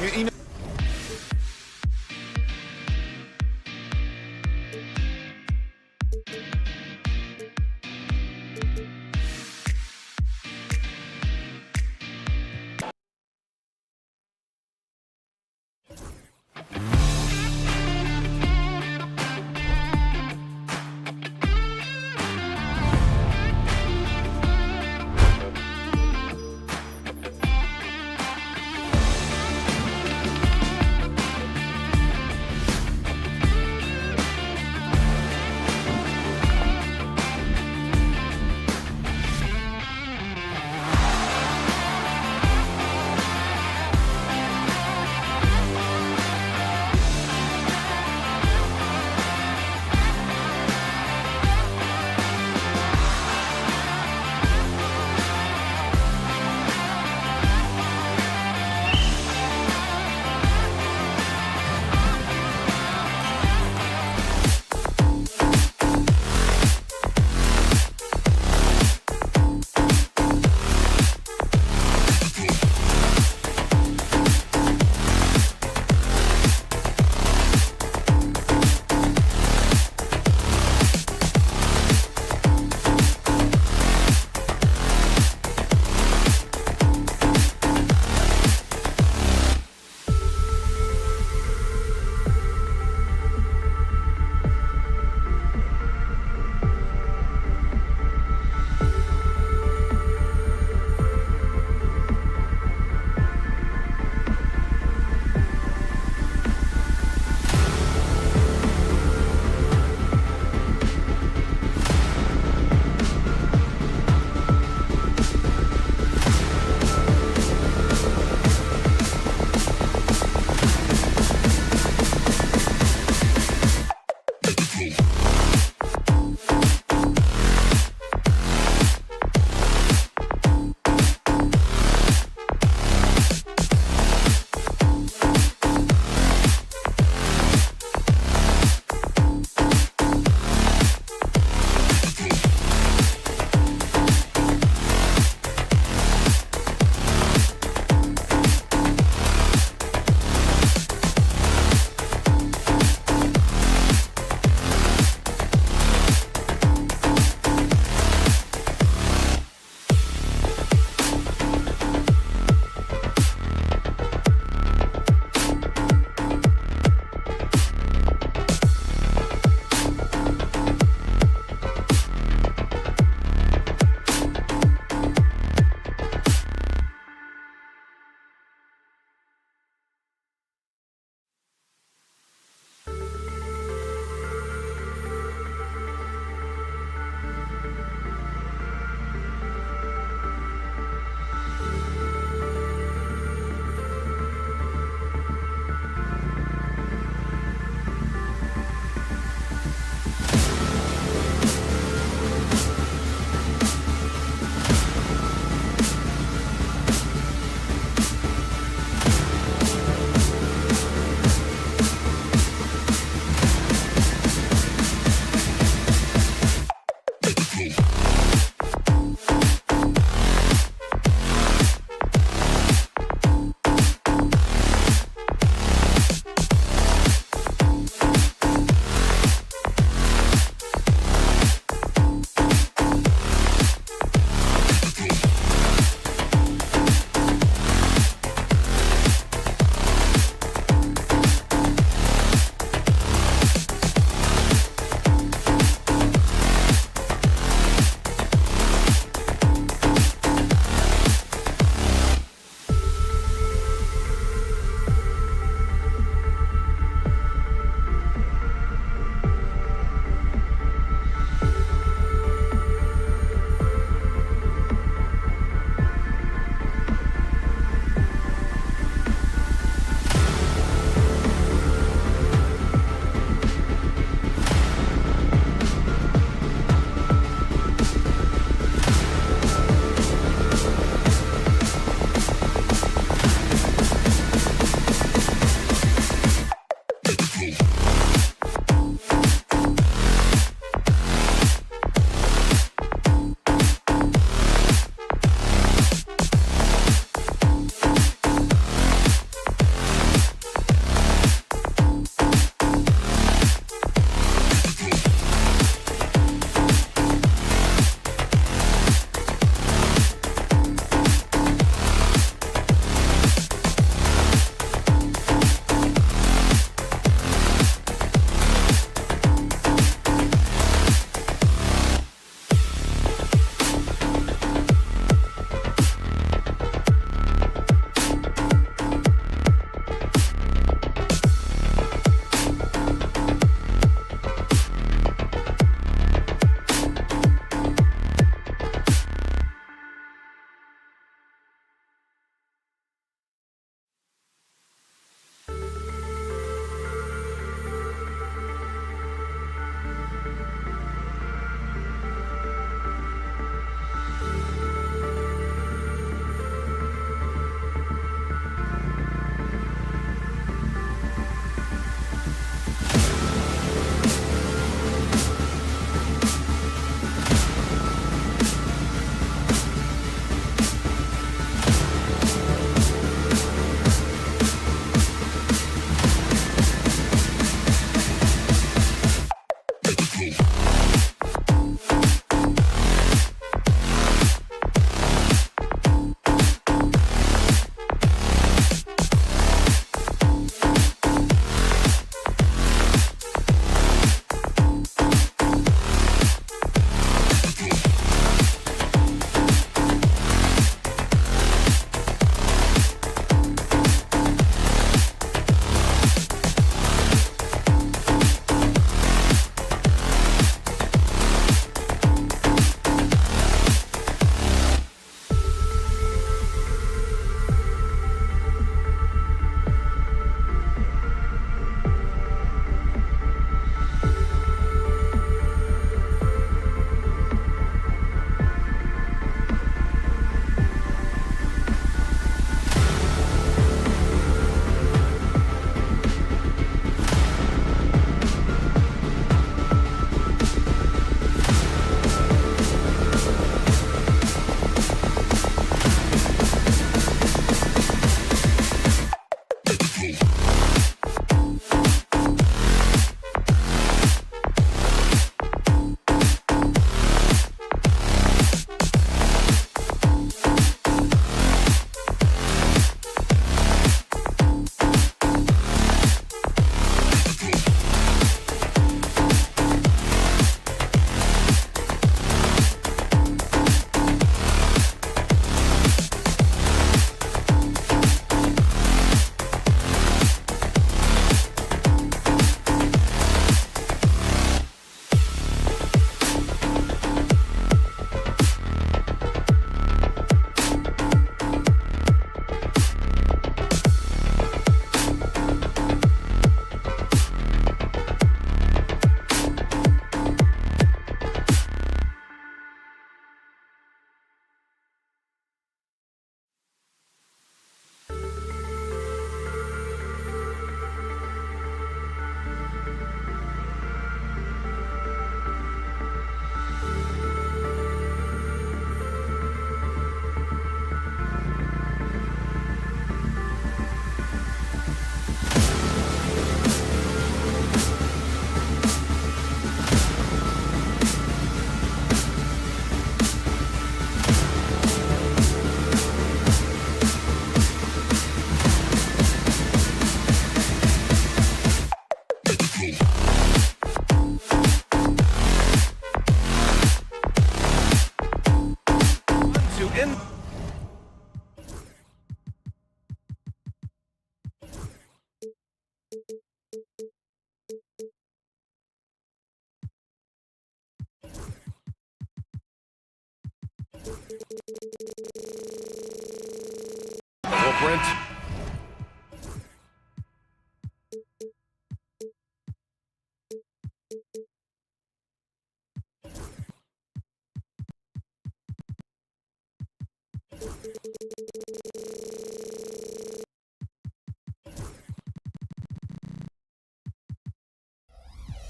[SPEAKER 1] Well, Brent.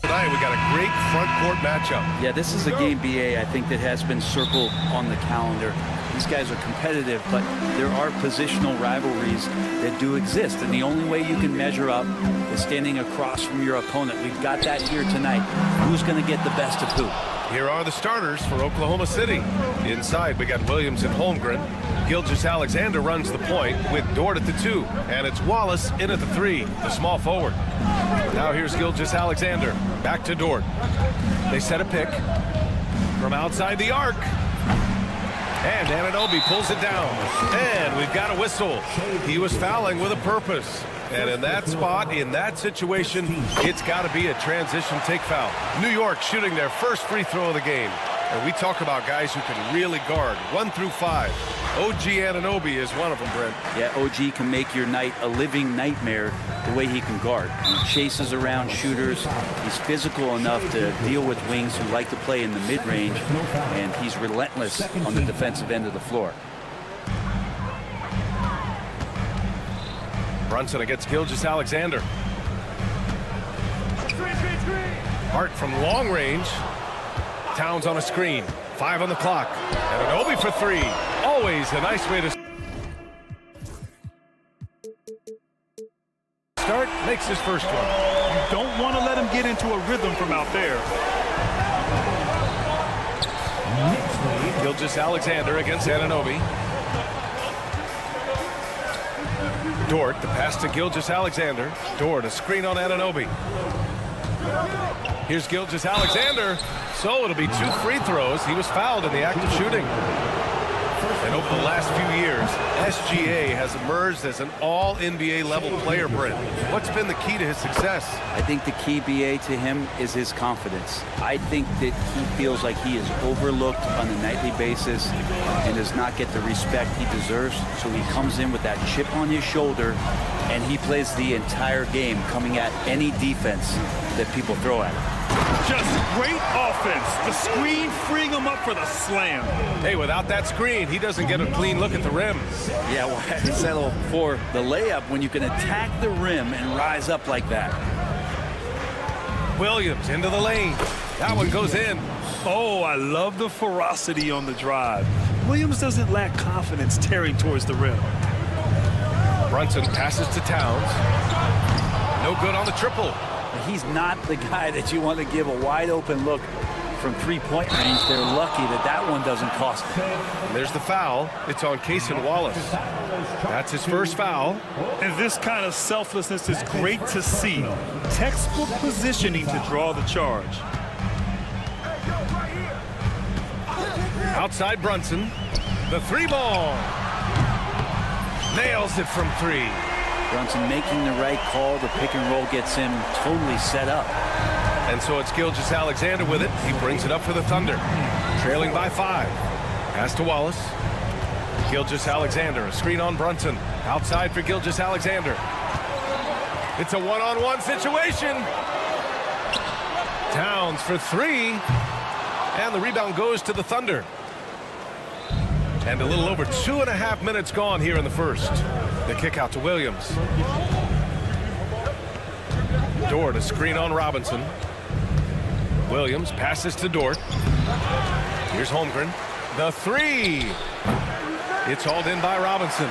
[SPEAKER 1] Tonight we got a great front court matchup.
[SPEAKER 7] Yeah, this is a game, BA, I think that has been circled on the calendar. These guys are competitive, but there are positional rivalries that do exist, and the only way you can measure up is standing across from your opponent. We've got that here tonight. Who's going to get the best of who?
[SPEAKER 1] Here are the starters for Oklahoma City. Inside, we got Williams and Holmgren. Gilgeous-Alexander runs the point with Dort at the 2, and it's Wallace in at the 3, the small forward. Now here's Gilgeous-Alexander. Back to Dort. They set a pick from outside the arc. And Anunoby pulls it down. And we've got a whistle. He was fouling with a purpose. And in that spot, in that situation, it's got to be a transition take foul. New York shooting their first free throw of the game. And we talk about guys who can really guard 1 through 5. OG Anunoby is one of them, Brent.
[SPEAKER 7] Yeah, OG can make your night a living nightmare the way he can guard. He chases around shooters. He's physical enough to deal with wings who like to play in the mid-range, and he's relentless on the defensive end of the floor.
[SPEAKER 1] Brunson against Gilgeous-Alexander. Hart from long range. Towns on a screen. 5 on the clock. Anunoby for 3. Always a nice way to start. Makes his first one.
[SPEAKER 3] You don't want to let him get into a rhythm from out there.
[SPEAKER 1] Gilgeous-Alexander against Anunoby. Dort, the pass to Gilgeous-Alexander. Dort, a screen on Anunoby. Here's Gilgeous-Alexander. So it'll be 2 free throws. He was fouled in the act of shooting. And over the last few years, SGA has emerged as an all-NBA level player, Brent. What's been the key to his success?
[SPEAKER 7] I think the key, BA, to him is his confidence. I think that he feels like he is overlooked on a nightly basis and does not get the respect he deserves. So he comes in with that chip on his shoulder, and he plays the entire game coming at any defense that people throw at him.
[SPEAKER 3] Just great offense. The screen freeing him up for the slam.
[SPEAKER 1] Hey, without that screen, he doesn't get a clean look at the rim.
[SPEAKER 7] Yeah, why settle for the layup when you can attack the rim and rise up like that?
[SPEAKER 1] Williams into the lane. That one goes in.
[SPEAKER 3] Oh, I love the ferocity on the drive. Williams doesn't lack confidence tearing towards the rim.
[SPEAKER 1] Brunson passes to Towns. No good on the triple.
[SPEAKER 7] He's not the guy that you want to give a wide open look from three-point range. They're lucky that that one doesn't cost them.
[SPEAKER 1] And there's the foul. It's on Cason Wallace. That's his first foul.
[SPEAKER 3] And this kind of selflessness is great to see. Textbook positioning to draw the charge.
[SPEAKER 1] Outside Brunson. The three ball. Nails it from three.
[SPEAKER 7] Brunson making the right call. The pick and roll gets him totally set up.
[SPEAKER 1] And so it's Gilgeous-Alexander with it. He brings it up for the Thunder. Trailing by 5. Pass to Wallace. Gilgeous-Alexander, a screen on Brunson. Outside for Gilgeous-Alexander. It's a one-on-one situation. Towns for 3. And the rebound goes to the Thunder. And a little over 2.5 minutes gone here in the first. The kick out to Williams. Dort, a screen on Robinson. Williams passes to Dort. Here's Holmgren. The 3. It's hauled in by Robinson.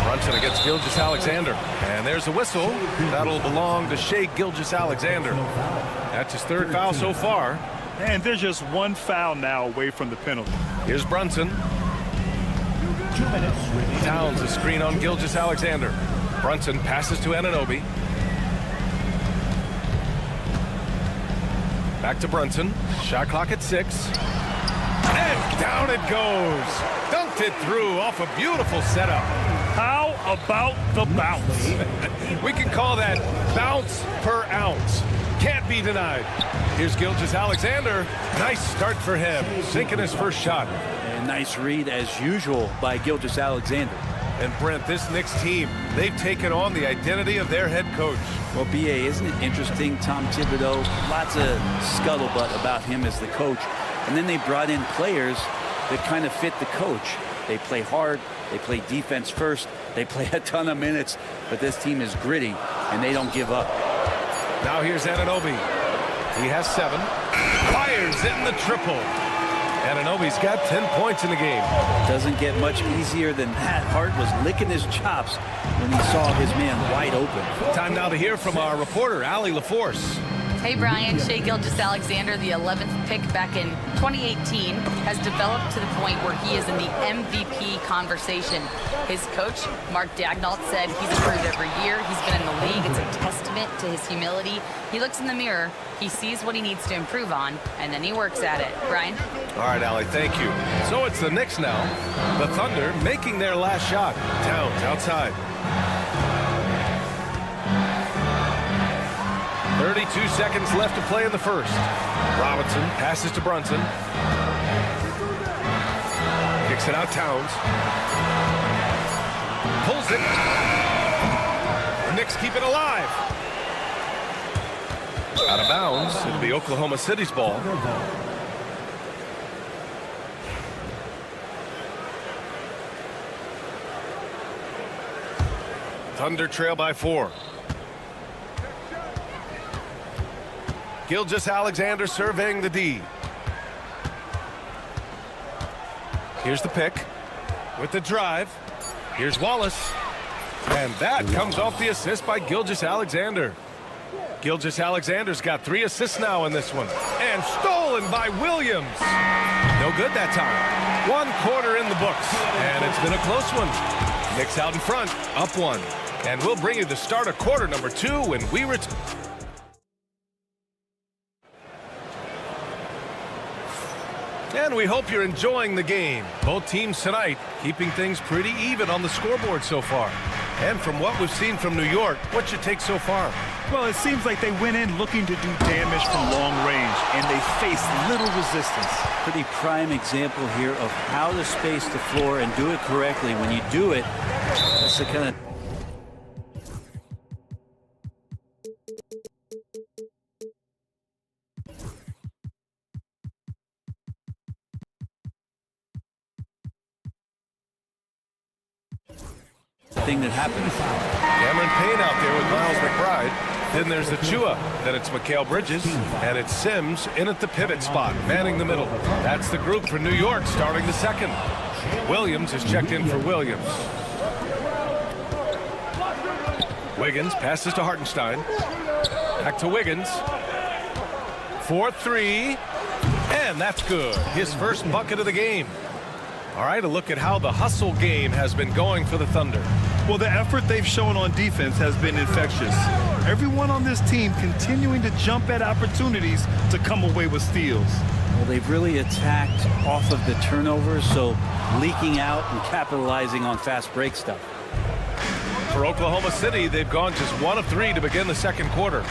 [SPEAKER 1] Brunson against Gilgeous-Alexander. And there's a whistle. That'll belong to Shai Gilgeous-Alexander. That's his third foul so far.
[SPEAKER 3] And there's just one foul now away from the penalty.
[SPEAKER 1] Here's Brunson. Towns, a screen on Gilgeous-Alexander. Brunson passes to Anunoby. Back to Brunson. Shot clock at 6. And down it goes. Dunked it through off a beautiful setup.
[SPEAKER 3] How about the bounce?
[SPEAKER 1] We can call that bounce per ounce. Can't be denied. Here's Gilgeous-Alexander. Nice start for him. Sinking his first shot.
[SPEAKER 7] And nice read, as usual, by Gilgeous-Alexander.
[SPEAKER 1] And Brent, this Knicks team, they've taken on the identity of their head coach.
[SPEAKER 7] Well, B.A., isn't it interesting? Tom Thibodeau, lots of scuttlebutt about him as the coach. And then they brought in players that kind of fit the coach. They play hard. They play defense first. They play a ton of minutes. But this team is gritty, and they don't give up.
[SPEAKER 1] Now here's Anunoby. He has 7. Fires in the triple. Anunoby's got 10 points in the game.
[SPEAKER 7] Doesn't get much easier than that. Hart was licking his chops when he saw his man wide open.
[SPEAKER 1] Time now to hear from our reporter, Allie LaForce.
[SPEAKER 4] Hey, Brian. Shai Gilgeous-Alexander, the 11th pick back in 2018, has developed to the point where he is in the MVP conversation. His coach, Mark Daigneault, said he's improved every year. He's been in the league. It's a testament to his humility. He looks in the mirror, he sees what he needs to improve on, and then he works at it. Brian?
[SPEAKER 1] All right, Allie, thank you. So it's the Knicks now. The Thunder making their last shot. Towns outside. 32 seconds left to play in the first. Robinson passes to Brunson. Kicks it out, Towns. Pulls it. The Knicks keep it alive. Out of bounds. It'll be Oklahoma City's ball. Thunder trail by 4. Gilgeous-Alexander surveying the D. Here's the pick with the drive. Here's Wallace. And that comes off the assist by Gilgeous-Alexander. Gilgeous-Alexander's got 3 assists now in this one. And stolen by Williams. No good that time. 1 quarter in the books. And it's been a close one. Knicks out in front, up 1. And we'll bring you the start of quarter number 2 when we return. And we hope you're enjoying the game. Both teams tonight keeping things pretty even on the scoreboard so far. And from what we've seen from New York, what's your take so far?
[SPEAKER 3] Well, it seems like they went in looking to do damage from long range, and they faced little resistance.
[SPEAKER 7] Pretty prime example here of how to space the floor and do it correctly. When you do it, that's the kind of thing that happened.
[SPEAKER 1] Cameron Payne out there with Miles McBride. Then there's Achua. Then it's Mikal Bridges. And it's Sims in at the pivot spot, manning the middle. That's the group for New York starting the second. Williams is checked in for Williams. Wiggins passes to Hartenstein. Back to Wiggins. 4-3. And that's good. His first bucket of the game. All right, a look at how the hustle game has been going for the Thunder.
[SPEAKER 3] Well, the effort they've shown on defense has been infectious. Everyone on this team continuing to jump at opportunities to come away with steals.
[SPEAKER 7] Well, they've really attacked off of the turnovers, so leaking out and capitalizing on fast break stuff.
[SPEAKER 1] For Oklahoma City, they've gone just 1 of 3 to begin the second quarter.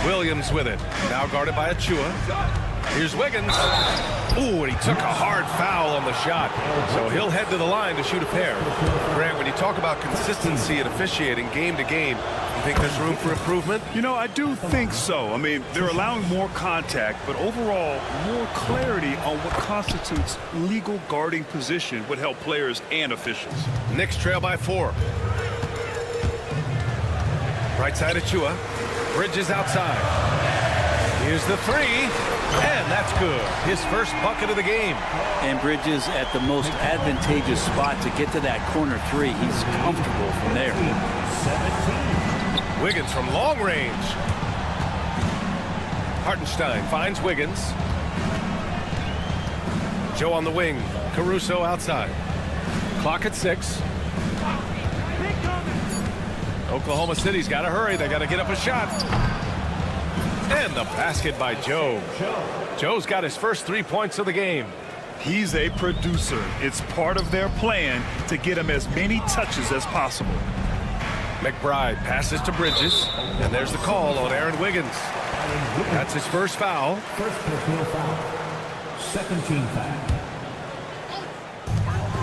[SPEAKER 1] Williams with it. Now guarded by Achua. Here's Wiggins. Ooh, and he took a hard foul on the shot. So he'll head to the line to shoot a pair. Grant, when you talk about consistency and officiating game to game, you think there's room for improvement?
[SPEAKER 3] You know, I do think so. I mean, they're allowing more contact, but overall, more clarity on what constitutes legal guarding position would help players and officials.
[SPEAKER 1] Knicks trail by 4. Right side Achua. Bridges outside. Here's the 3. And that's good. His first bucket of the game.
[SPEAKER 7] And Bridges at the most advantageous spot to get to that corner 3. He's comfortable from there.
[SPEAKER 5] 17.
[SPEAKER 1] Wiggins from long range. Hartenstein finds Wiggins. Joe on the wing. Caruso outside. Clock at 6. Oklahoma City's got to hurry. They got to get up a shot. And the basket by Joe. Joe's got his first 3 points of the game.
[SPEAKER 3] He's a producer. It's part of their plan to get him as many touches as possible.
[SPEAKER 1] McBride passes to Bridges. And there's the call on Aaron Wiggins. That's his first foul.
[SPEAKER 5] First personal foul. Second team foul.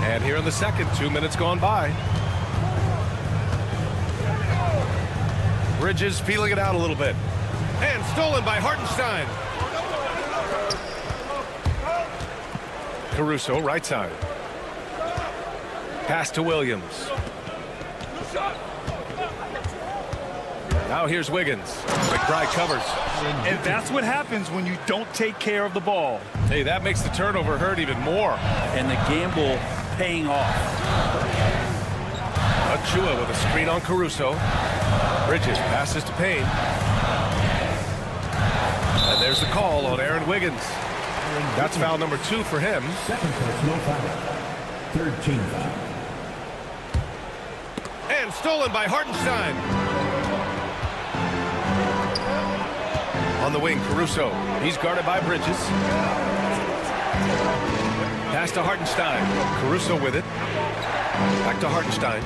[SPEAKER 1] And here in the second, 2 minutes gone by. Bridges feeling it out a little bit. And stolen by Hartenstein. Caruso, right side. Pass to Williams. Now here's Wiggins. McBride covers.
[SPEAKER 3] And that's what happens when you don't take care of the ball.
[SPEAKER 1] Hey, that makes the turnover hurt even more.
[SPEAKER 7] And the gamble paying off.
[SPEAKER 1] Achua with a screen on Caruso. Bridges passes to Payne. And there's the call on Aaron Wiggins. That's foul number 2 for him.
[SPEAKER 5] Second personal foul. Third team foul.
[SPEAKER 1] And stolen by Hartenstein. On the wing, Caruso. He's guarded by Bridges. Pass to Hartenstein. Caruso with it. Back to Hartenstein.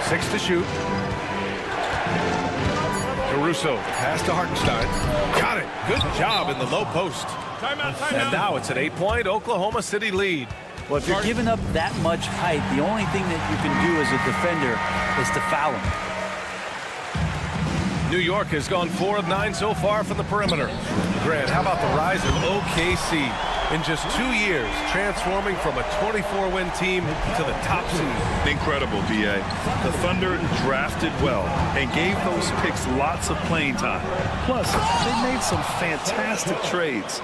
[SPEAKER 1] 6 to shoot. Caruso, pass to Hartenstein. Got it. Good job in the low post. And now it's an 8-point Oklahoma City lead.
[SPEAKER 7] Well, if you're giving up that much height, the only thing that you can do as a defender is to foul him.
[SPEAKER 1] New York has gone 4 of 9 so far from the perimeter. Grant, how about the rise of OKC? In just 2 years, transforming from a 24-win team to the top seed.
[SPEAKER 3] Incredible, B.A. The Thunder drafted well and gave those picks lots of playing time. Plus, they made some fantastic trades.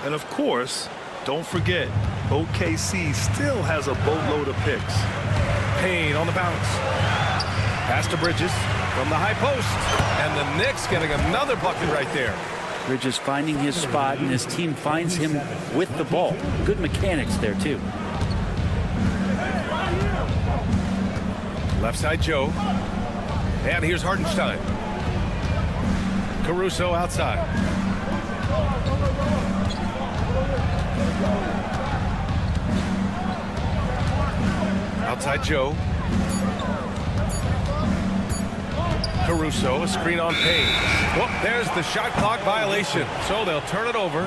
[SPEAKER 3] And of course, don't forget, OKC still has a boatload of picks.
[SPEAKER 1] Payne on the bounce. Pass to Bridges from the high post. And the Knicks getting another bucket right there.
[SPEAKER 7] Bridges finding his spot, and his team finds him with the ball. Good mechanics there, too.
[SPEAKER 1] Left side, Joe. And here's Hartenstein. Caruso outside. Outside, Joe. Caruso, a screen on Payne. Whoop, there's the shot clock violation. So they'll turn it over.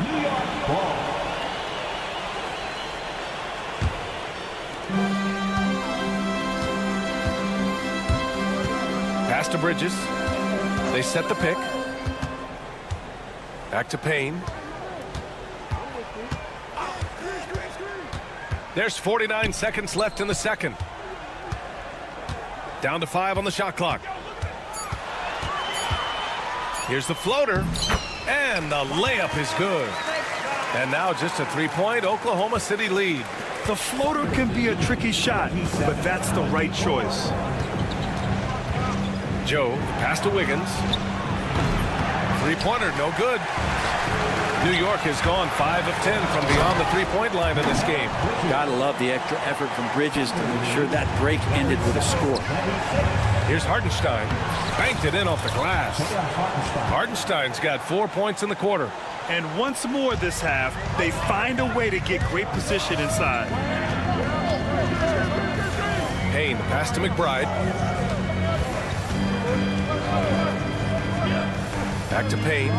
[SPEAKER 1] Pass to Bridges. They set the pick. Back to Payne. There's 49 seconds left in the second. Down to 5 on the shot clock. Here's the floater. And the layup is good. And now just a 3-point Oklahoma City lead.
[SPEAKER 3] The floater can be a tricky shot, but that's the right choice.
[SPEAKER 1] Joe, pass to Wiggins. Three-pointer, no good. New York has gone 5 of 10 from beyond the three-point line in this game.
[SPEAKER 7] Gotta love the extra effort from Bridges to make sure that break ended with a score.
[SPEAKER 1] Here's Hartenstein. Banked it in off the glass. Hartenstein's got 4 points in the quarter.
[SPEAKER 3] And once more this half, they find a way to get great position inside.
[SPEAKER 1] Payne, the pass to McBride. Back to Payne.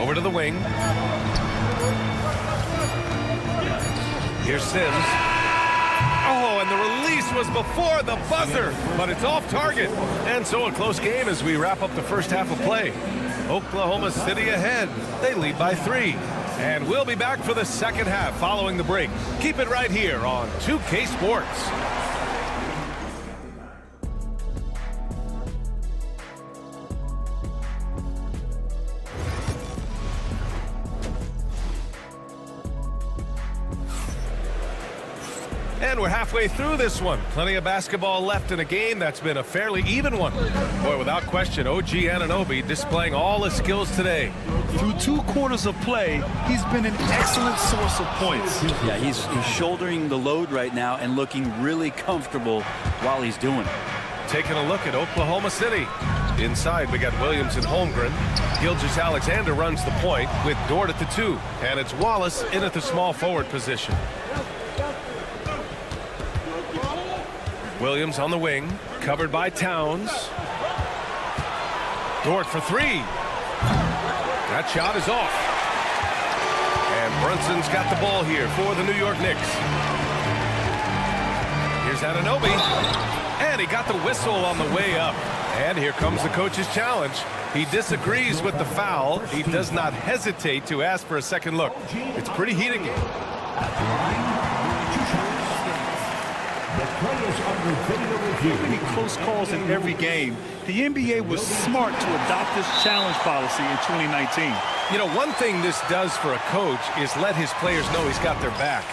[SPEAKER 1] Over to the wing. Here's Sims. Oh, and the release was before the buzzer, but it's off target. And so a close game as we wrap up the first half of play. Oklahoma City ahead. They lead by 3. And we'll be back for the second half following the break. Keep it right here on 2K Sports. And we're halfway through this one. Plenty of basketball left in a game that's been a fairly even one. Boy, without question, OG Anunoby displaying all his skills today.
[SPEAKER 3] Through 2 quarters of play, he's been an excellent source of points.
[SPEAKER 7] Yeah, he's shouldering the load right now and looking really comfortable while he's doing it.
[SPEAKER 1] Taking a look at Oklahoma City. Inside, we got Williams and Holmgren. Gilgeous-Alexander runs the point with Dort at the 2. And it's Wallace in at the small forward position. Williams on the wing, covered by Towns. Dort for 3. That shot is off. And Brunson's got the ball here for the New York Knicks. Here's Anunoby. And he got the whistle on the way up. And here comes the coach's challenge. He disagrees with the foul. He does not hesitate to ask for a second look. It's pretty heated.
[SPEAKER 3] So many close calls in every game. The NBA was smart to adopt this challenge policy in 2019.
[SPEAKER 1] You know, one thing this does for a coach is let his players know he's got their back.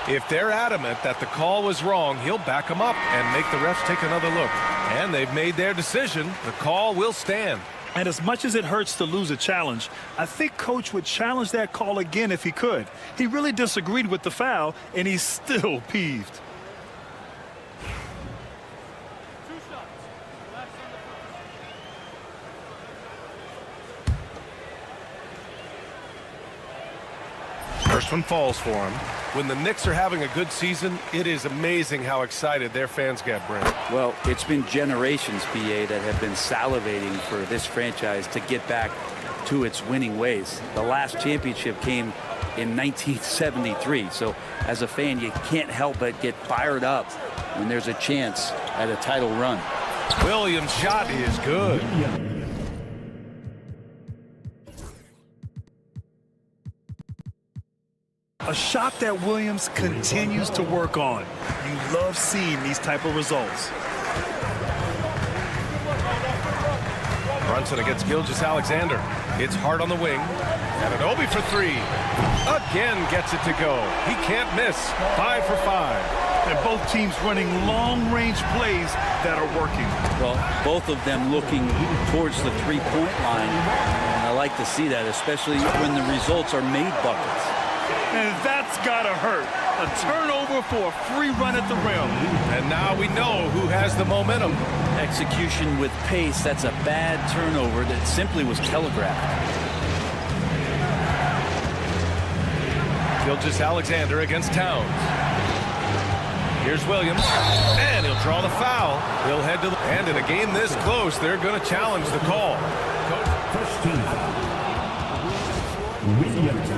[SPEAKER 1] If they're adamant that the call was wrong, he'll back them up and make the refs take another look. And they've made their decision. The call will stand.
[SPEAKER 3] And as much as it hurts to lose a challenge, I think Coach would challenge that call again if he could. He really disagreed with the foul, and he's still peeved.
[SPEAKER 1] First one falls for him. When the Knicks are having a good season, it is amazing how excited their fans get, Brent.
[SPEAKER 7] Well, it's been generations, BA, that have been salivating for this franchise to get back to its winning ways. The last championship came in 1973. So as a fan, you can't help but get fired up when there's a chance at a title run.
[SPEAKER 1] Williams' shot is good.
[SPEAKER 3] A shot that Williams continues to work on. You love seeing these type of results.
[SPEAKER 1] Brunson against Gilgeous-Alexander. It's hard on the wing. Anunoby for 3. Again gets it to go. He can't miss. 5 for 5.
[SPEAKER 3] And both teams running long-range plays that are working.
[SPEAKER 7] Well, both of them looking towards the three-point line. And I like to see that, especially when the results are made buckets.
[SPEAKER 3] And that's gotta hurt. A turnover for a free run at the rim.
[SPEAKER 1] And now we know who has the momentum.
[SPEAKER 7] Execution with pace, that's a bad turnover that simply was telegraphed.
[SPEAKER 1] Gilgeous-Alexander against Towns. Here's Williams, and he'll draw the foul. He'll head to the... And in a game this close, they're going to challenge the call.
[SPEAKER 5] First team Williams.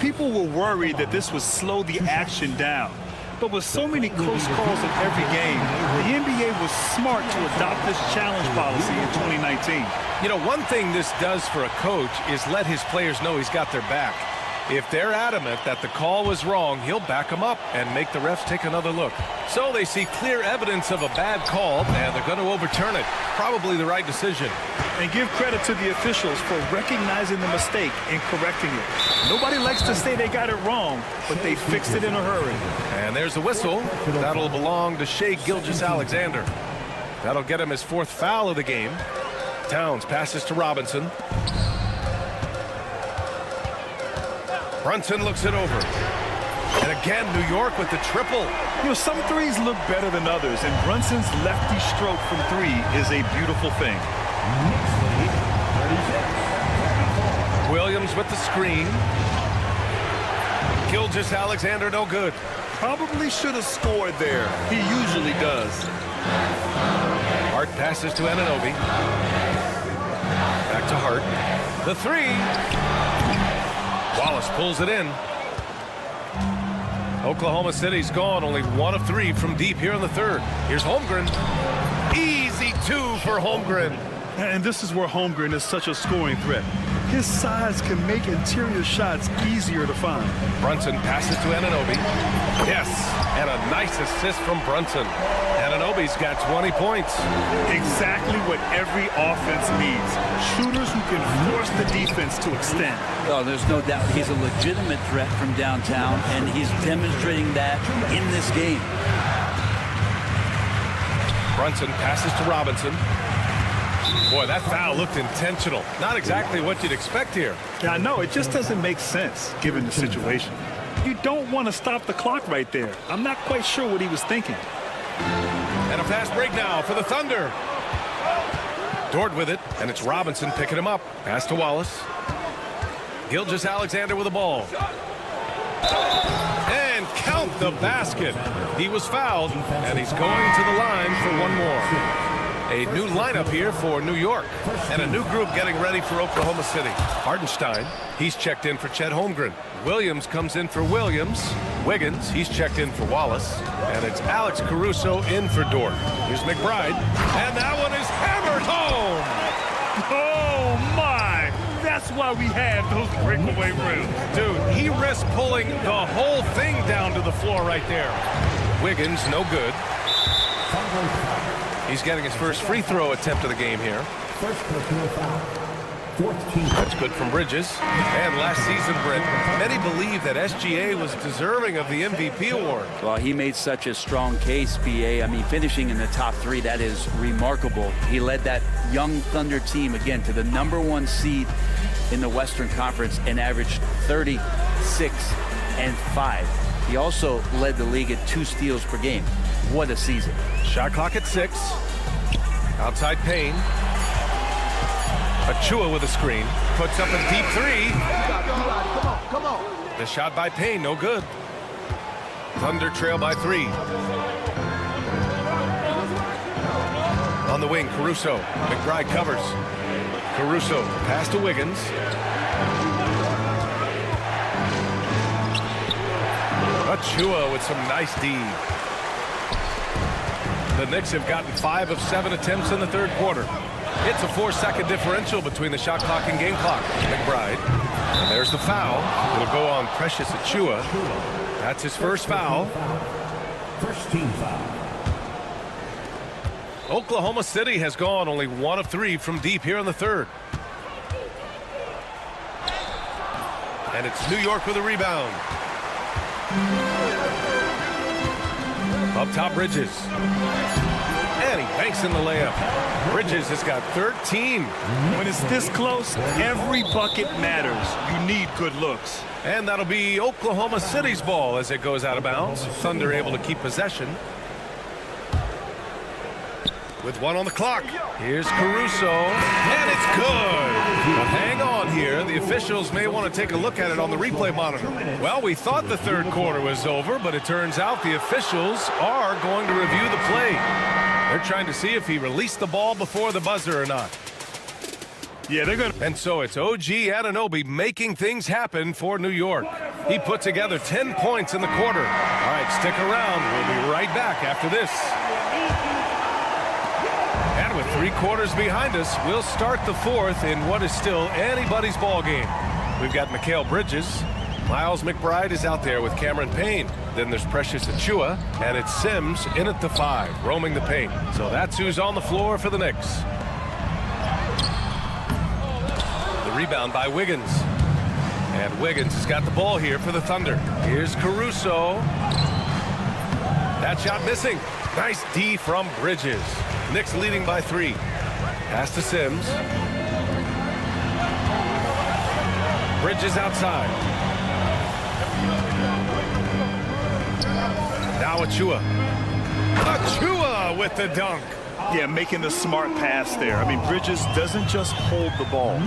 [SPEAKER 3] People were worried that this would slow the action down. But with so many close calls in every game, the NBA was smart to adopt this challenge policy in 2019.
[SPEAKER 1] You know, one thing this does for a coach is let his players know he's got their back. If they're adamant that the call was wrong, he'll back them up and make the refs take another look. So they see clear evidence of a bad call, and they're going to overturn it. Probably the right decision.
[SPEAKER 3] And give credit to the officials for recognizing the mistake and correcting it. Nobody likes to say they got it wrong, but they fixed it in a hurry.
[SPEAKER 1] And there's the whistle. That'll belong to Shai Gilgeous-Alexander. That'll get him his 4th foul of the game. Towns passes to Robinson. Brunson looks it over. And again, New York with the triple.
[SPEAKER 3] You know, some threes look better than others, and Brunson's lefty stroke from 3 is a beautiful thing.
[SPEAKER 1] Williams with the screen. Gilgeous-Alexander no good.
[SPEAKER 3] Probably should have scored there. He usually does.
[SPEAKER 1] Hart passes to Anunoby. Back to Hart. The 3. Wallace pulls it in. Oklahoma City's gone only 1 of 3 from deep here in the 3rd. Here's Holmgren. Easy 2 for Holmgren.
[SPEAKER 3] And this is where Holmgren is such a scoring threat. His size can make interior shots easier to find.
[SPEAKER 1] Brunson passes to Anunoby. Yes, and a nice assist from Brunson. Anunoby's got 20 points.
[SPEAKER 3] Exactly what every offense needs. Shooters who can force the defense to extend.
[SPEAKER 7] Oh, there's no doubt he's a legitimate threat from downtown, and he's demonstrating that in this game.
[SPEAKER 1] Brunson passes to Robinson. Boy, that foul looked intentional. Not exactly what you'd expect here.
[SPEAKER 3] Yeah, I know. It just doesn't make sense, given the situation. You don't want to stop the clock right there. I'm not quite sure what he was thinking.
[SPEAKER 1] And a fast break now for the Thunder. Dort with it, and it's Robinson picking him up. Pass to Wallace. Gilgeous-Alexander with the ball. And count the basket. He was fouled, and he's going to the line for one more. A new lineup here for New York, and a new group getting ready for Oklahoma City. Hardenstein, he's checked in for Chet Holmgren. Williams comes in for Williams. Wiggins, he's checked in for Wallace. And it's Alex Caruso in for Dort. Here's McBride, and that one is hammered home!
[SPEAKER 3] Oh, my! That's why we have those breakaway rims.
[SPEAKER 1] Dude, he risked pulling the whole thing down to the floor right there. Wiggins, no good. He's getting his first free throw attempt of the game here. That's good from Bridges. And last season, Brent, many believe that SGA was deserving of the MVP award.
[SPEAKER 7] Well, he made such a strong case, PA. I mean, finishing in the top 3, that is remarkable. He led that young Thunder team, again, to the #1 seed in the Western Conference and averaged 36 and 5. He also led the league at 2 steals per game. What a season.
[SPEAKER 1] Shot clock at 6. Outside Payne. Achua with a screen. Puts up a deep 3.
[SPEAKER 2] Come on.
[SPEAKER 1] The shot by Payne, no good. Thunder trail by 3. On the wing, Caruso. McBride covers. Caruso, pass to Wiggins. Achua with some nice D. The Knicks have gotten 5 of 7 attempts in the 3rd quarter. It's a 4-second differential between the shot clock and game clock. McBride. And there's the foul. It'll go on Precious Achua. That's his first foul.
[SPEAKER 5] First team foul.
[SPEAKER 1] Oklahoma City has gone only 1 of 3 from deep here in the 3rd. And it's New York with a rebound. Up top, Bridges. And he banks in the layup. Bridges has got 13.
[SPEAKER 3] When it's this close, every bucket matters. You need good looks.
[SPEAKER 1] And that'll be Oklahoma City's ball as it goes out of bounds. Thunder able to keep possession. With 1 on the clock. Here's Caruso. And it's good. But hang on here. The officials may want to take a look at it on the replay monitor. Well, we thought the 3rd quarter was over, but it turns out the officials are going to review the play. They're trying to see if he released the ball before the buzzer or not.
[SPEAKER 3] Yeah, they're going to.
[SPEAKER 1] And so it's OG Anunoby making things happen for New York. He put together 10 points in the quarter. All right, stick around. We'll be right back after this. And with 3 quarters behind us, we'll start the 4th in what is still anybody's ball game. We've got Mikal Bridges. Miles McBride is out there with Cameron Payne. Then there's Precious Achiuwa, and it's Sims in at the 5, roaming the paint. So that's who's on the floor for the Knicks. The rebound by Wiggins. And Wiggins has got the ball here for the Thunder. Here's Caruso. That shot missing. Nice D from Bridges. Knicks leading by 3. Pass to Sims. Bridges outside. Now Achiuwa. Achiuwa with the dunk.
[SPEAKER 3] Yeah, making the smart pass there. I mean, Bridges doesn't just hold the ball.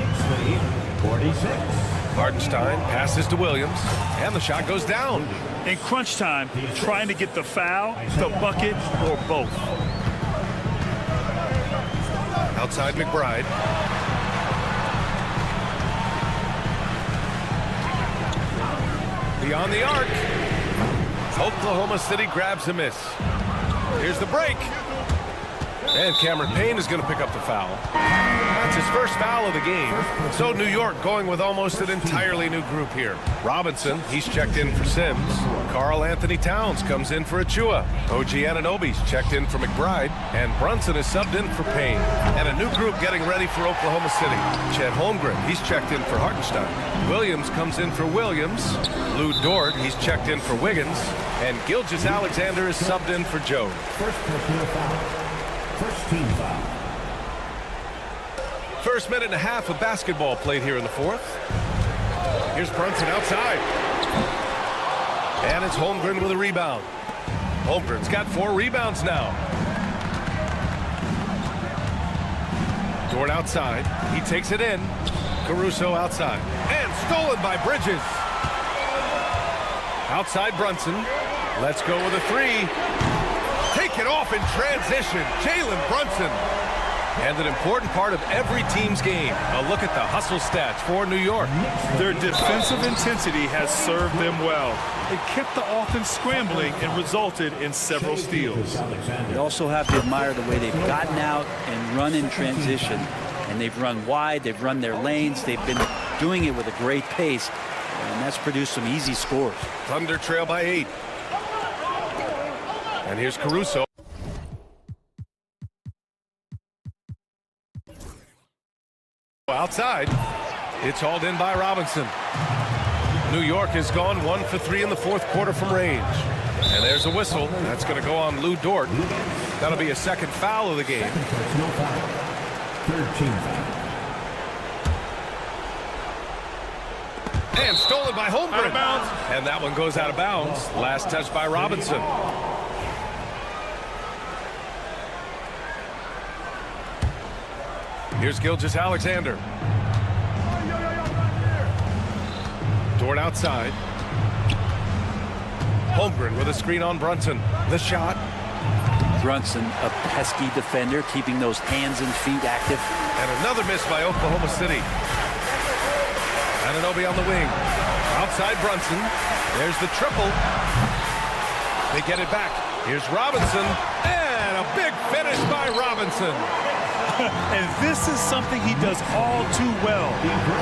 [SPEAKER 5] 46.
[SPEAKER 1] Hartenstein passes to Williams, and the shot goes down.
[SPEAKER 3] In crunch time, trying to get the foul, the bucket, or both.
[SPEAKER 1] Outside McBride. Beyond the arc. Oklahoma City grabs a miss. Here's the break. And Cameron Payne is going to pick up the foul. That's his first foul of the game. So New York going with almost an entirely new group here. Robinson, he's checked in for Sims. Karl Anthony Towns comes in for Achiuwa. OG Anunoby's checked in for McBride. And Brunson is subbed in for Payne. And a new group getting ready for Oklahoma City. Chet Holmgren, he's checked in for Hartenstein. Williams comes in for Williams. Lou Dort, he's checked in for Wiggins. And Gilgeous-Alexander is subbed in for Joe.
[SPEAKER 5] First personal foul. First team foul.
[SPEAKER 1] First minute and a half of basketball played here in the 4th. Here's Brunson outside. And it's Holmgren with a rebound. Holmgren's got 4 rebounds now. Dort outside. He takes it in. Caruso outside. And stolen by Bridges. Outside Brunson. Let's go with a 3. Take it off in transition. Jalen Brunson. And an important part of every team's game. A look at the hustle stats for New York.
[SPEAKER 3] Their defensive intensity has served them well. It kept the offense scrambling and resulted in several steals.
[SPEAKER 7] You also have to admire the way they've gotten out and run in transition. And they've run wide, they've run their lanes, they've been doing it with a great pace. And that's produced some easy scores.
[SPEAKER 1] Thunder trail by 8. And here's Caruso. Outside. It's hauled in by Robinson. New York has gone 1 for 3 in the 4th quarter from range. And there's a whistle. That's going to go on Lou Dort. That'll be a second foul of the game.
[SPEAKER 5] Personal foul. Third team foul.
[SPEAKER 1] And stolen by Holmgren. Out of bounds. And that one goes out of bounds. Last touch by Robinson. Here's Gilgeous-Alexander. Dort outside. Holmgren with a screen on Brunson. The shot.
[SPEAKER 7] Brunson, a pesky defender, keeping those hands and feet active.
[SPEAKER 1] And another miss by Oklahoma City. Anunoby on the wing. Outside Brunson. There's the triple. They get it back. Here's Robinson. And a big finish by Robinson.
[SPEAKER 3] And this is something he does all too well.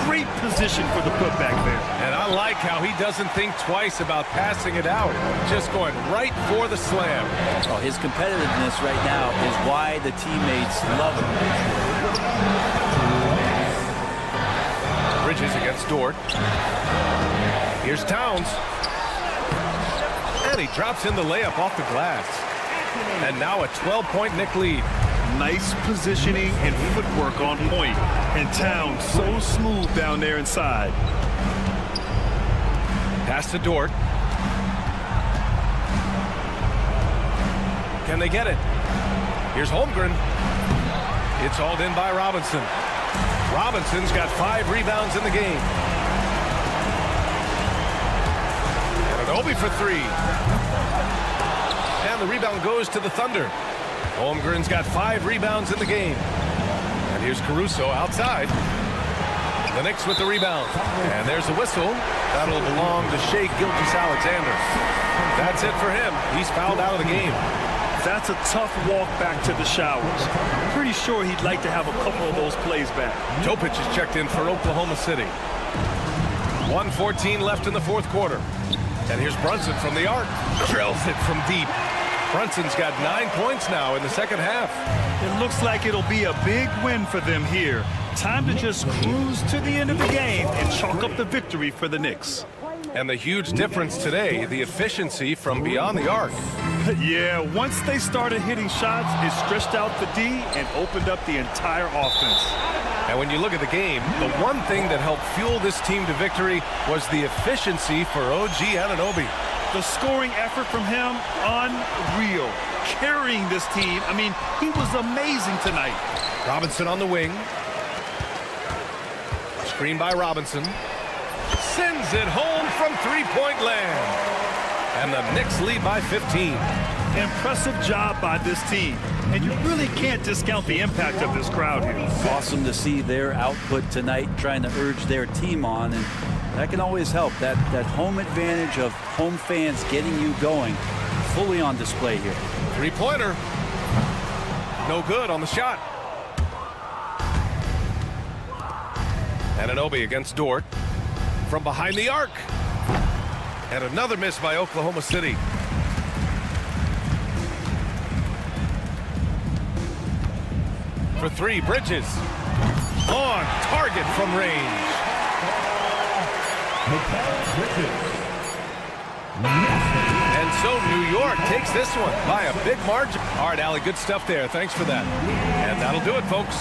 [SPEAKER 3] Great position for the putback there.
[SPEAKER 1] And I like how he doesn't think twice about passing it out. Just going right for the slam.
[SPEAKER 7] Oh, his competitiveness right now is why the teammates love him.
[SPEAKER 1] Bridges against Dort. Here's Towns. And he drops in the layup off the glass. And now a 12-point Knick lead.
[SPEAKER 3] Nice positioning and footwork on point. And Towns so smooth down there inside.
[SPEAKER 1] Pass to Dort. Can they get it? Here's Holmgren. It's hauled in by Robinson. Robinson's got 5 rebounds in the game. Anunoby for 3. And the rebound goes to the Thunder. Holmgren's got 5 rebounds in the game. And here's Caruso outside. The Knicks with the rebound. And there's a whistle. That'll belong to Shai Gilgeous-Alexander. That's it for him. He's fouled out of the game.
[SPEAKER 3] That's a tough walk back to the showers. Pretty sure he'd like to have a couple of those plays back.
[SPEAKER 1] Topic is checked in for Oklahoma City. 1:14 left in the fourth quarter. And here's Brunson from the arc. Drills it from deep. Brunson's got 9 points now in the second half.
[SPEAKER 3] It looks like it'll be a big win for them here. Time to just cruise to the end of the game and chalk up the victory for the Knicks.
[SPEAKER 1] And the huge difference today, the efficiency from beyond the arc.
[SPEAKER 3] Yeah, once they started hitting shots, it stretched out the D and opened up the entire offense.
[SPEAKER 1] And when you look at the game, the one thing that helped fuel this team to victory was the efficiency for OG Anunoby.
[SPEAKER 3] The scoring effort from him, unreal. Carrying this team, I mean, he was amazing tonight.
[SPEAKER 1] Robinson on the wing. Screen by Robinson. Sends it home from three-point land. And the Knicks lead by 15.
[SPEAKER 3] Impressive job by this team. And you really can't discount the impact of this crowd here.
[SPEAKER 7] Awesome to see their output tonight, trying to urge their team on, and that can always help. That home advantage of home fans getting you going, fully on display here.
[SPEAKER 1] Three-pointer. No good on the shot. Anunoby against Dort. From behind the arc. And another miss by Oklahoma City. For three, Bridges. On target from range. And so New York takes this one by a big margin. All right, Allie, good stuff there. Thanks for that. And that'll do it, folks.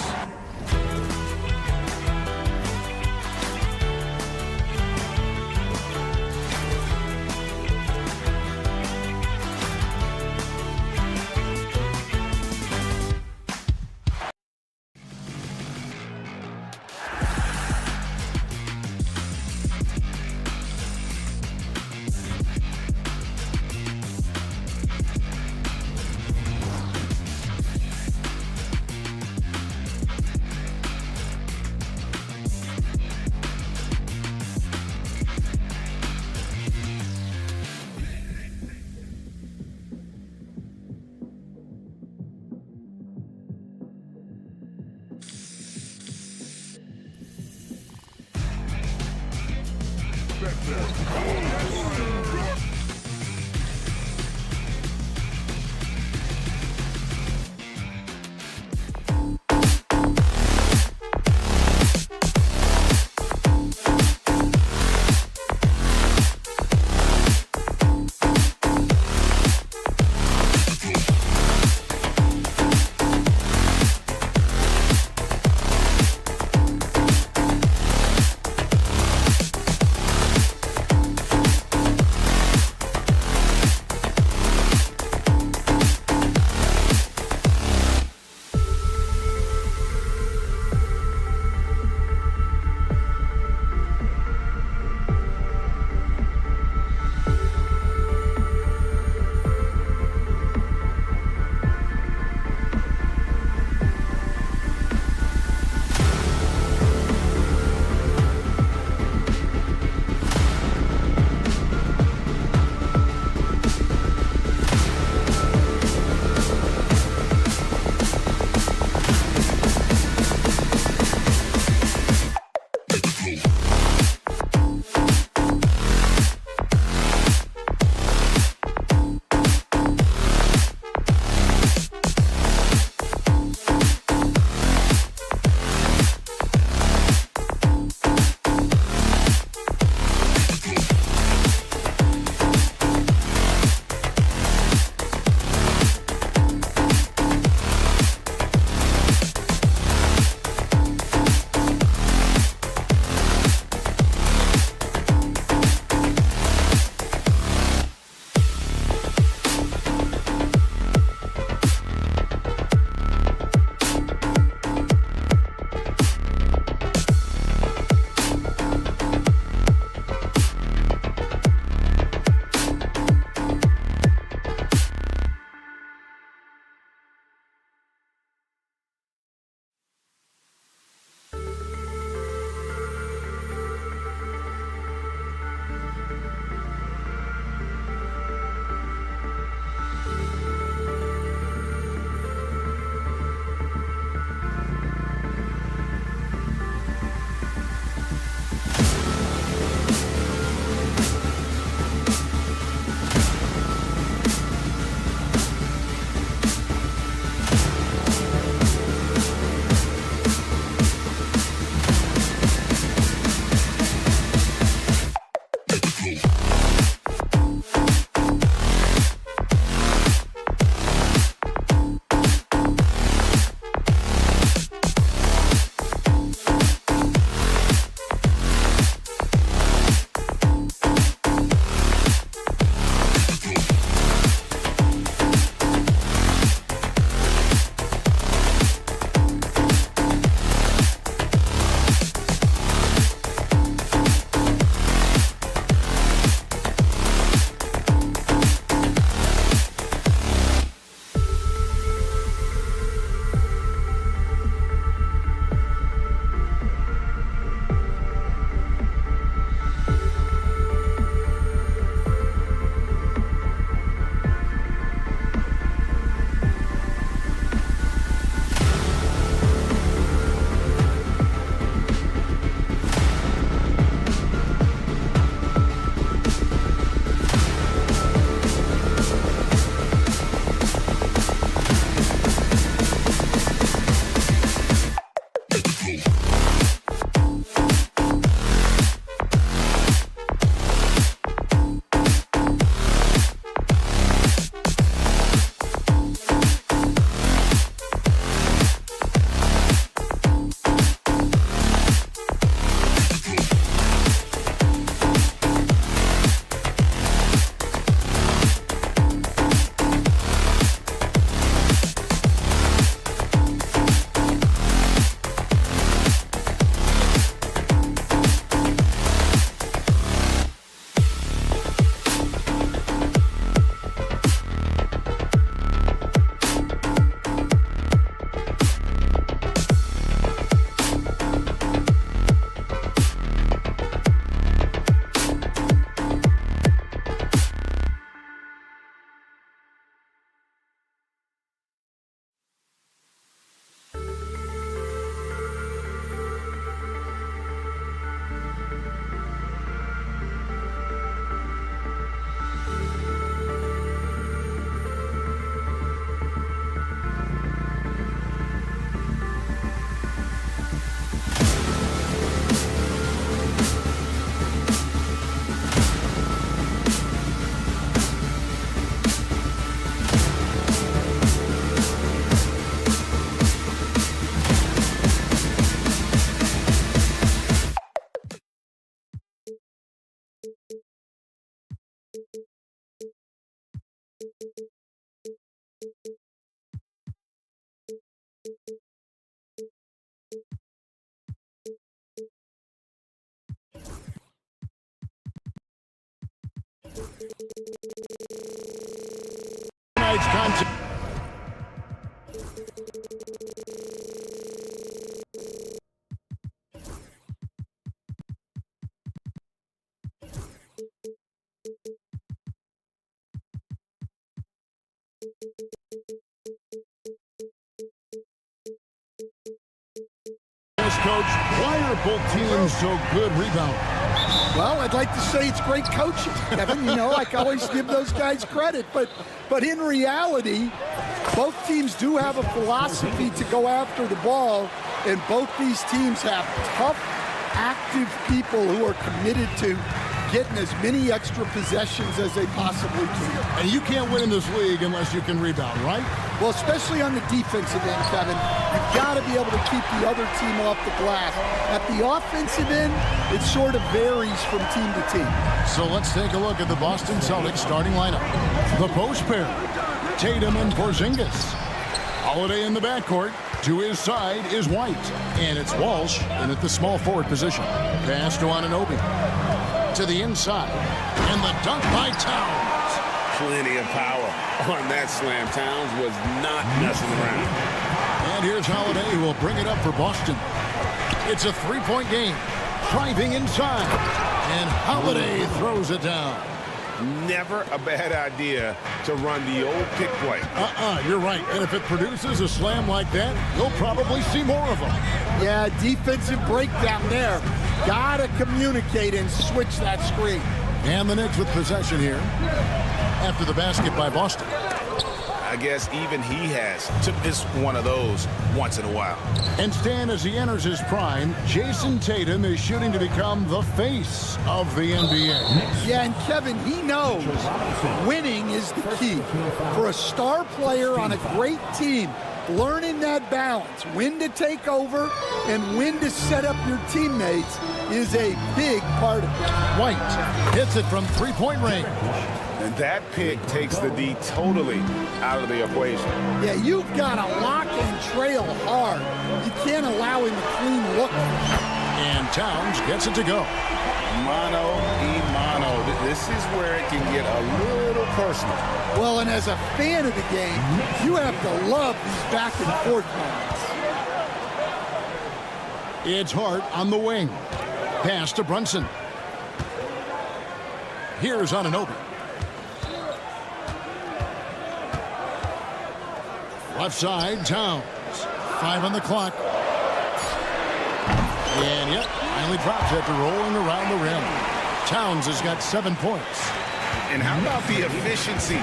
[SPEAKER 6] Coach, why are both teams so good rebounding?
[SPEAKER 2] Well, I'd like to say it's great coaching, Kevin. You know, I can always give those guys credit. But in reality, both teams do have a philosophy to go after the ball, and both these teams have tough, active people who are committed to getting as many extra possessions as they possibly can.
[SPEAKER 6] And you can't win in this league unless you can rebound, right?
[SPEAKER 2] Well, especially on the defensive end, Kevin, you've got to be able to keep the other team off the glass. At the offensive end, it sort of varies from team to team.
[SPEAKER 6] So let's take a look at the Boston Celtics starting lineup. The post pair, Tatum and Porzingis. Holiday in the backcourt. To his side is White. And it's Walsh in at the small forward position. Pass to Anunoby. To the inside. And the dunk by Towns.
[SPEAKER 8] Plenty of power on that slam. Towns was not messing around.
[SPEAKER 6] And here's Holiday, who will bring it up for Boston. It's a three-point game. Driving inside. And Holiday throws it down.
[SPEAKER 8] Never a bad idea to run the old pick play.
[SPEAKER 6] You're right. And if it produces a slam like that, you'll probably see more of them.
[SPEAKER 2] Yeah, defensive breakdown there. Gotta communicate and switch that screen.
[SPEAKER 6] And the Knicks with possession here after the basket by Boston.
[SPEAKER 8] I guess even he has to miss one of those once in a while.
[SPEAKER 6] And Stan, as he enters his prime, Jason Tatum is shooting to become the face of the NBA.
[SPEAKER 2] Yeah, and Kevin, he knows winning is the key. For a star player on a great team, learning that balance, when to take over and when to set up your teammates, is a big part of it.
[SPEAKER 6] White hits it from three-point range.
[SPEAKER 8] And that pick takes the D totally out of the equation.
[SPEAKER 2] Yeah, you've got to lock and trail hard. You can't allow him to clean look.
[SPEAKER 6] And Towns gets it to go.
[SPEAKER 8] Mano y mano. This is where it can get a little personal.
[SPEAKER 2] Well, and as a fan of the game, you have to love these back and forth moments.
[SPEAKER 6] It's Hart on the wing. Pass to Brunson. Here's Anunoby. Left side, Towns. 5 on the clock. And yep, finally drops after rolling around the rim. Towns has got 7 points.
[SPEAKER 8] And how about the efficiency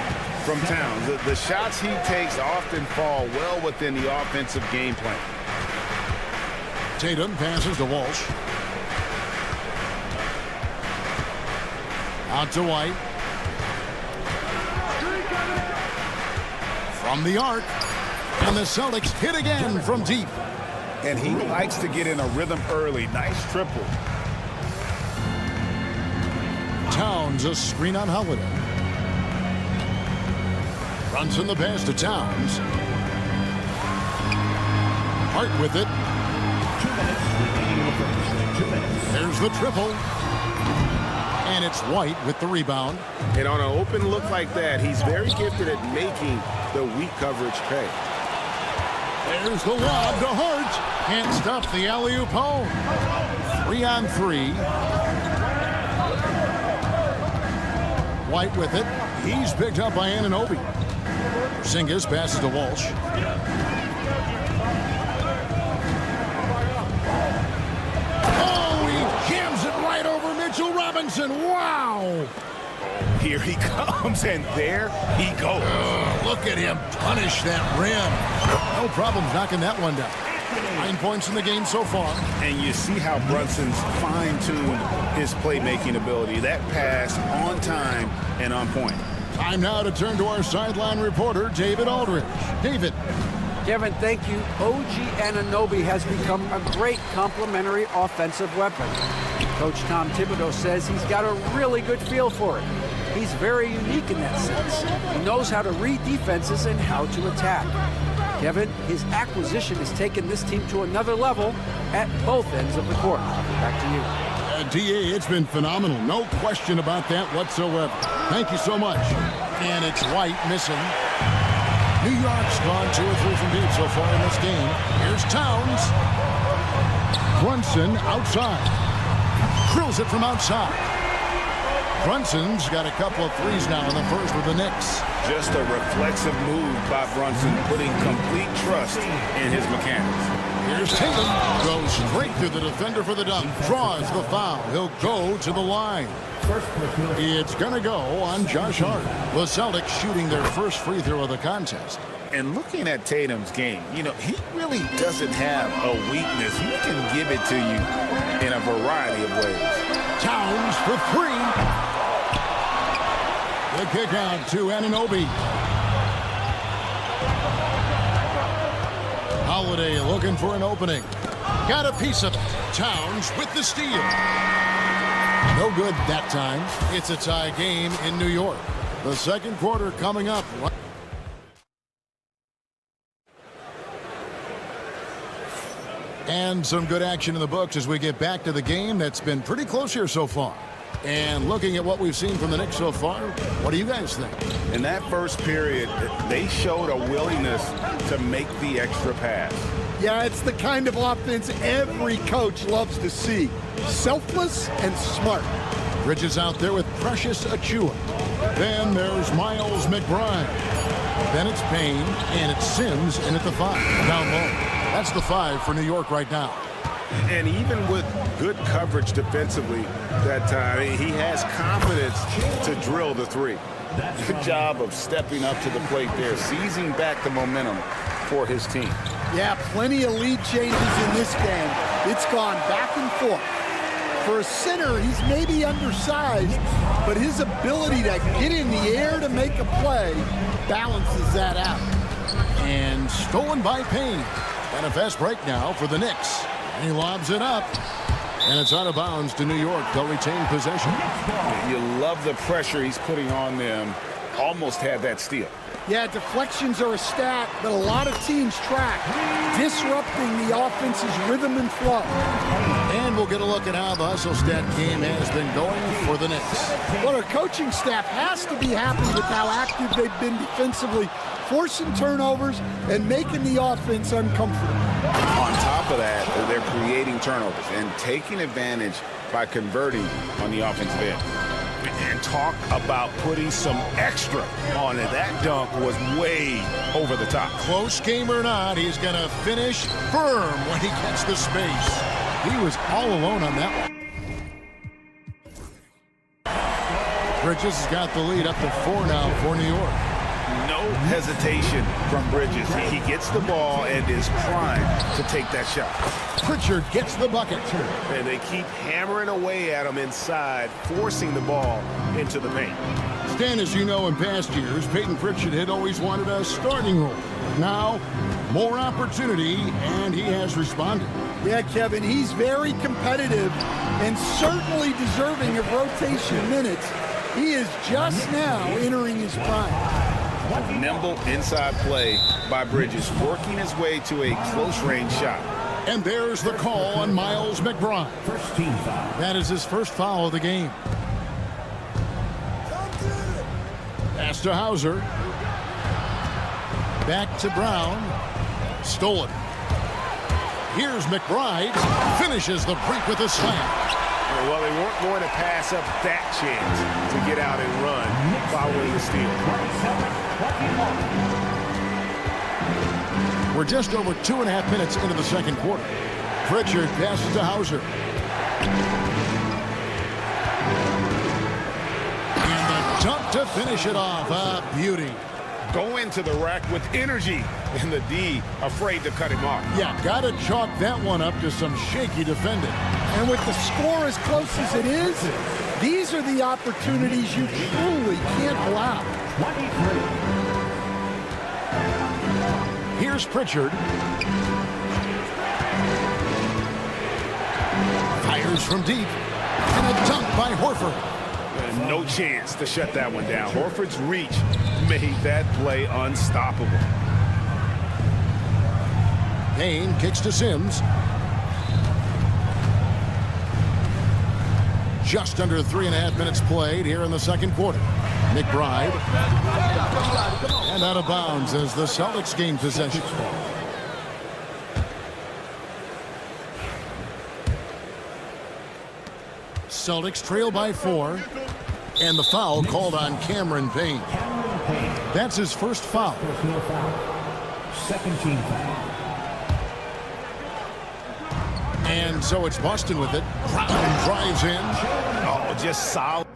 [SPEAKER 8] from Towns? The shots he takes often fall well within the offensive game plan.
[SPEAKER 6] Tatum passes to Walsh. Out to White. From the arc. And the Celtics hit again from deep.
[SPEAKER 8] And he likes to get in a rhythm early. Nice triple.
[SPEAKER 6] Towns a screen on Holiday. Runs in the pass to Towns. Hart with it.
[SPEAKER 5] 2 minutes.
[SPEAKER 6] There's the triple. And it's White with the rebound.
[SPEAKER 8] And on an open look like that, he's very gifted at making the weak coverage pay.
[SPEAKER 6] There's the lob to Hart. Can't stop the alley-oop home. 3 on 3. White with it. He's picked up by Anunoby. Porzingis passes to Walsh. Oh, he jams it right over Mitchell Robinson. Wow.
[SPEAKER 8] Here he comes, and there he goes.
[SPEAKER 6] Look at him punish that rim. No problem knocking that one down. 9 points in the game so far.
[SPEAKER 8] And you see how Brunson's fine-tuned his playmaking ability. That pass on time and on point.
[SPEAKER 6] Time now to turn to our sideline reporter, David Aldridge. David.
[SPEAKER 9] Kevin, thank you. OG Anunoby has become a great complementary offensive weapon. Coach Tom Thibodeau says he's got a really good feel for it. He's very unique in that sense. He knows how to read defenses and how to attack. Kevin, his acquisition has taken this team to another level at both ends of the court. Back to you.
[SPEAKER 6] DA, it's been phenomenal. No question about that whatsoever. Thank you so much. And it's White missing. New York's gone 2 or 3 from deep so far in this game. Here's Towns. Brunson outside. Drills it from outside. Brunson's got a couple of threes now in the first with the Knicks.
[SPEAKER 8] Just a reflexive move by Brunson, putting complete trust in his mechanics.
[SPEAKER 6] Here's Tatum. Goes straight through the defender for the dunk. Draws the foul. He'll go to the line. It's going to go on Josh Hart. The Celtics shooting their first free throw of the contest.
[SPEAKER 8] And looking at Tatum's game, you know, he really doesn't have a weakness. He can give it to you in a variety of ways.
[SPEAKER 6] Towns for three. The kick out to Anunoby. Holiday looking for an opening. Got a piece of it. Towns with the steal. No good that time. It's a tie game in New York. The second quarter coming up. And some good action in the books as we get back to the game that's been pretty close here so far. And looking at what we've seen from the Knicks so far, what do you guys think?
[SPEAKER 8] In that first period, they showed a willingness to make the extra pass.
[SPEAKER 2] Yeah, it's the kind of offense every coach loves to see. Selfless and smart.
[SPEAKER 6] Bridges out there with Precious Achiuwa. Then there's Miles McBride. Then it's Payne, and it's Sims, and at the 5 down low. That's the 5 for New York right now.
[SPEAKER 8] And even with good coverage defensively that time, he has confidence to drill the 3. Good job of stepping up to the plate there, seizing back the momentum for his team.
[SPEAKER 2] Yeah, plenty of lead changes in this game. It's gone back and forth. For a center, he's maybe undersized, but his ability to get in the air to make a play balances that out.
[SPEAKER 6] And stolen by Payne. And a fast break now for the Knicks. And he lobs it up. And it's out of bounds to New York. They'll retain possession.
[SPEAKER 8] You love the pressure he's putting on them. Almost had that steal.
[SPEAKER 2] Yeah, deflections are a stat that a lot of teams track, disrupting the offense's rhythm and flow.
[SPEAKER 6] And we'll get a look at how the hustle stat game has been going for the Knicks.
[SPEAKER 2] Well, our coaching staff has to be happy with how active they've been defensively, forcing turnovers and making the offense uncomfortable.
[SPEAKER 8] On top of that, they're creating turnovers and taking advantage by converting on the offensive end. And talk about putting some extra on it. That dunk was way over the top.
[SPEAKER 6] Close game or not, he's going to finish firm when he gets the space. He was all alone on that one. Bridges has got the lead up to 4 now for New York.
[SPEAKER 8] No hesitation from Bridges. He gets the ball and is primed to take that shot.
[SPEAKER 6] Pritchard gets the bucket.
[SPEAKER 8] And they keep hammering away at him inside, forcing the ball into the paint.
[SPEAKER 6] Stan, as you know, in past years, Peyton Pritchard had always wanted a starting role. Now, more opportunity, and he has responded.
[SPEAKER 2] Yeah, Kevin, he's very competitive and certainly deserving of rotation minutes. He is just now entering his prime.
[SPEAKER 8] Nimble inside play by Bridges, working his way to a close-range shot.
[SPEAKER 6] And there's the call on Miles McBride.
[SPEAKER 5] First team foul.
[SPEAKER 6] That is his first foul of the game. Pass to Hauser. Back to Brown. Stolen. Here's McBride. Finishes the break with a slam.
[SPEAKER 8] Well, they weren't going to pass up that chance to get out and run following the steal.
[SPEAKER 6] We're just over 2.5 minutes into the second quarter. Pritchard passes to Hauser. And the dunk to finish it off. A beauty.
[SPEAKER 8] Go into the rack with energy, and the D afraid to cut him off.
[SPEAKER 6] Yeah, got to chalk that one up to some shaky defending.
[SPEAKER 2] And with the score as close as it is, these are the opportunities you truly can't allow.
[SPEAKER 5] 23.
[SPEAKER 6] Here's Pritchard. Fires from deep. And a dunk by Horford.
[SPEAKER 8] No chance to shut that one down. Horford's reach made that play unstoppable.
[SPEAKER 6] Payne kicks to Sims. Just under 3.5 minutes played here in the second quarter. McBride. And out of bounds as the Celtics gain possession. Celtics trail by 4. And the foul called on Cameron Payne. That's his first foul.
[SPEAKER 5] Personal foul. Second team foul.
[SPEAKER 6] And so it's Boston with it. Brown drives in.
[SPEAKER 8] Oh, just solid.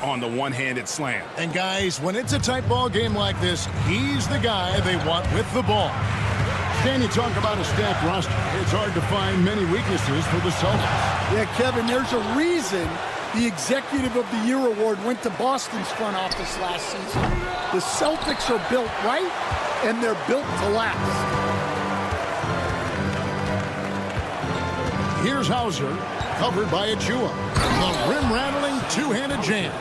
[SPEAKER 8] On the one-handed slam.
[SPEAKER 6] And guys, when it's a tight ball game like this, he's the guy they want with the ball. Can you talk about a stacked roster? It's hard to find many weaknesses for the Celtics.
[SPEAKER 2] Yeah, Kevin, there's a reason the Executive of the Year award went to Boston's front office last season. The Celtics are built right, and they're built to last.
[SPEAKER 6] Here's Hauser, covered by Achua. The rim-rattling two-handed jam.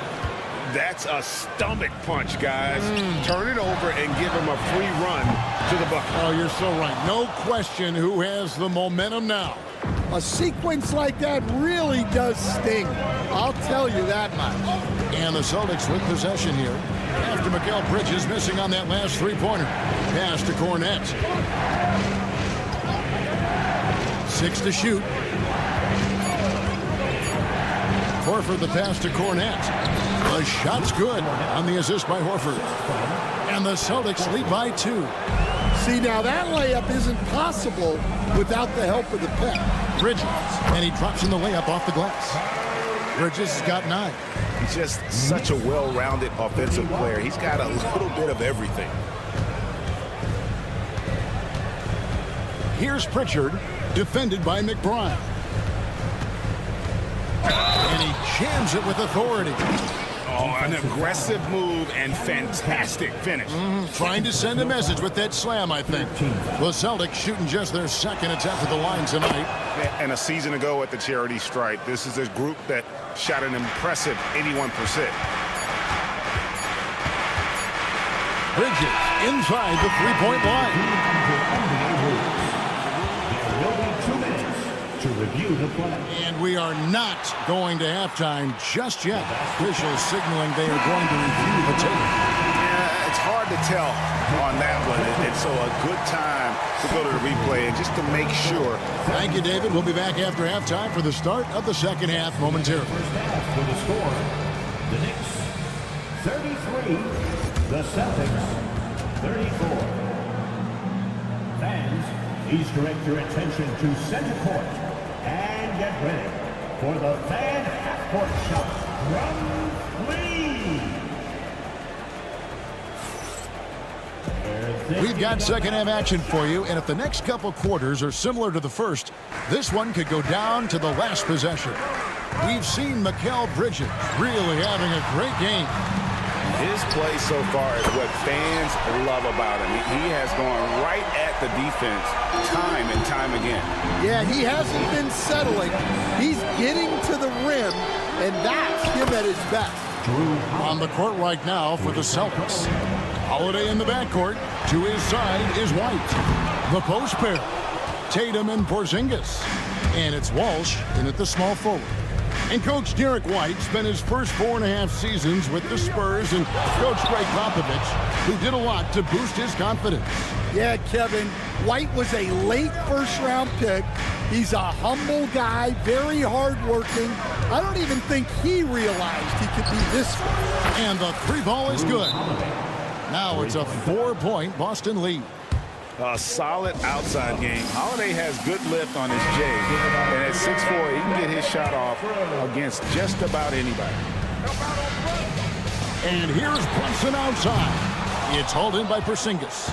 [SPEAKER 8] That's a stomach punch, guys. Turn it over and give him a free run to the bucket.
[SPEAKER 6] Oh, you're so right. No question who has the momentum now.
[SPEAKER 2] A sequence like that really does sting. I'll tell you that much.
[SPEAKER 6] And the Celtics with possession here after Mikal Bridges missing on that last three-pointer. Pass to Cornette. 6 to shoot. Horford the pass to Cornette. The shot's good on the assist by Horford. And the Celtics lead by 2.
[SPEAKER 2] See, now that layup isn't possible without the help of the pick.
[SPEAKER 6] Bridges, and he drops in the layup off the glass. Bridges has got 9.
[SPEAKER 8] He's just such a well-rounded offensive player. He's got a little bit of everything.
[SPEAKER 6] Here's Pritchard, defended by McBride. And he jams it with authority.
[SPEAKER 8] Oh, an aggressive move and fantastic finish.
[SPEAKER 6] Trying to send a message with that slam, I think. The Celtics shooting just their second attempt at the line tonight.
[SPEAKER 8] And a season ago at the charity stripe, this is a group that shot an impressive 81%.
[SPEAKER 6] Bridges inside the three-point line.
[SPEAKER 5] There will be 2 minutes to review the play.
[SPEAKER 6] And we are not going to halftime just yet. Officials signaling they are going to review the tape.
[SPEAKER 8] Yeah, it's hard to tell on that one. It's so a good time to go to the replay and just to make sure.
[SPEAKER 6] Thank you, David. We'll be back after halftime for the start of the second half momentarily.
[SPEAKER 5] First half with the score, the Knicks 33, the Celtics 34. Fans, please direct your attention to center court and get ready for the fan half-court shot from Lee.
[SPEAKER 6] We've got second half action for you, and if the next couple quarters are similar to the first, this one could go down to the last possession. We've seen Mikal Bridges really having a great game.
[SPEAKER 8] His play so far is what fans love about him. He has gone right at the defense time and time again.
[SPEAKER 2] Yeah, he hasn't been settling. He's getting to the rim, and that's him at his best.
[SPEAKER 6] On the court right now for the Celtics. Holiday in the backcourt. To his side is White. The post pair. Tatum and Porzingis. And it's Walsh in at the small forward. And Coach Derek White spent his first 4.5 seasons with the Spurs and Coach Greg Popovich, who did a lot to boost his confidence.
[SPEAKER 2] Yeah, Kevin, White was a late first-round pick. He's a humble guy, very hardworking. I don't even think he realized he could be this good.
[SPEAKER 6] And the three ball is good. Now it's a 4-point Boston lead.
[SPEAKER 8] A solid outside game. Holiday has good lift on his J. And at 6'4", he can get his shot off against just about anybody.
[SPEAKER 6] And here's Brunson outside. It's hauled in by Porzingis.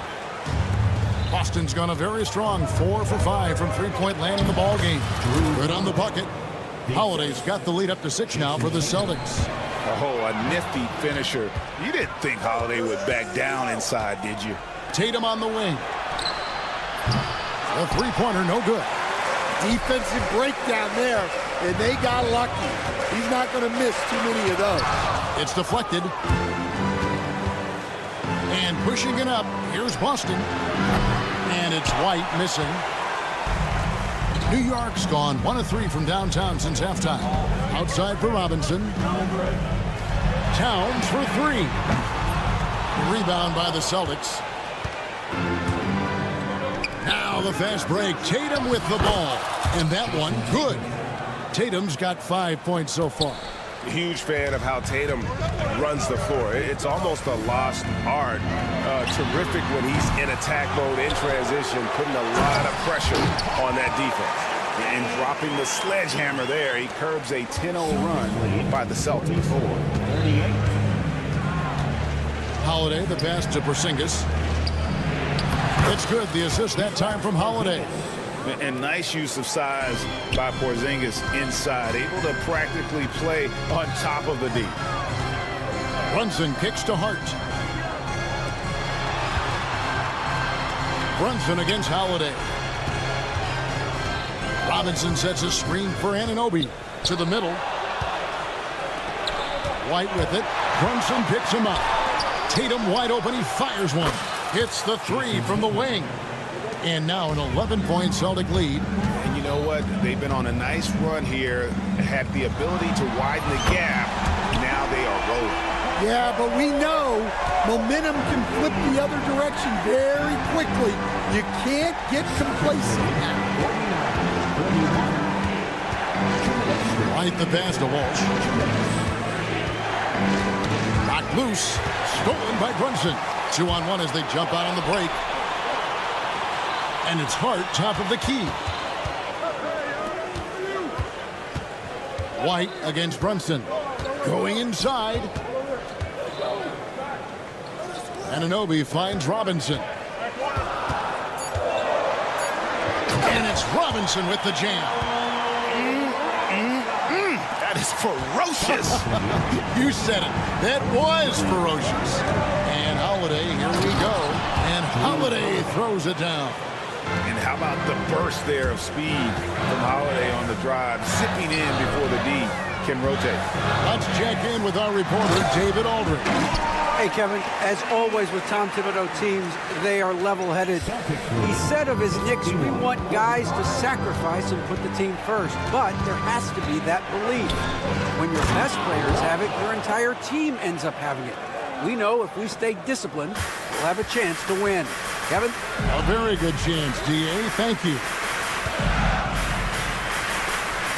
[SPEAKER 6] Boston's gone a very strong 4 for 5 from three-point land in the ball game. Good on the bucket. Holiday's got the lead up to 6 now for the Celtics.
[SPEAKER 8] Oh, a nifty finisher. You didn't think Holiday would back down inside, did you?
[SPEAKER 6] Tatum on the wing. A three-pointer, no good.
[SPEAKER 2] Defensive breakdown there, and they got lucky. He's not going to miss too many of those.
[SPEAKER 6] It's deflected. And pushing it up, here's Boston. And it's White missing. New York's gone 1 of 3 from downtown since halftime. Outside for Robinson. Towns for three. Rebound by the Celtics. Now the fast break. Tatum with the ball. And that one, good. Tatum's got 5 points so far.
[SPEAKER 13] Huge fan of how Tatum runs the floor. It's almost a lost art. Terrific when he's in attack mode, in transition, putting a lot of pressure on that defense. And dropping the sledgehammer there, he curbs a 10-0 run by the Celtics.
[SPEAKER 6] Holiday, the pass to Porzingis. It's good, the assist that time from Holiday.
[SPEAKER 8] And nice use of size by Porzingis inside, able to practically play on top of the D.
[SPEAKER 6] Brunson kicks to Hart. Brunson against Holiday. Robinson sets a screen for Anunoby to the middle. White with it. Brunson picks him up. Tatum wide open. He fires one. Hits the three from the wing. And now an 11-point Celtic lead.
[SPEAKER 8] And you know what? They've been on a nice run here. Had the ability to widen the gap. Now they are rolling.
[SPEAKER 2] Yeah, but we know momentum can flip the other direction very quickly. You can't get complacent now.
[SPEAKER 6] Right the pass to Walsh. Knocked loose. Stolen by Brunson. 2-on-1 as they jump out on the break. And it's Hart, top of the key. White against Brunson. Going inside. Anunoby finds Robinson. And it's Robinson with the jam.
[SPEAKER 8] That is ferocious.
[SPEAKER 6] You said it. That was ferocious. And Holiday, here we go. And Holiday throws it down.
[SPEAKER 8] And how about the burst there of speed from Holiday on the drive, zipping in before the D can rotate.
[SPEAKER 6] Let's check in with our reporter, David Aldridge.
[SPEAKER 9] Hey, Kevin, as always with Tom Thibodeau teams, they are level-headed. He said of his Knicks, we want guys to sacrifice and put the team first, but there has to be that belief. When your best players have it, your entire team ends up having it. We know if we stay disciplined, we'll have a chance to win. Kevin?
[SPEAKER 6] A very good chance, D.A. Thank you.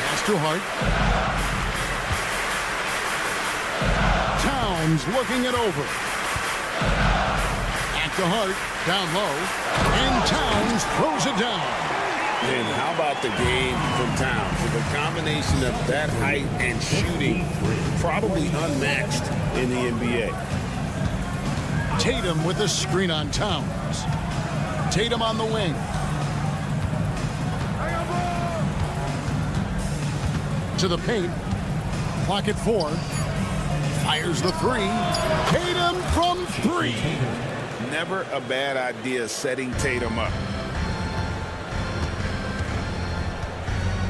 [SPEAKER 6] Pass to Hart. Towns looking it over. Back to Hart. Down low. And Towns throws it down.
[SPEAKER 8] And how about the game from Towns? With a combination of that height and shooting, probably unmatched in the NBA.
[SPEAKER 6] Tatum with a screen on Towns. Tatum on the wing. To the paint. Clock at 4. Fires the three. Tatum from 3.
[SPEAKER 8] Never a bad idea setting Tatum up.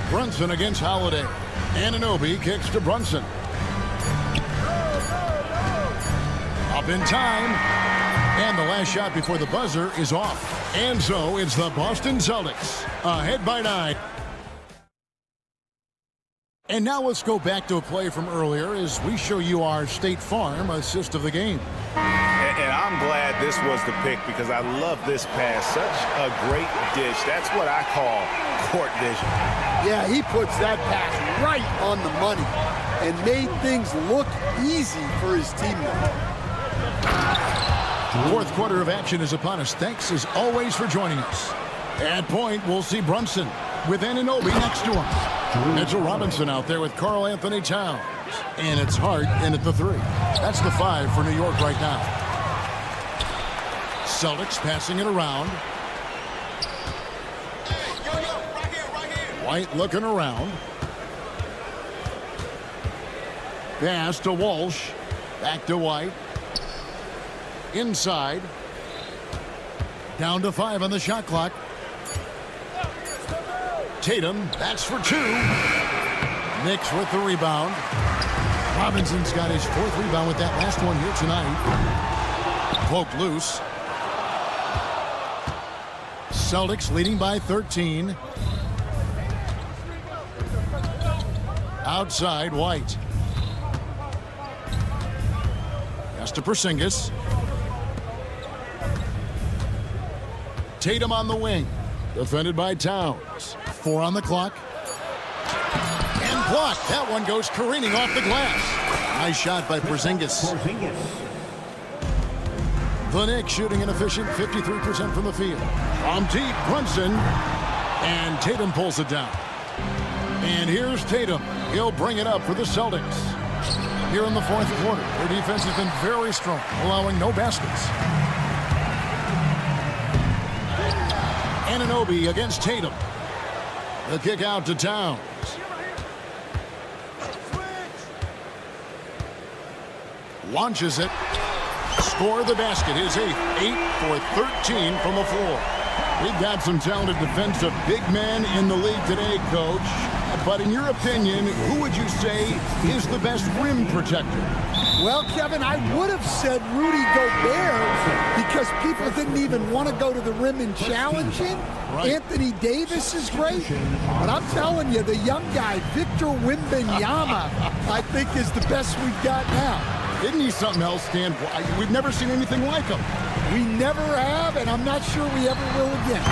[SPEAKER 6] Brunson against Holiday. Anunoby kicks to Brunson. Up in time. And the last shot before the buzzer is off. And so it's the Boston Celtics ahead by 9. And now let's go back to a play from earlier as we show you our State Farm assist of the game.
[SPEAKER 8] And I'm glad this was the pick because I love this pass. Such a great dish. That's what I call court vision.
[SPEAKER 2] Yeah, he puts that pass right on the money and made things look easy for his teammate.
[SPEAKER 6] Fourth quarter of action is upon us. Thanks as always for joining us. At point, we'll see Brunson with Anunoby next to him. Mitchell Robinson out there with Karl Anthony Towns. And it's Hart in at the 3. That's the 5 for New York right now. Celtics passing it around. White looking around. Pass to Walsh. Back to White. Inside. Down to 5 on the shot clock. Tatum, that's for 2. Knicks with the rebound. Robinson's got his 4th rebound with that last one here tonight. Poked loose. Celtics leading by 13. Outside, White. pass to Porzingis. Tatum on the wing. Defended by Towns. 4 on the clock. And blocked. That one goes careening off the glass. Nice shot by Porzingis. The Knicks shooting an efficient 53% from the field. From deep, Brunson. And Tatum pulls it down. And here's Tatum. He'll bring it up for the Celtics. Here in the fourth quarter, their defense has been very strong, allowing no baskets. Anunoby against Tatum. The kick out to Towns. Launches it. Score the basket. His 8th. 8 for 13 from the floor. We've got some talented defensive big men in the league today, Coach. But in your opinion, who would you say is the best rim protector?
[SPEAKER 2] Well, Kevin, I would have said Rudy Gobert because people didn't even want to go to the rim and challenge him. Right. Anthony Davis is great, but I'm telling you, the young guy, Victor Wembanyama, I think is the best we've got now.
[SPEAKER 6] Isn't he something else, Stan? We've never seen anything like him.
[SPEAKER 2] We never have, and I'm not sure we ever will again.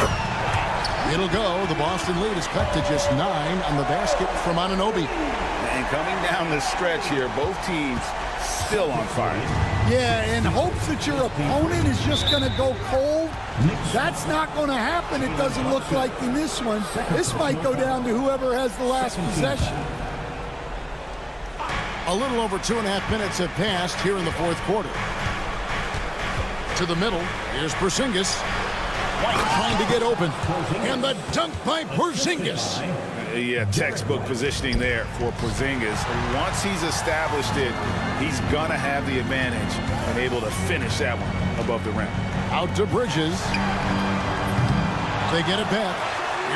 [SPEAKER 6] It'll go. The Boston lead is cut to just 9 on the basket from Anunoby.
[SPEAKER 8] And coming down the stretch here, both teams still on fire.
[SPEAKER 2] Yeah, in hopes that your opponent is just going to go cold. That's not going to happen, it doesn't look like in this one. This might go down to whoever has the last possession.
[SPEAKER 6] A little over 2.5 minutes have passed here in the fourth quarter. To the middle, here's Porzingis. White trying to get open. And the dunk by Porzingis.
[SPEAKER 8] Yeah, textbook positioning there for Porzingis. Once he's established it, he's going to have the advantage and able to finish that one above the rim.
[SPEAKER 6] Out to Bridges. They get it back.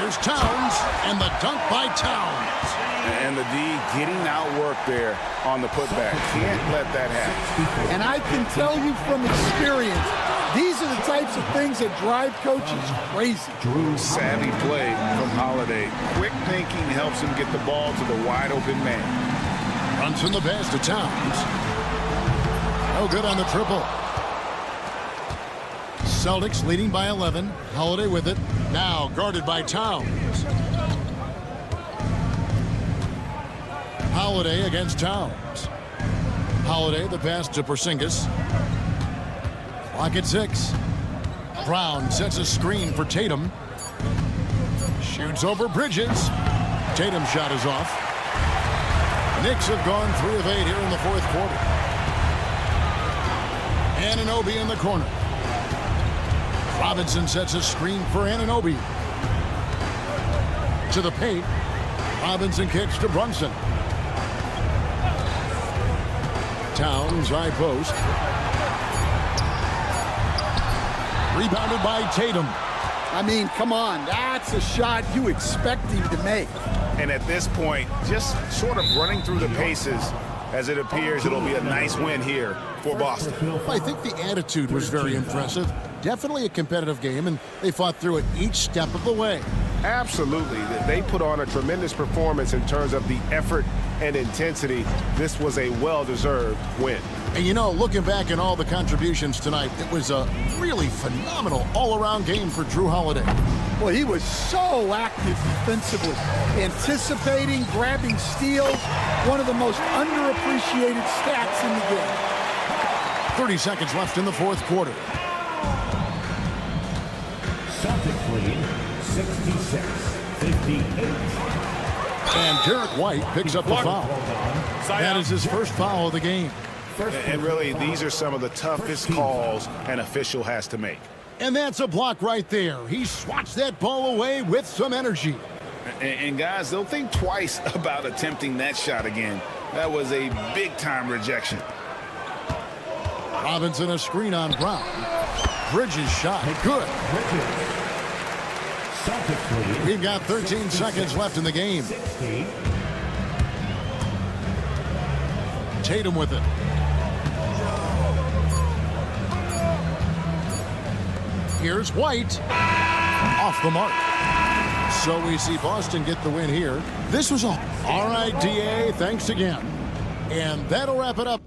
[SPEAKER 6] Here's Towns, and the dunk by Towns.
[SPEAKER 8] And the D getting outworked there on the putback. Can't let that happen.
[SPEAKER 2] And I can tell you from experience, these are the types of things that drive coaches crazy.
[SPEAKER 8] Savvy play from Holiday. Quick thinking helps him get the ball to the wide open man.
[SPEAKER 6] Runs from the pass to Towns. No good on the triple. Celtics leading by 11. Holiday with it. Now guarded by Towns. Holiday against Towns. Holiday, the pass to Porzingis. Clock at 6. Brown sets a screen for Tatum. Shoots over Bridges. Tatum's shot is off. Knicks have gone 3 of 8 here in the fourth quarter. Anunoby in the corner. Robinson sets a screen for Anunoby. To the paint. Robinson kicks to Brunson. Towns, high post. Rebounded by Tatum.
[SPEAKER 2] I mean, come on. That's a shot you expect him to make.
[SPEAKER 8] And at this point, just sort of running through the paces, as it appears it'll be a nice win here for Boston.
[SPEAKER 6] I think the attitude was very impressive. Definitely a competitive game, and they fought through it each step of the way.
[SPEAKER 13] Absolutely. They put on a tremendous performance in terms of the effort and intensity. This was a well-deserved win.
[SPEAKER 6] And you know, looking back at all the contributions tonight, it was a really phenomenal all-around game for Jrue Holiday.
[SPEAKER 2] Well, he was so active defensively, anticipating, grabbing steals, one of the most underappreciated stats in the game.
[SPEAKER 6] 30 seconds left in the fourth quarter.
[SPEAKER 5] Celtics lead 66-58.
[SPEAKER 6] And Derek White picks up the foul. That is his first foul of the game.
[SPEAKER 8] And really, these are some of the toughest calls an official has to make.
[SPEAKER 6] And that's a block right there. He swats that ball away with some energy.
[SPEAKER 8] And guys, they'll think twice about attempting that shot again. That was a big-time rejection.
[SPEAKER 6] Robinson a screen on Brown. Bridges shot. Good. We've got 13 seconds left in the game. Tatum with it. Here's White. Off the mark. So we see Boston get the win here. This was all right, DA. Thanks again. And that'll wrap it up.